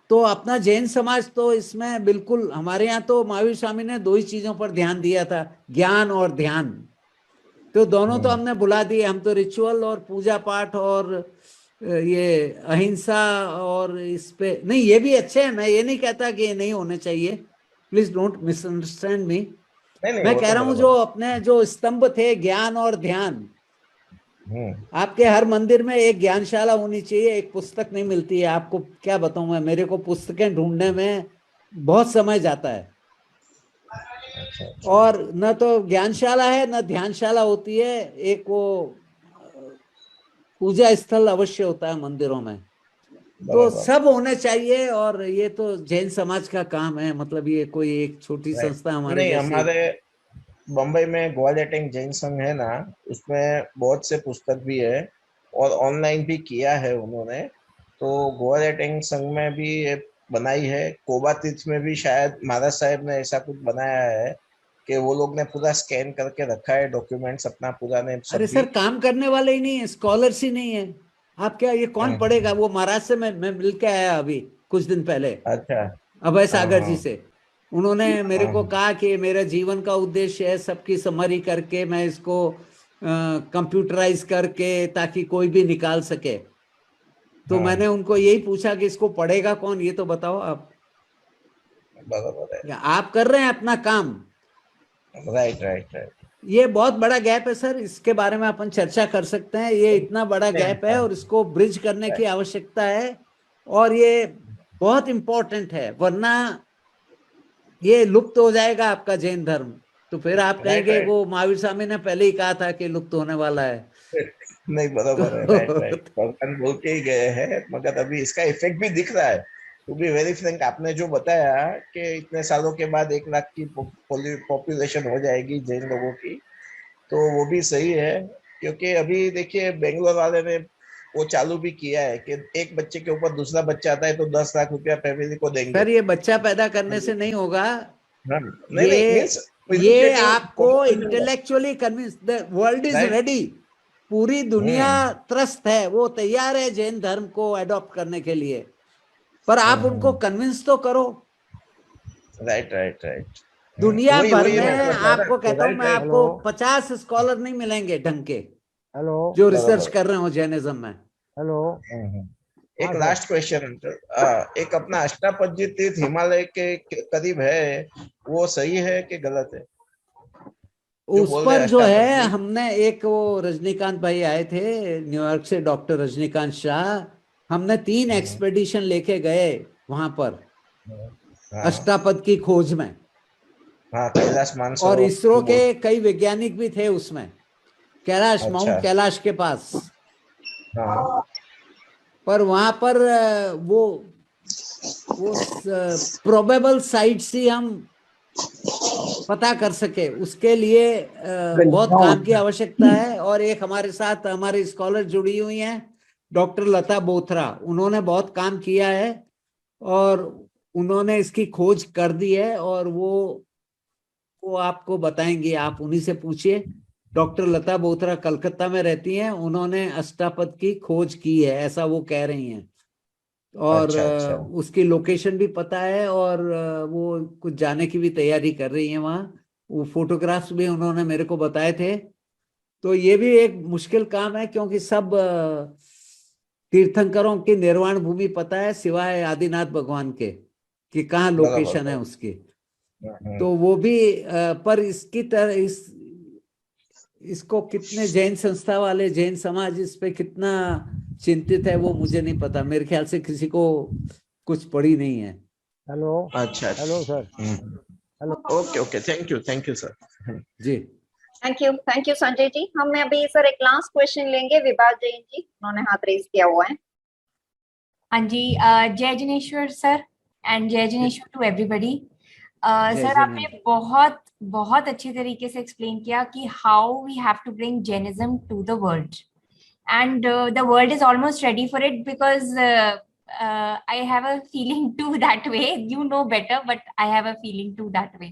तो अपना जैन समाज तो इसमें बिल्कुल, हमारे यहाँ तो महावीर स्वामी ने 2 ही चीजों पर ध्यान दिया था, ज्ञान और ध्यान। तो दोनों तो हमने बुला दिए, हम तो रिचुअल और पूजा पाठ और ये अहिंसा और इस पे नहीं, ये भी अच्छे हैं, मैं ये नहीं कहता कि ये नहीं होने चाहिए, प्लीज डोंट मिसअंडरस्टैंड मी। मैं
वो
कह
तो
रहा हूँ
बराबर।
जो अपने जो स्तंभ थे ज्ञान और ध्यान, आपके हर मंदिर में एक ज्ञानशाला होनी चाहिए, एक पुस्तक नहीं मिलती है। आपको क्या बताऊं मैं, मेरे को पुस्तकें ढूंढने में बहुत समय जाता है, और न तो ज्ञानशाला है न ध्यानशाला होती है। एक वो पूजा स्थल अवश्य होता है मंदिरों में, तो सब होने चाहिए। और ये तो जैन समाज का काम है, मतलब ये कोई एक छोटी संस्था हमारे
नहीं,
जैसी।
हमारे बम्बई में ग्वालियर जैन संघ है ना, उसमें बहुत से पुस्तक भी है और ऑनलाइन भी किया है उन्होंने। तो ग्वालियर संघ में भी ये बनाई है, कोबा तीर्थ में भी शायद महाराज साहब ने ऐसा कुछ बनाया है कि वो लोग ने पूरा स्कैन करके रखा है डॉक्यूमेंट्स अपना पुराने सब
अरे
भी।
सर, काम करने वाले ही नहीं है, स्कॉलर्स ही नहीं है। आप क्या, ये कौन पढ़ेगा? वो महाराज से मैं मिल के आया अभी कुछ दिन पहले,
अच्छा।
अभय सागर जी से। उन्होंने मेरे को
हाँ।
कहा कि मेरा जीवन का उद्देश्य है सबकी समरी करके मैं इसको कंप्यूटराइज करके ताकि कोई भी निकाल सके। तो मैंने उनको यही पूछा कि इसको पढ़ेगा कौन, ये तो बताओ आप।
बराबर है।
आप कर रहे हैं अपना काम।
Right right right.
ये बहुत बड़ा गैप है सर, इसके बारे में अपन चर्चा कर सकते हैं। ये इतना बड़ा गैप है और इसको ब्रिज करने की आवश्यकता है, और ये बहुत इंपॉर्टेंट है, वरना ये लुप्त हो जाएगा आपका जैन धर्म। तो फिर आप कहेंगे वो महावीर स्वामी ने पहले ही कहा था कि लुप्त होने वाला है।
नहीं, बराबर है। राइट राइट, भगवान बोल के ही गए हैं, मगर अभी इसका इफेक्ट भी दिख रहा है। टू बी वेरी फ्रैंक, आपने जो बताया कि इतने सालों के बाद 1 लाख की पॉपुलेशन हो जाएगी जैन लोगों की, तो वो भी सही है। क्योंकि अभी देखिए बेंगलोर वाले ने वो चालू भी किया है कि एक बच्चे के ऊपर दूसरा बच्चा आता है तो 10 लाख रुपया फैमिली को देंगे।
सर, ये बच्चा पैदा करने से नहीं होगा।
नहीं नहीं, मींस
ये आपको intellectually convince, the world is
Right.
Ready, पूरी दुनिया त्रस्त है, वो तैयार है जैन धर्म को अडॉप्ट करने के लिए, पर आप उनको कन्विंस तो करो।
Right right right.
दुनिया
वही-
भर
वही
में
मैं सोच रहा था।
आपको कहता हूं
Right,
मैं,
right.
आपको 50 स्कॉलर नहीं मिलेंगे ढंग के
हेलो
जो रिसर्च कर रहे हो जैनिज्म में।
हेलो।
एक लास्ट क्वेश्चन, एक अपना अष्टापदी तीर्थ हिमालय के करीब है, वो सही है कि गलत है?
उस पर जो है, हमने एक वो रजनीकांत भाई आए थे न्यूयॉर्क से, डॉक्टर रजनीकांत शाह, हमने 3 एक्सपेडिशन लेके गए वहां पर अष्टापद की खोज में।
कैलाश मानसरोवर।
और इसरो के कई वैज्ञानिक भी थे उसमें, कैलाश,
अच्छा।
माउंट कैलाश के पास।
हाँ।
पर वहां पर वो प्रोबेबल साइट्स ही हम पता कर सके, उसके लिए बहुत काम की आवश्यकता है। और एक हमारे साथ हमारे स्कॉलर जुड़ी हुई हैं, डॉक्टर लता बोथरा, उन्होंने बहुत काम किया है और उन्होंने इसकी खोज कर दी है, और वो आपको बताएंगे, आप उन्हीं से पूछिए। डॉक्टर लता बोथरा कलकत्ता में रहती हैं, उन्होंने अष्टापद की खोज की है, ऐसा वो कह रही हैं। और
अच्छा।
उसकी लोकेशन भी पता है, और वो कुछ जाने की भी तैयारी कर रही है वहाँ। वो फोटोग्राफ्स भी उन्होंने मेरे को बताए थे। तो ये भी एक मुश्किल काम है, क्योंकि सब तीर्थंकरों की निर्वाण भूमि पता है सिवाय आदिनाथ भगवान के, कि कहाँ लोकेशन है उसकी। तो वो भी पर इसकी तरह इसको कितने जैन संस्था वाले, जैन समाज इस पे कितना चिंतित है वो मुझे नहीं पता। मेरे ख्याल से किसी को कुछ पड़ी नहीं है।
हेलो।
अच्छा।
Hello sir. Hello.
Okay, thank you sir
जी।
Thank you Sanjay ji. हम अभी सर एक लास्ट क्वेश्चन लेंगे, विभाग जैन जी, उन्होंने हाथ रेज किया हुआ है।
हाँ जी, जय जिनेश्वर सर एंड जय जिनेश्वर टू एवरीबॉडी। सर आपने बहुत बहुत अच्छे तरीके से एक्सप्लेन किया कि how we have to bring Jainism to the world, and the world is almost ready for it, because I have a feeling too that way. You know better, but I have a feeling too that way.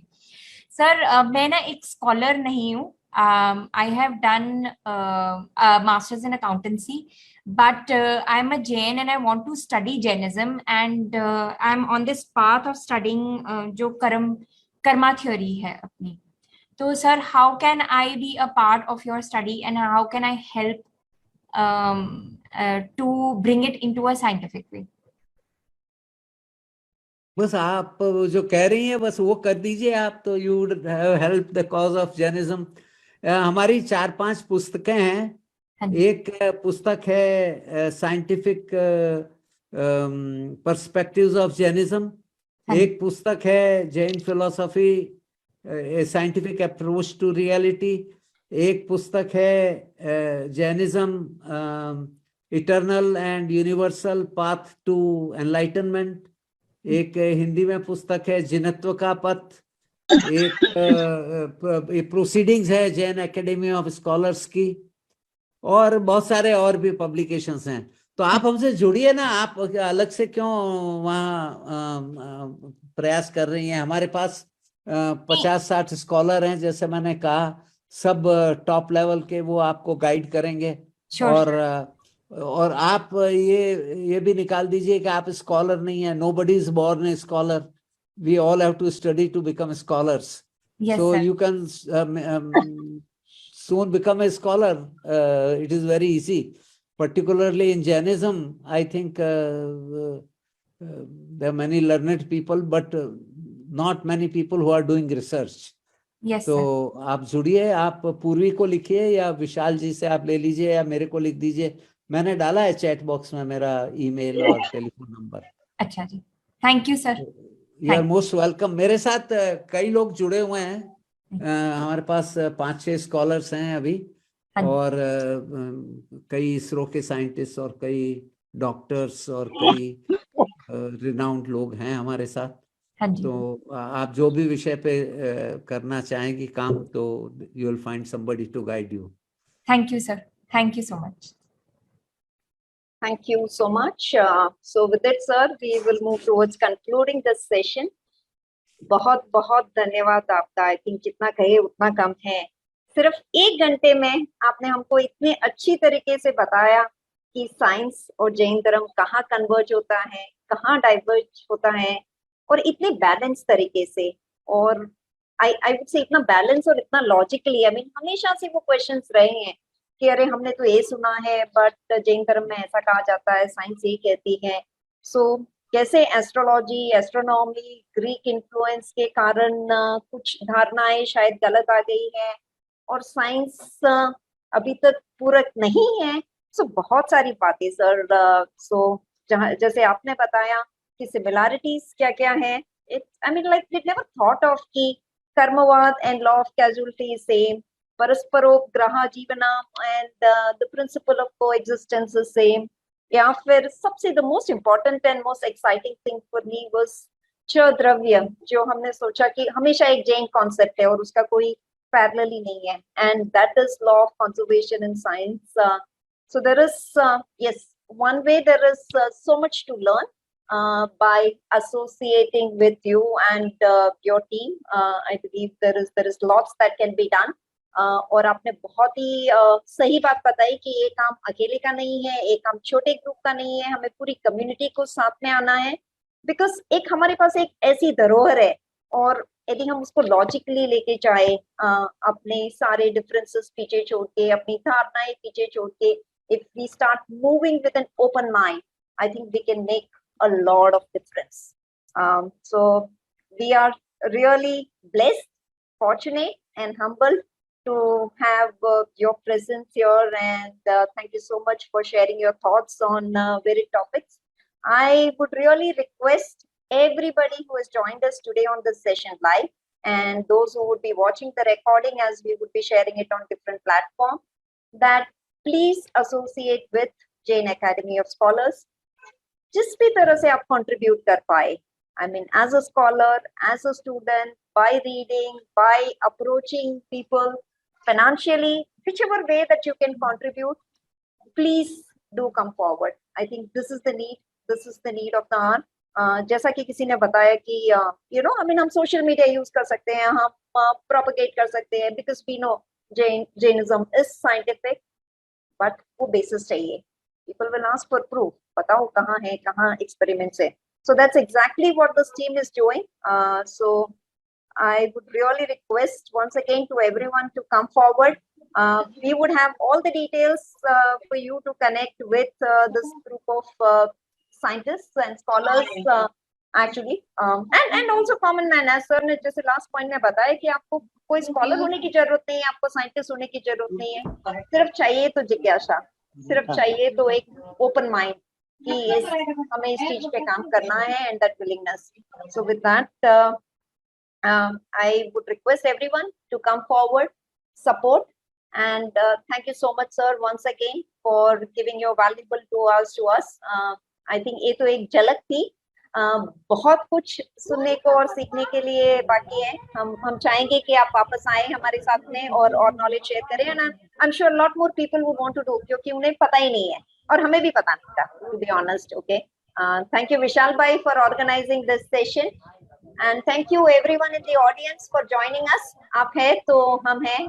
Sir मैं ना एक स्कॉलर नहीं हूँ. I have done a master's in accountancy, but I'm a Jain and I want to study Jainism, and I'm on this path of studying जो karma theory है अपनी. तो sir, how can I be a part of your study and how can I help to bring it into a scientific way?
बस आप जो कह रही हैं बस वो कर दीजिए आप, तो you would help the cause of Jainism. हमारी 4-5 पुस्तकें हैं. एक पुस्तक है साइंटिफिक पर्सपेक्टिव्स ऑफ जैनिज्म. एक पुस्तक है Jain philosophy, scientific approach to reality. एक पुस्तक है Jainism eternal and universal path to enlightenment. एक हिंदी में पुस्तक है जिनत्व का पथ. एक प्रोसीडिंग्स है जैन एकेडमी ऑफ स्कॉलर्स की, और बहुत सारे और भी पब्लिकेशंस हैं. तो आप हमसे जुड़िए ना, आप अलग से क्यों वहाँ प्रयास कर रही हैं. हमारे पास 50-60 स्कॉलर हैं, जैसे मैंने कहा, सब टॉप लेवल के, वो आपको गाइड करेंगे. और आप ये भी निकाल दीजिए कि आप स्कॉलर नहीं है. Nobody is born a scholar. We all have to study to become scholars. So you can soon become a scholar. It is very easy, particularly in Jainism. I think there are many learned people, but not many people who are doing research.
Yes,
तो आप जुड़िए. आप पूर्वी को लिखिए या विशाल जी से आप ले लीजिए या मेरे को लिख दीजिए. मैंने डाला है चैट बॉक्स में मेरा ईमेल और टेलीफोन नंबर.
अच्छा जी, thank you sir.
You are most welcome. मेरे साथ कई लोग जुड़े हुए हैं. हमारे पास 5-6 स्कॉलर्स हैं अभी, और कई इसरो के साइंटिस्ट और कई डॉक्टर्स और कई रिनाउंड लोग हैं हमारे साथ. तो आप जो भी विषय पे करना चाहेंगी काम, तो you will find somebody to guide you.
Thank you sir. Thank you so much.
Thank you so much. So with that, sir, we will move towards concluding this session. बहुत बहुत धन्यवाद आपका. आई थिंक जितना कहे उतना कम है. सिर्फ 1 घंटे में आपने हमको इतने अच्छी तरीके से बताया कि साइंस और जैन धर्म कहाँ कन्वर्ज होता है, कहाँ डाइवर्ज होता है, और इतने बैलेंस तरीके से. और आई वुड से इतना बैलेंस और इतना लॉजिकली. आई मीन हमेशा से वो क्वेश्चंस रहे हैं कि अरे हमने तो ये सुना है बट जैन धर्म में ऐसा कहा जाता है, साइंस ये कहती है. सो कैसे एस्ट्रोलॉजी, एस्ट्रोनॉमी, ग्रीक इन्फ्लुएंस के कारण कुछ धारणाएं शायद गलत आ गई है और साइंस अभी तक पूरक नहीं है. सो बहुत सारी बातें सर. सो जैसे आपने बताया कि सिमिलैरिटीज क्या क्या है. I mean like we never thought of कि karmavad and law of causality is same, parasparopagraha jivanam and the principle of coexistence is same. या फिर सबसे the most important and most exciting thing for me was च द्रव्य, जो हमने सोचा कि हमेशा एक जैन कॉन्सेप्ट है और उसका कोई पैरेलल ही नहीं है. And that is law of conservation in science. So there is yes one way there is so much to learn by associating with you and your team. I believe there is lots that can be done. और आपने बहुत ही सही बात बताई कि ये काम अकेले का नहीं है, एक काम छोटे ग्रुप का नहीं है, हमें पूरी कम्युनिटी को साथ में आना है. बिकॉज एक हमारे पास एक ऐसी धरोहर है, और यदि हम उसको लॉजिकली लेके जाए, अपने सारे डिफरेंसेस पीछे छोड़ के, अपनी धारणाएं पीछे छोड़ के, if we start moving with an open mind, I think we can make a lot of difference. So we are really blessed, fortunate and humbled to have your presence here, and thank you so much for sharing your thoughts on varied topics. I would really request everybody who has joined us today on this session live, and those who would be watching the recording as we would be sharing it on different platforms, that please associate with Jain Academy of Scholars. जिस भी तरह से आप contribute कर पाए, I mean as a scholar, as a student, by reading, by approaching people financially, whichever way that you can contribute, please do come forward. I think this is the need of the hour. जैसा कि किसी ने बताया कि हम सोशल मीडिया यूज कर सकते हैं, हम प्रोपगेट कर सकते हैं, because we know Jainism is scientific, but वो बेसिस चाहिए. People will ask for proof, बताओ कहाँ है, कहाँ एक्सपेरिमेंट्स है. So that's exactly what this team is doing. So I would really request once again to everyone to come forward. We would have all the details for you to connect with this group of scientists and scholars actually, and also common man. As sir ने जैसे last point में बताया कि आपको कोई scholar होने की जरूरत नहीं है, आपको scientist होने की जरूरत नहीं है, सिर्फ चाहिए तो जिज्ञासा, सिर्फ चाहिए तो एक open mind कि हमें इस चीज पे काम करना है, and that willingness. So with that, I would request everyone to come forward, support, and thank you so much, sir, once again for giving your valuable 2 hours to us. I think ये तो एक झलक थी. बहुत कुछ सुनने को और सीखने के लिए बाकी है. हम चाहेंगे कि आप वापस आए हमारे साथ में और नॉलेज शेयर करें, and I'm sure a lot more people who want to do, क्योंकि उन्हें पता ही नहीं है और हमें भी पता नहीं था, to be honest. Okay, thank you Vishal bhai for organizing this session, and thank you everyone in the audience for joining us. आप है तो हम हैं.